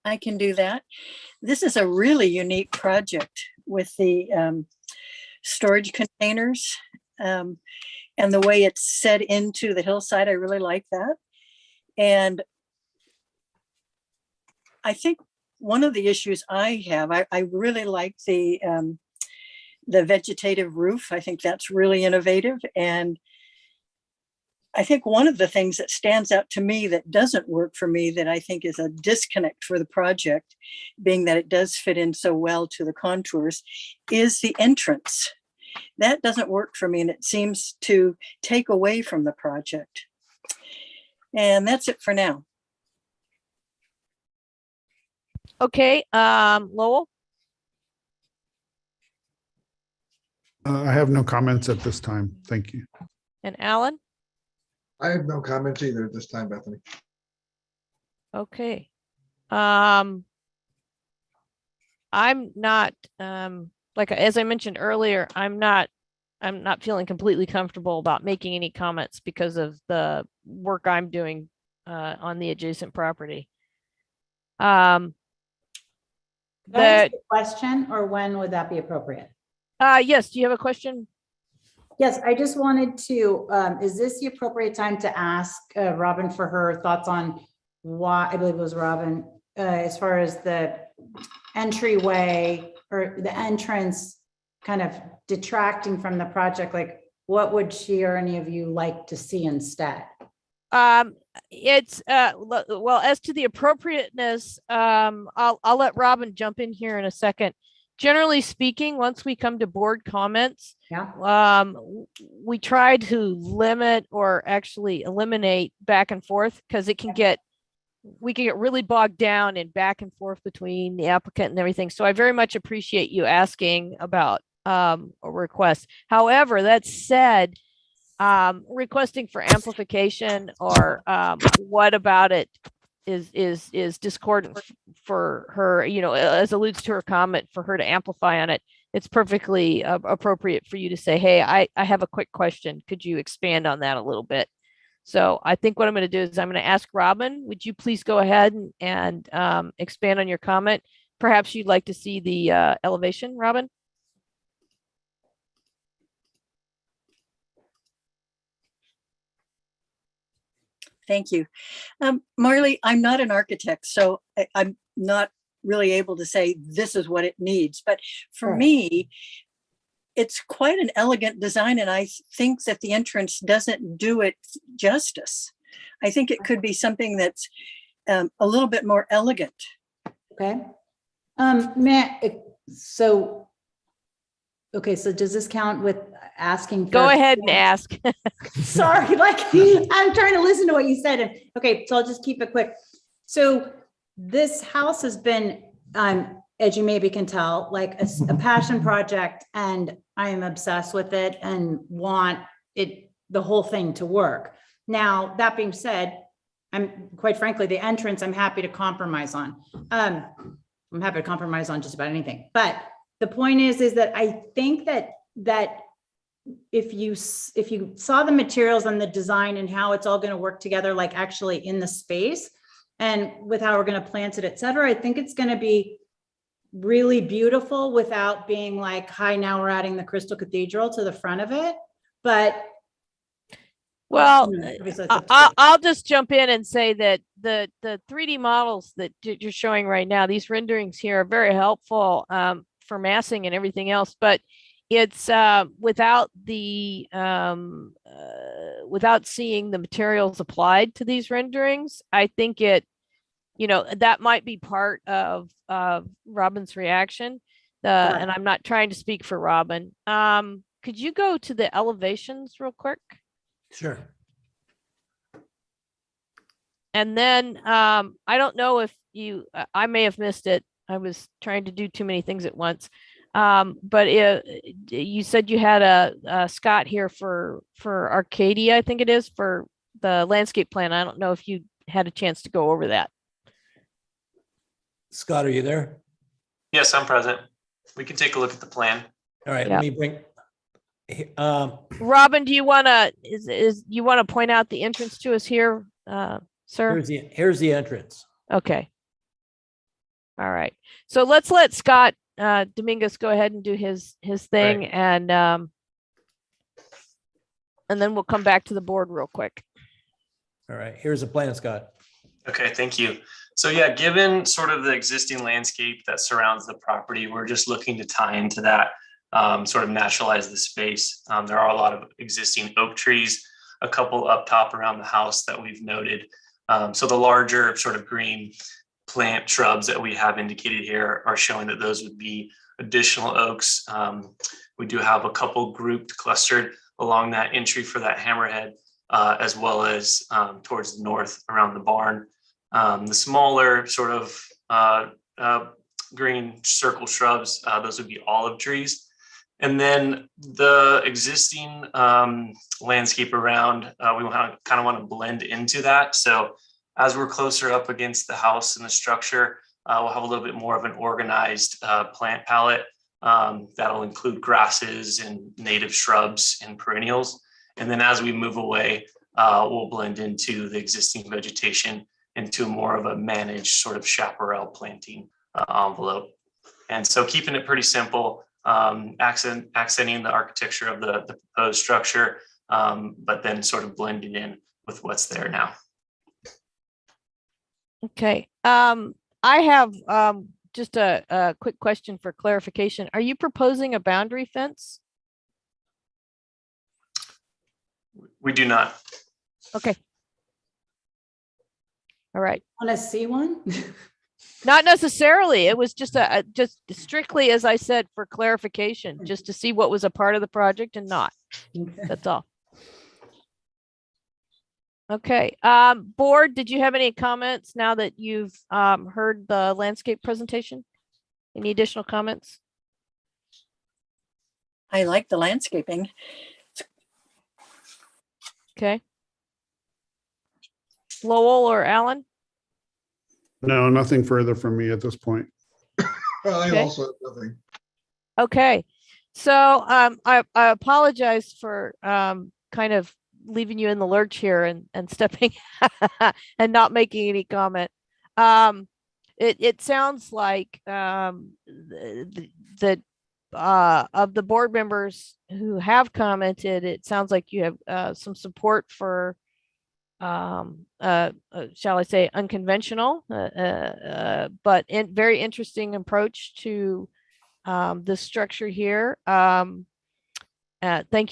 [SPEAKER 3] I can do that. This is a really unique project with the storage containers. And the way it's set into the hillside, I really like that. And I think one of the issues I have, I really like the vegetative roof. I think that's really innovative. And I think one of the things that stands out to me that doesn't work for me, that I think is a disconnect for the project, being that it does fit in so well to the contours, is the entrance. That doesn't work for me, and it seems to take away from the project. And that's it for now.
[SPEAKER 1] Okay, Lowell,
[SPEAKER 6] I have no comments at this time. Thank you.
[SPEAKER 1] and Alan.
[SPEAKER 7] I have no comments either at this time, Bethany.
[SPEAKER 1] Okay. I'm not, like, as I mentioned earlier, I'm not feeling completely comfortable about making any comments because of the work I'm doing on the adjacent property.
[SPEAKER 19] Can I ask
[SPEAKER 1] The,
[SPEAKER 19] a question, or when would that be appropriate?
[SPEAKER 1] yes, do you have a question?
[SPEAKER 19] Yes, I just wanted to, is this the appropriate time to ask Robin for her thoughts on why, I believe it was Robin, as far as the entryway or the entrance kind of detracting from the project? Like, what would she or any of you like to see instead?
[SPEAKER 1] It's well, as to the appropriateness, I'll let Robin jump in here in a second. Generally speaking, once we come to board comments, we try to limit or actually eliminate back and forth, because we can get really bogged down in back and forth between the applicant and everything. So I very much appreciate you asking about a request. However, that said, requesting for amplification or what about it is discordant for her, as alludes to her comment, for her to amplify on it. It's perfectly appropriate for you to say, hey, I have a quick question. Could you expand on that a little bit? So I think what I'm going to do is I'm going to ask Robin, would you please go ahead and expand on your comment? Perhaps you'd like to see the elevation, Robin?
[SPEAKER 3] Thank you. Marley, I'm not an architect, so I'm not really able to say this is what it needs. But for me, it's quite an elegant design, and I think that the entrance doesn't do it justice. I think it could be something that's a little bit more elegant.
[SPEAKER 19] Okay. Matt, so does this count with asking?
[SPEAKER 1] Go ahead and ask.
[SPEAKER 19] Sorry, I'm trying to listen to what you said. Okay, so I'll just keep it quick. So this house has been, as you maybe can tell, like a passion project, and I am obsessed with it and want the whole thing to work. Now, that being said, I'm quite frankly, the entrance, I'm happy to compromise on. I'm happy to compromise on just about anything. But the point is that I think that if you saw the materials and the design and how it's all going to work together, like actually in the space and with how we're going to plant it, et cetera, I think it's going to be really beautiful without being like, hi, now we're adding the Crystal Cathedral to the front of it. But
[SPEAKER 1] well, I'll just jump in and say that the 3D models that you're showing right now, these renderings here, are very helpful for massing and everything else, but it's without seeing the materials applied to these renderings. I think that might be part of Robin's reaction. And I'm not trying to speak for Robin. Could you go to the elevations real quick?
[SPEAKER 17] Sure. And
[SPEAKER 1] then I don't know if I may have missed it. I was trying to do too many things at once. But you said you had a Scott here for Arcadia, I think it is, for the landscape plan. I don't know if you had a chance to go over that.
[SPEAKER 17] Scott, are you there?
[SPEAKER 20] Yes, I'm present. We can take a look at the plan.
[SPEAKER 17] All right, let me bring.
[SPEAKER 1] Robin, do you want to you want to point out the entrance to us here, sir?
[SPEAKER 17] Here's the entrance.
[SPEAKER 1] Okay. All right. So let's let Scott Dominguez go ahead and do his thing. Right. And and then we'll come back to the board real quick.
[SPEAKER 17] All right, here's a plan, Scott.
[SPEAKER 20] Okay, thank you. So yeah, given sort of the existing landscape that surrounds the property, we're just looking to tie into that, sort of naturalize the space. There are a lot of existing oak trees, a couple up top around the house that we've noted. So the larger sort of green plant shrubs that we have indicated here are showing that those would be additional oaks. We do have a couple grouped, clustered along that entry for that hammerhead, as well as towards the north around the barn. The smaller sort of green circle shrubs, those would be olive trees. And then the existing landscape around, we kind of want to blend into that. So as we're closer up against the house and the structure, we'll have a little bit more of an organized plant palette that'll include grasses and native shrubs and perennials. And then as we move away, we'll blend into the existing vegetation into more of a managed sort of chaparral planting envelope. And so keeping it pretty simple, accenting the architecture of the proposed structure, but then sort of blending in with what's there now.
[SPEAKER 1] Okay. I have just a quick question for clarification. Are you proposing a boundary fence?
[SPEAKER 20] We do not.
[SPEAKER 1] Okay. All right.
[SPEAKER 18] Want to see one?
[SPEAKER 1] Not necessarily. It was just just strictly, as I said, for clarification, just to see what was a part of the project and not. That's all. Okay. Board, did you have any comments now that you've heard the landscape presentation? Any additional comments?
[SPEAKER 3] I like the landscaping.
[SPEAKER 1] Okay. Lowell or Alan?
[SPEAKER 6] No, nothing further from me at this point.
[SPEAKER 7] I
[SPEAKER 1] Okay.
[SPEAKER 7] also have nothing.
[SPEAKER 1] Okay. So I apologize for kind of leaving you in the lurch here and stepping and not making any comment. It sounds like that of the board members who have commented, it sounds like you have some support for shall I say unconventional, but very interesting approach to this structure here. Thank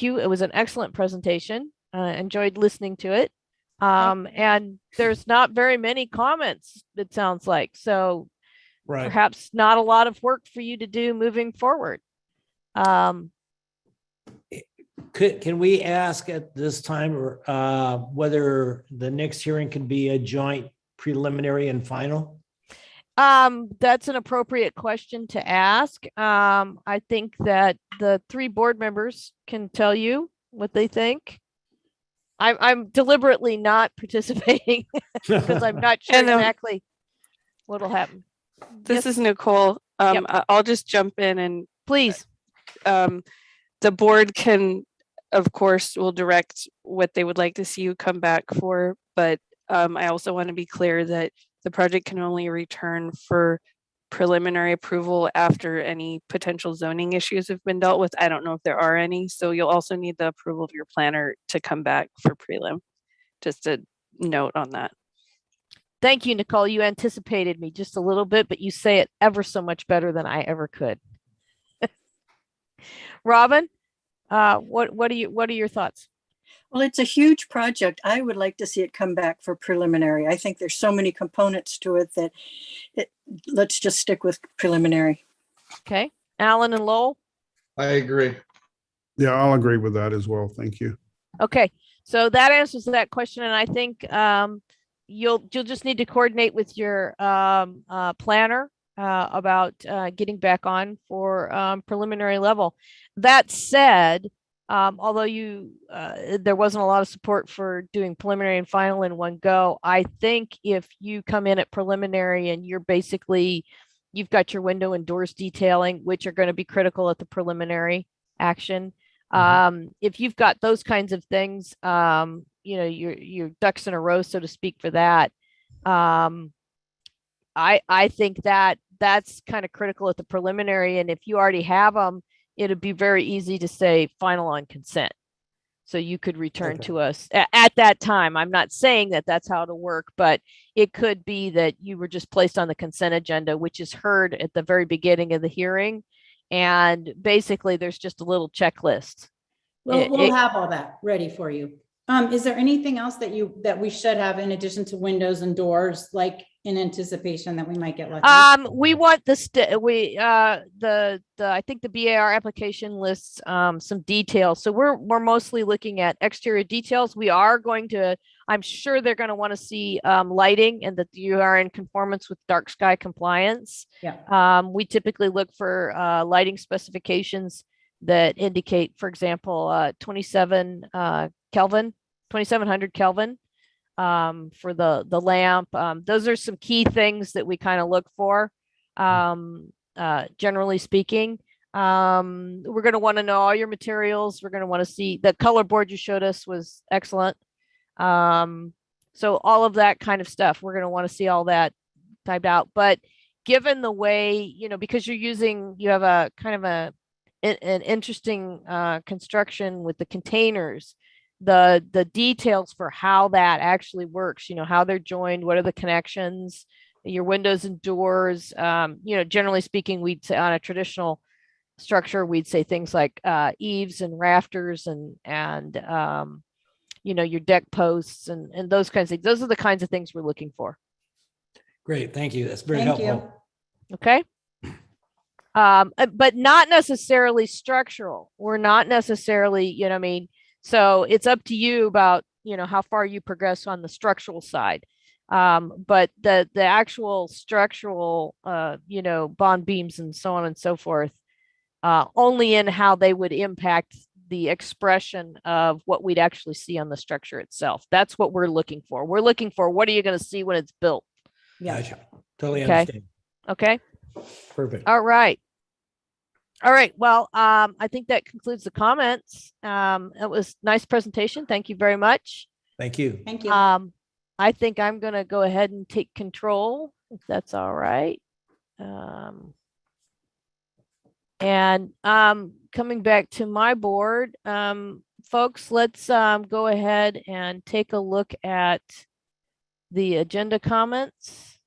[SPEAKER 1] you. It was an excellent presentation. Enjoyed listening to it. And there's not very many comments, it sounds like. So
[SPEAKER 17] Right.
[SPEAKER 1] perhaps not a lot of work for you to do moving forward.
[SPEAKER 17] Can we ask at this time whether the next hearing can be a joint preliminary and final?
[SPEAKER 1] That's an appropriate question to ask. I think that the three board members can tell you what they think. I'm deliberately not participating because I'm not sure exactly what'll happen.
[SPEAKER 9] This is Nicole. I'll just jump in and
[SPEAKER 1] please.
[SPEAKER 9] The board can, of course, will direct what they would like to see you come back for, but I also want to be clear that the project can only return for preliminary approval after any potential zoning issues have been dealt with. I don't know if there are any, so you'll also need the approval of your planner to come back for prelim. Just a note on that.
[SPEAKER 1] Thank you, Nicole. You anticipated me just a little bit, but you say it ever so much better than I ever could. Robin, what are your thoughts?
[SPEAKER 3] Well, it's a huge project. I would like to see it come back for preliminary. I think there's so many components to it that let's just stick with preliminary.
[SPEAKER 1] Okay. Alan and Lowell?
[SPEAKER 7] I agree.
[SPEAKER 6] Yeah, I'll agree with that as well. Thank you.
[SPEAKER 1] Okay. So that answers that question. And I think you'll just need to coordinate with your planner about getting back on for preliminary level. That said, although there wasn't a lot of support for doing preliminary and final in one go, I think if you come in at preliminary and you've got your window and doors detailing, which are going to be critical at the preliminary action. If you've got those kinds of things, your ducks in a row, so to speak, for that. I think that's kind of critical at the preliminary. And if you already have them, it'd be very easy to say final on consent. So you could return
[SPEAKER 17] Okay.
[SPEAKER 1] to us at that time. I'm not saying that that's how it'll work, but it could be that you were just placed on the consent agenda, which is heard at the very beginning of the hearing. And basically there's just a little checklist.
[SPEAKER 19] We'll have all that ready for you. Is there anything else that we should have in addition to windows and doors, like in anticipation that we might get lucky?
[SPEAKER 1] We want the I think the BAR application lists some details. So we're mostly looking at exterior details. We are going to, I'm sure they're going to want to see lighting and that you are in conformance with dark sky compliance.
[SPEAKER 19] Yeah.
[SPEAKER 1] We typically look for lighting specifications that indicate, for example, 2700 Kelvin for the lamp. Those are some key things that we kind of look for. Generally speaking, we're going to want to know all your materials. We're going to want to see the color board you showed us was excellent. So all of that kind of stuff, we're going to want to see all that typed out. But given the way, you know, because you have a kind of an interesting construction with the containers, the details for how that actually works, you know, how they're joined, what are the connections, your windows and doors. You know, generally speaking, we'd say on a traditional structure, we'd say things like eaves and rafters and you know, your deck posts and those kinds of things. Those are the kinds of things we're looking for.
[SPEAKER 17] Great, thank you. That's very
[SPEAKER 19] Thank
[SPEAKER 17] helpful.
[SPEAKER 19] you.
[SPEAKER 1] Okay. But not necessarily structural. We're not necessarily, you know what I mean? So it's up to you about, you know, how far you progress on the structural side. But the actual structural, you know, bond beams and so on and so forth, only in how they would impact the expression of what we'd actually see on the structure itself. That's what we're looking for. We're looking for what are you going to see when it's built?
[SPEAKER 19] Yeah.
[SPEAKER 17] Gotcha. Totally
[SPEAKER 1] Okay.
[SPEAKER 17] understand.
[SPEAKER 1] Okay.
[SPEAKER 17] Perfect.
[SPEAKER 1] All right. All right. Well, I think that concludes the comments. It was a nice presentation. Thank you very much.
[SPEAKER 17] Thank you.
[SPEAKER 19] Thank you.
[SPEAKER 1] I think I'm going to go ahead and take control, if that's all right. And coming back to my board, folks, let's go ahead and take a look at the agenda comments.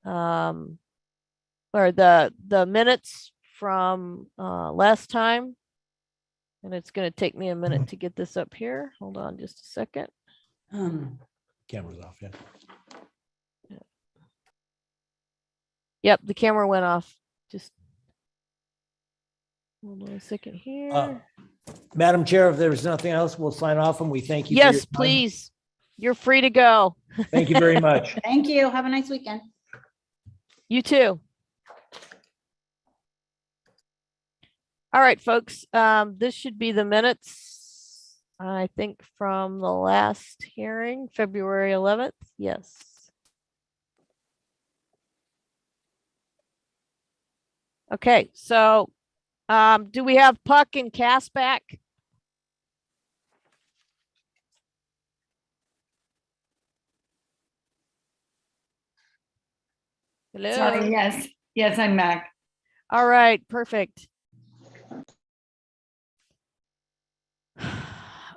[SPEAKER 1] Or the minutes from last time. And it's going to take me a minute to get this up here. Hold on just a second.
[SPEAKER 17] Camera's off, yeah.
[SPEAKER 1] Yep, the camera went off. Just hold on a second here.
[SPEAKER 17] Madam Chair, if there's nothing else, we'll sign off and we thank you. For your
[SPEAKER 1] Yes,
[SPEAKER 17] time.
[SPEAKER 1] please. You're free to go.
[SPEAKER 17] Thank you very much.
[SPEAKER 19] Thank you. Have a nice weekend.
[SPEAKER 1] You too. All right, folks. This should be the minutes, I think, from the last hearing, February 11th. Yes. Okay, so do we have Puck and Cass back? Hello.
[SPEAKER 14] Sorry, yes, I'm back.
[SPEAKER 1] All right, perfect.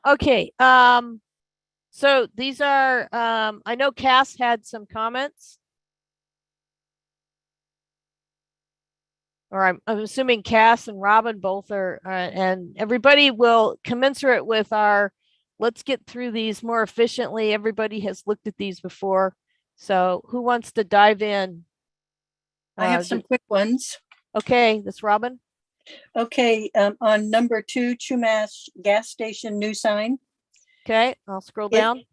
[SPEAKER 1] Okay, so these are, I know Cass had some comments. Or I'm assuming Cass and Robin both are, and everybody will commensurate with our, let's get through these more efficiently. Everybody has looked at these before. So who wants to dive in?
[SPEAKER 3] I have some quick ones.
[SPEAKER 1] Okay, that's Robin.
[SPEAKER 3] Okay, on number 2, Chumash gas station new sign.
[SPEAKER 1] Okay, I'll scroll down.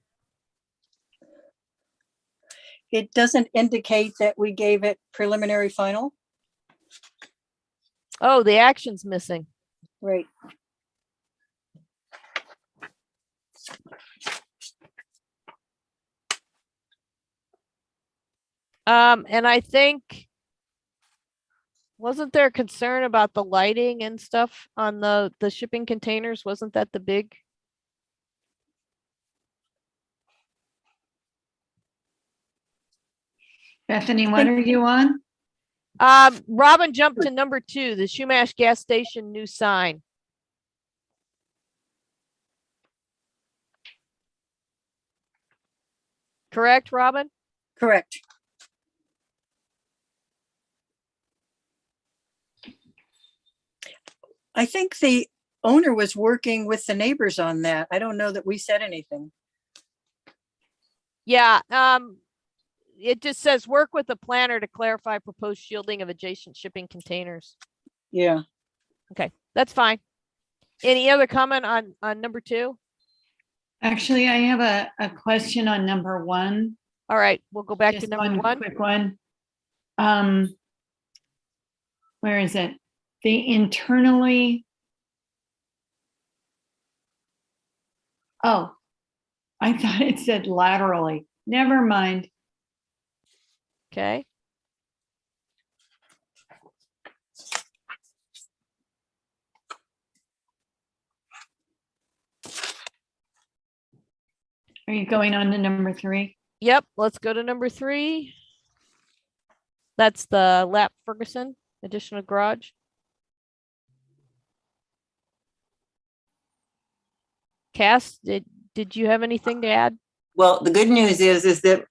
[SPEAKER 3] It doesn't indicate that we gave it preliminary final.
[SPEAKER 1] Oh, the action's missing.
[SPEAKER 3] Right.
[SPEAKER 1] And I think, wasn't there concern about the lighting and stuff on the shipping containers? Wasn't that the big?
[SPEAKER 14] Bethany, what are you on?
[SPEAKER 1] Robin jumped to number 2, the Chumash gas station new sign. Correct, Robin?
[SPEAKER 3] Correct. I think the owner was working with the neighbors on that. I don't know that we said anything.
[SPEAKER 1] Yeah, it just says work with the planner to clarify proposed shielding of adjacent shipping containers.
[SPEAKER 3] Yeah.
[SPEAKER 1] Okay, that's fine. Any other comment on number 2?
[SPEAKER 14] Actually, I have a question on number 1.
[SPEAKER 1] All right, we'll go back to
[SPEAKER 14] Just
[SPEAKER 1] number 1.
[SPEAKER 14] quick one. Where is it? The internally. Oh, I thought it said laterally. Never mind.
[SPEAKER 1] Okay.
[SPEAKER 14] Are you going on to number 3?
[SPEAKER 1] Yep, let's go to number 3. That's the Lap Ferguson additional garage. Cass, did you have anything to add?
[SPEAKER 8] Well, the good news is that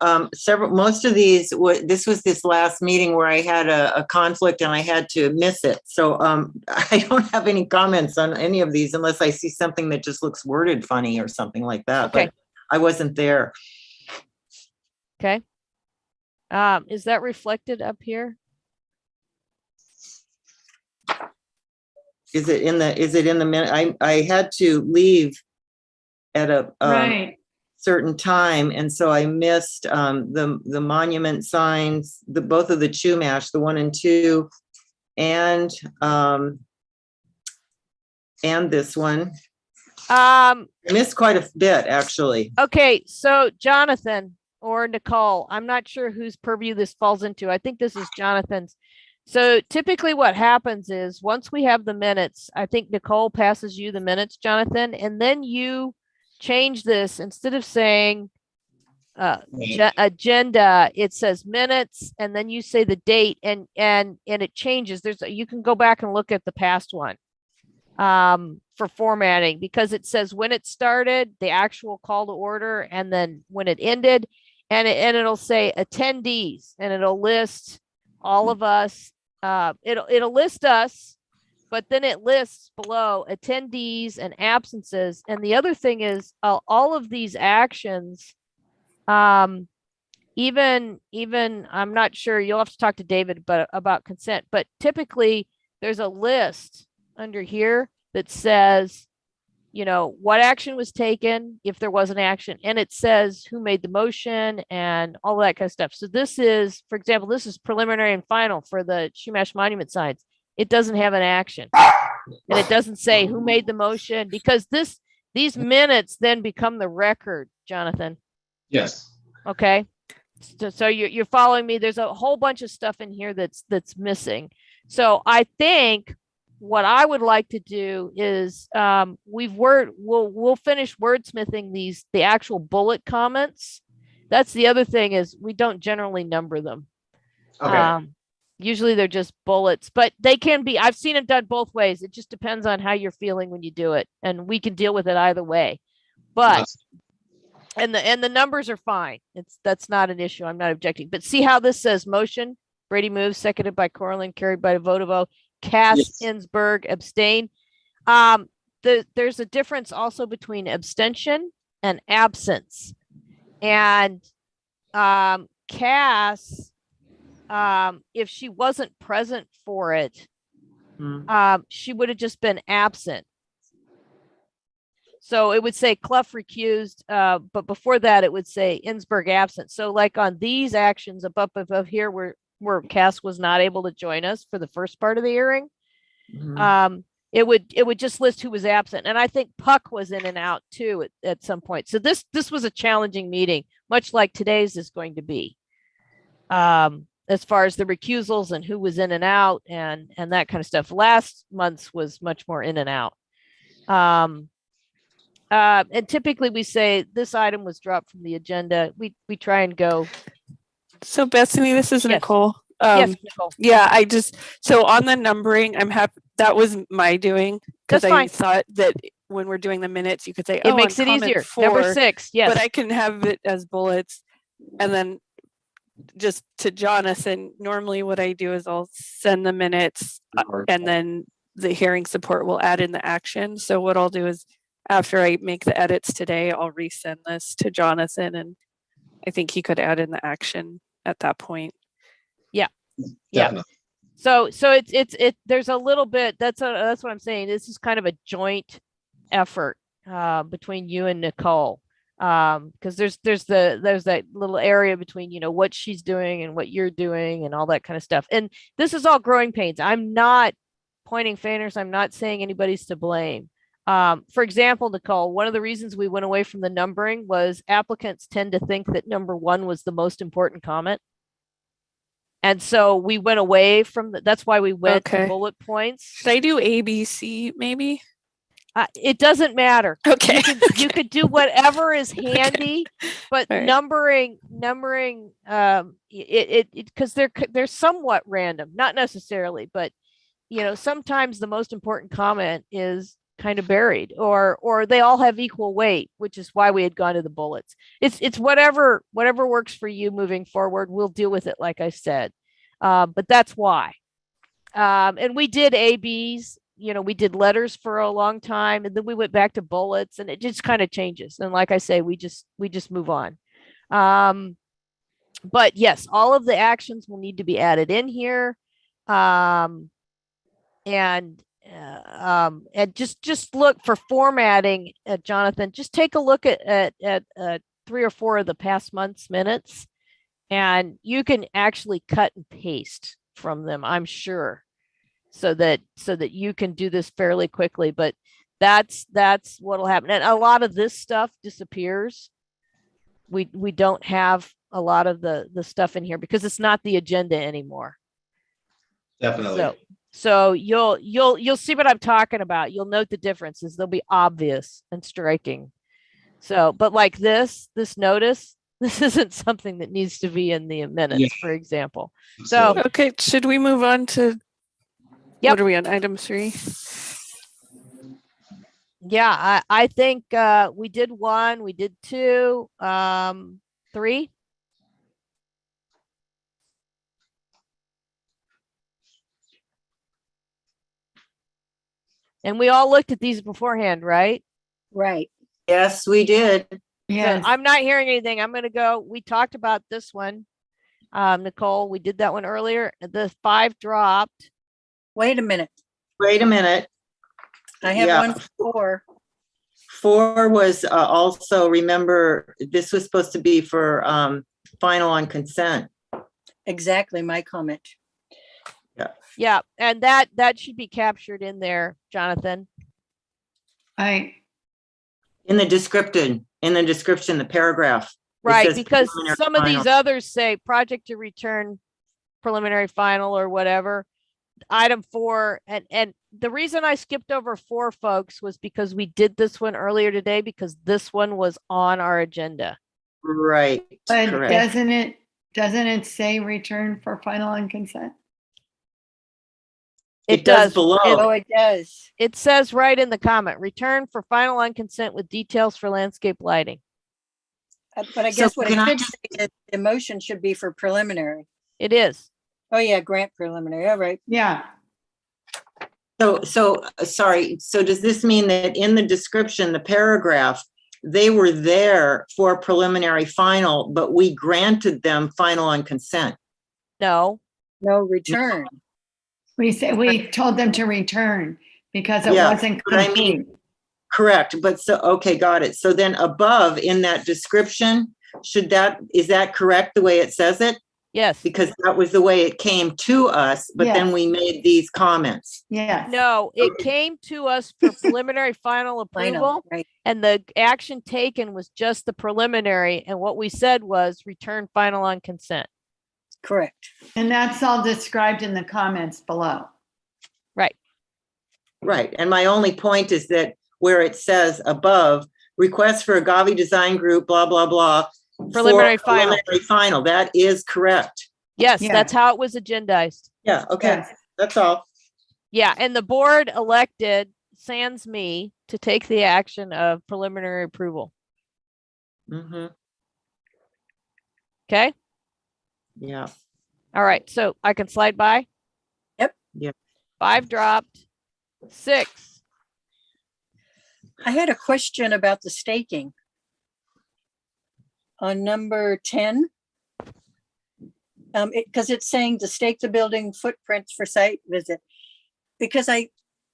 [SPEAKER 8] most of these, this was this last meeting where I had a conflict and I had to miss it. So I don't have any comments on any of these unless I see something that just looks worded funny or something like that.
[SPEAKER 1] Okay.
[SPEAKER 8] But I wasn't there.
[SPEAKER 1] Okay. Is that reflected up here?
[SPEAKER 8] Is it in the minute? I had to leave at a
[SPEAKER 14] Right.
[SPEAKER 8] certain time, and so I missed the monument signs, both of the Chumash, the 1 and 2, and this one. I missed quite a bit, actually.
[SPEAKER 1] Okay, so Jonathan or Nicole, I'm not sure whose purview this falls into. I think this is Jonathan's. So typically what happens is once we have the minutes, I think Nicole passes you the minutes, Jonathan, and then you change this. Instead of saying agenda, it says minutes, and then you say the date, and it changes. You can go back and look at the past one for formatting, because it says when it started, the actual call to order, and then when it ended, and it'll say attendees, and it'll list all of us. It'll list us, but then it lists below attendees and absences. And the other thing is all of these actions, even I'm not sure, you'll have to talk to David about consent, but typically there's a list under here that says, what action was taken, if there was an action, and it says who made the motion and all that kind of stuff. So this is, for example, this is preliminary and final for the Chumash monument signs. It doesn't have an action, and it doesn't say who made the motion, because these minutes then become the record, Jonathan.
[SPEAKER 2] Yes.
[SPEAKER 1] Okay. So you're following me. There's a whole bunch of stuff in here that's missing. So I think what I would like to do is we'll finish wordsmithing the actual bullet comments. That's the other thing, is we don't generally number them.
[SPEAKER 2] Okay.
[SPEAKER 1] Usually they're just bullets, but they can be, I've seen it done both ways. It just depends on how you're feeling when you do it, and we can deal with it either way. But and the numbers are fine. That's not an issue. I'm not objecting. But see how this says motion, Brady moves, seconded by Corlin, carried by a vote of O. Cass, Ensberg, abstain. There's a difference also between abstention and absence. And Cass, if she wasn't present for it, she would have just been absent. So it would say Clough recused, but before that it would say Ensberg absent. So like on these actions above here where Cass was not able to join us for the first part of the hearing, it would just list who was absent. And I think Puck was in and out too at some point. So this was a challenging meeting, much like today's is going to be, as far as the recusals and who was in and out and that kind of stuff. Last month's was much more in and out. And typically we say this item was dropped from the agenda. We try and go.
[SPEAKER 9] So Bethany, this is Nicole.
[SPEAKER 1] Yes, Nicole.
[SPEAKER 9] Yeah, so on the numbering, I'm happy, that was my doing, because I thought that when we're doing the minutes, you could say,
[SPEAKER 1] it makes it easier. Number 6, yes.
[SPEAKER 9] But I can have it as bullets. And then just to Jonathan, normally what I do is I'll send the minutes and then the hearing support will add in the action. So what I'll do is after I make the edits today, I'll resend this to Jonathan and I think he could add in the action at that point.
[SPEAKER 1] Yeah.
[SPEAKER 2] Definitely.
[SPEAKER 1] So there's a little bit, that's what I'm saying. This is kind of a joint effort between you and Nicole. Because there's that little area between, you know, what she's doing and what you're doing and all that kind of stuff. And this is all growing pains. I'm not pointing fingers. I'm not saying anybody's to blame. For example, Nicole, one of the reasons we went away from the numbering was applicants tend to think that number 1 was the most important comment. And so we went away from that's why we went to bullet points.
[SPEAKER 9] Should I do A, B, C maybe?
[SPEAKER 1] It doesn't matter.
[SPEAKER 9] Okay.
[SPEAKER 1] You could do whatever is handy, but
[SPEAKER 9] All right.
[SPEAKER 1] numbering, because they're somewhat random, not necessarily, but you know, sometimes the most important comment is kind of buried, or they all have equal weight, which is why we had gone to the bullets. It's whatever works for you moving forward. We'll deal with it, like I said, but that's why. And we did ABs. You know, we did letters for a long time and then we went back to bullets and it just kind of changes. And like I say, we just move on. But yes, all of the actions will need to be added in here. And just look for formatting, Jonathan, just take a look at 3 or 4 of the past month's minutes and you can actually cut and paste from them, I'm sure. So that you can do this fairly quickly, but that's what'll happen. And a lot of this stuff disappears. We don't have a lot of the stuff in here because it's not the agenda anymore.
[SPEAKER 2] Definitely.
[SPEAKER 1] So you'll see what I'm talking about. You'll note the differences. They'll be obvious and striking. So, but like this notice, this isn't something that needs to be in the minutes, for example. So,
[SPEAKER 9] okay, should we move on to?
[SPEAKER 1] Yep.
[SPEAKER 9] What are we on, item 3?
[SPEAKER 1] Yeah, I think we did 1, we did 2, 3. And we all looked at these beforehand, right?
[SPEAKER 3] Right.
[SPEAKER 8] Yes, we did.
[SPEAKER 3] Yes.
[SPEAKER 1] So I'm not hearing anything. I'm going to go. We talked about this one. Nicole, we did that one earlier. The 5 dropped.
[SPEAKER 3] Wait a minute.
[SPEAKER 8] Wait a minute.
[SPEAKER 3] I have
[SPEAKER 8] Yeah.
[SPEAKER 3] 1 for 4.
[SPEAKER 8] 4 was also, remember, this was supposed to be for final on consent.
[SPEAKER 3] Exactly my comment.
[SPEAKER 1] Yeah, and that should be captured in there, Jonathan.
[SPEAKER 8] In the description, the paragraph. It
[SPEAKER 1] Right,
[SPEAKER 8] says
[SPEAKER 1] because
[SPEAKER 8] preliminary
[SPEAKER 1] some of
[SPEAKER 8] final.
[SPEAKER 1] these others say project to return preliminary final or whatever. Item 4, and the reason I skipped over 4, folks, was because we did this one earlier today because this one was on our agenda.
[SPEAKER 8] Right.
[SPEAKER 14] But
[SPEAKER 8] correct.
[SPEAKER 14] doesn't it say return for final on consent?
[SPEAKER 8] It does below.
[SPEAKER 3] Oh, it does.
[SPEAKER 1] It says right in the comment, return for final on consent with details for landscape lighting.
[SPEAKER 3] But I
[SPEAKER 8] So
[SPEAKER 3] guess what it
[SPEAKER 8] can I
[SPEAKER 3] should say is the motion should be for preliminary.
[SPEAKER 1] It is.
[SPEAKER 3] Oh, yeah, grant preliminary. All right.
[SPEAKER 14] Yeah.
[SPEAKER 8] So sorry. So does this mean that in the description, the paragraph, they were there for preliminary final, but we granted them final on consent?
[SPEAKER 1] No.
[SPEAKER 3] No, return.
[SPEAKER 14] We told them to return because it
[SPEAKER 8] Yeah,
[SPEAKER 14] wasn't
[SPEAKER 8] but I
[SPEAKER 14] complete.
[SPEAKER 8] mean, correct, but so, okay, got it. So then above in that description, is that correct the way it says it?
[SPEAKER 1] Yes.
[SPEAKER 8] Because that was the way it came to us, but then
[SPEAKER 14] Yes.
[SPEAKER 8] we made these comments.
[SPEAKER 14] Yeah.
[SPEAKER 1] No, it came to us for preliminary final approval,
[SPEAKER 3] right.
[SPEAKER 1] and the action taken was just the preliminary, and what we said was return final on consent.
[SPEAKER 3] Correct.
[SPEAKER 14] And that's all described in the comments below.
[SPEAKER 1] Right.
[SPEAKER 8] Right, and my only point is that where it says above, request for Agave Design Group, blah, blah, blah.
[SPEAKER 1] Preliminary
[SPEAKER 8] for
[SPEAKER 1] final.
[SPEAKER 8] Preliminary final, that is correct.
[SPEAKER 1] Yes,
[SPEAKER 14] Yeah.
[SPEAKER 1] that's how it was agendized.
[SPEAKER 8] Yeah, okay,
[SPEAKER 14] Yes.
[SPEAKER 8] that's all.
[SPEAKER 1] Yeah, and the board elected, sans me, to take the action of preliminary approval.
[SPEAKER 8] Mhm.
[SPEAKER 1] Okay.
[SPEAKER 8] Yeah.
[SPEAKER 1] All right. So I can slide by.
[SPEAKER 3] Yep.
[SPEAKER 8] Yep.
[SPEAKER 1] 5 dropped. 6.
[SPEAKER 3] I had a question about the staking. On number 10. Because it's saying to stake the building footprints for site visit. Because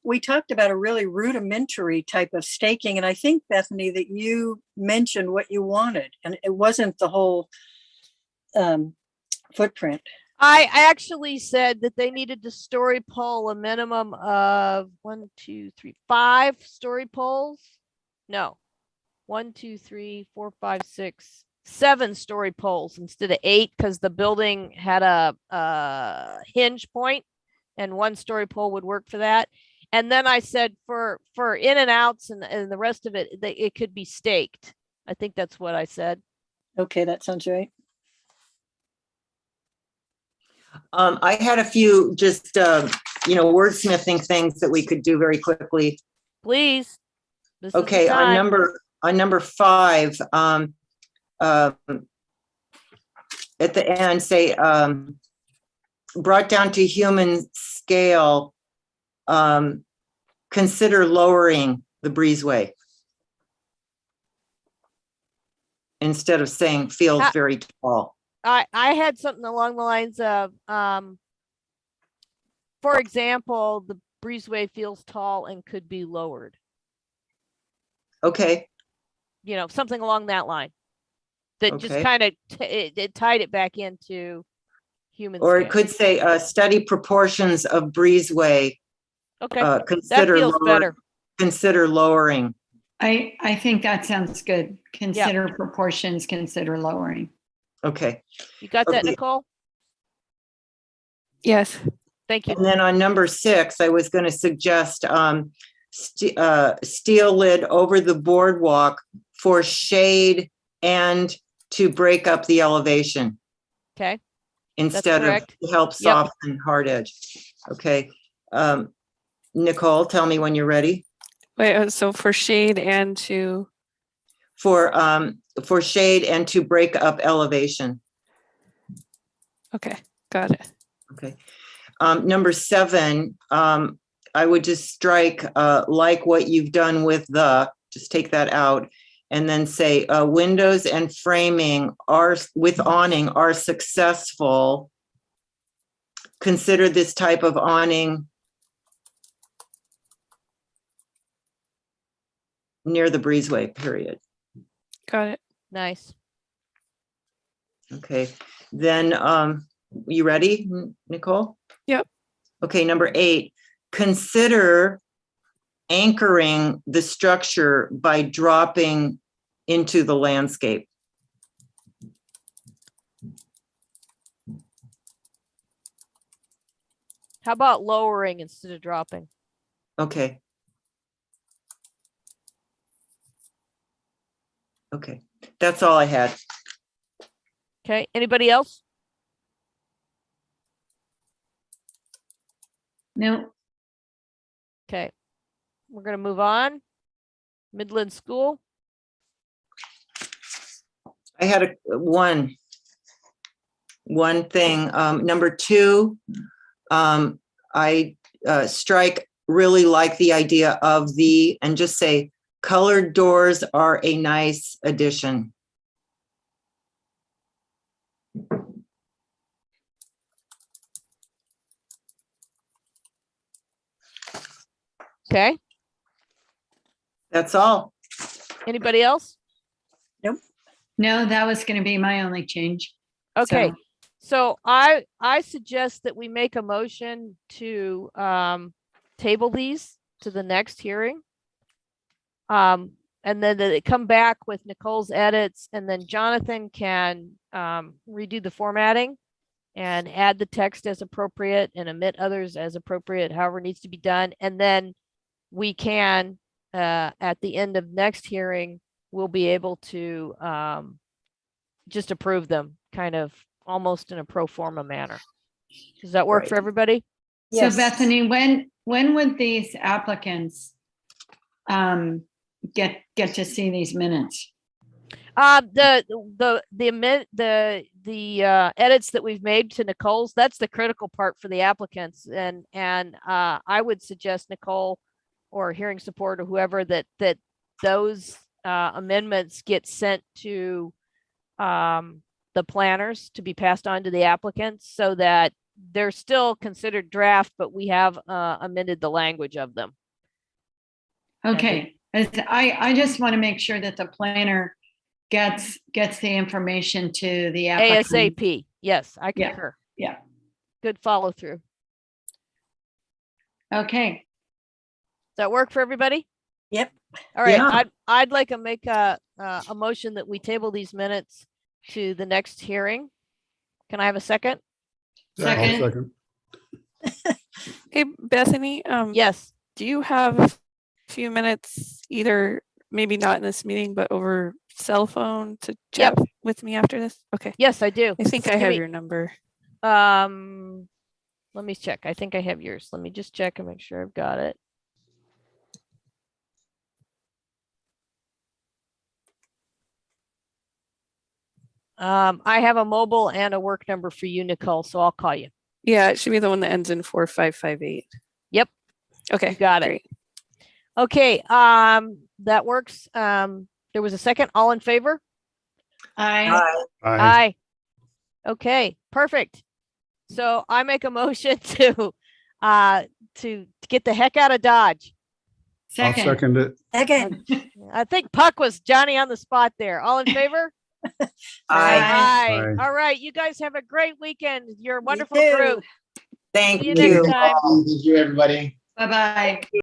[SPEAKER 3] we talked about a really rudimentary type of staking, and I think, Bethany, that you mentioned what you wanted, and it wasn't the whole footprint.
[SPEAKER 1] I actually said that they needed to story pole a minimum of 1, 2, 3, 5 story poles. No, 1, 2, 3, 4, 5, 6, 7 story poles instead of 8, because the building had a hinge point and 1 story pole would work for that. And then I said for in and outs and the rest of it, it could be staked. I think that's what I said.
[SPEAKER 3] Okay, that sounds right.
[SPEAKER 8] I had a few just, wordsmithing things that we could do very quickly.
[SPEAKER 1] Please.
[SPEAKER 8] Okay, on number 5, at the end, say, brought down to human scale, consider lowering the breezeway. Instead of saying feels very tall.
[SPEAKER 1] I had something along the lines of, for example, the breezeway feels tall and could be lowered.
[SPEAKER 8] Okay.
[SPEAKER 1] Something along that line. That just
[SPEAKER 8] Okay.
[SPEAKER 1] kind of it tied it back into human
[SPEAKER 8] Or
[SPEAKER 1] scale.
[SPEAKER 8] it could say study proportions of breezeway.
[SPEAKER 1] Okay, that
[SPEAKER 8] Consider
[SPEAKER 1] feels better.
[SPEAKER 8] Consider lowering.
[SPEAKER 14] I think that sounds good. Consider proportions, consider lowering.
[SPEAKER 8] Okay.
[SPEAKER 1] You got that,
[SPEAKER 8] Okay.
[SPEAKER 1] Nicole?
[SPEAKER 9] Yes.
[SPEAKER 1] Thank you.
[SPEAKER 8] And then on number 6, I was going to suggest steel lid over the boardwalk for shade and to break up the elevation.
[SPEAKER 1] Okay.
[SPEAKER 8] Instead of
[SPEAKER 1] correct.
[SPEAKER 8] to help soften hard edge. Okay. Nicole, tell me when you're ready.
[SPEAKER 9] Wait, so for shade and to?
[SPEAKER 8] For shade and to break up elevation.
[SPEAKER 9] Okay, got it.
[SPEAKER 8] Okay. Number 7, I would just strike like what you've done with just take that out and then say windows and framing with awning are successful. Consider this type of awning near the breezeway, period.
[SPEAKER 9] Got it.
[SPEAKER 1] Nice.
[SPEAKER 8] Okay, then you ready, Nicole?
[SPEAKER 9] Yep.
[SPEAKER 8] Okay, number 8, consider anchoring the structure by dropping into the landscape.
[SPEAKER 1] How about lowering instead of dropping?
[SPEAKER 8] Okay. Okay, that's all I had.
[SPEAKER 1] Okay, anybody else?
[SPEAKER 14] No.
[SPEAKER 1] Okay, we're gonna move on. Midland School.
[SPEAKER 8] I had one thing. Number 2, I strike really like the idea of and just say colored doors are a nice addition.
[SPEAKER 1] Okay.
[SPEAKER 8] That's all.
[SPEAKER 1] Anybody else?
[SPEAKER 3] Nope.
[SPEAKER 14] No, that was going to be my only change.
[SPEAKER 1] Okay. So I suggest that we make a motion to table these to the next hearing. And then that it come back with Nicole's edits, and then Jonathan can redo the formatting and add the text as appropriate and omit others as appropriate, however it needs to be done. And then we can, at the end of next hearing, we'll be able to just approve them kind of almost in a pro forma manner. Does that work for everybody?
[SPEAKER 14] So Bethany, when would these applicants get to see these minutes?
[SPEAKER 1] The edits that we've made to Nicole's, that's the critical part for the applicants. And I would suggest Nicole or hearing support or whoever that those amendments get sent to the planners to be passed on to the applicants so that they're still considered draft, but we have amended the language of them.
[SPEAKER 14] Okay, I just want to make sure that the planner gets the information to the applicant.
[SPEAKER 1] ASAP. Yes, I concur.
[SPEAKER 14] Yeah.
[SPEAKER 1] Good follow through.
[SPEAKER 14] Okay.
[SPEAKER 1] Does that work for everybody?
[SPEAKER 3] Yep.
[SPEAKER 1] All right.
[SPEAKER 3] Yeah.
[SPEAKER 1] I'd like to make a motion that we table these minutes to the next hearing. Can I have a second?
[SPEAKER 14] Second.
[SPEAKER 9] Hey, Bethany.
[SPEAKER 1] Yes.
[SPEAKER 9] Do you have a few minutes, either maybe not in this meeting, but over cell phone to chat with me after this? Okay.
[SPEAKER 1] Yes, I do.
[SPEAKER 9] I think I have your number.
[SPEAKER 1] Let me check. I think I have yours. Let me just check and make sure I've got it. I have a mobile and a work number for you, Nicole, so I'll call you.
[SPEAKER 9] Yeah, it should be the one that ends in 4558.
[SPEAKER 1] Yep.
[SPEAKER 9] Okay.
[SPEAKER 1] You got it.
[SPEAKER 9] Great.
[SPEAKER 1] Okay. That works. There was a second. All in favor?
[SPEAKER 14] Aye.
[SPEAKER 1] Aye. Okay, perfect. So I make a motion to get the heck out of Dodge.
[SPEAKER 6] I'll second it.
[SPEAKER 3] Second.
[SPEAKER 1] I think Puck was Johnny on the spot there. All in favor?
[SPEAKER 8] Aye.
[SPEAKER 1] Aye. All right. You guys have a great weekend. You're a wonderful
[SPEAKER 3] too.
[SPEAKER 1] group.
[SPEAKER 8] Thank
[SPEAKER 1] See you
[SPEAKER 8] you.
[SPEAKER 1] next time.
[SPEAKER 4] Thank you, everybody.
[SPEAKER 14] Bye-bye.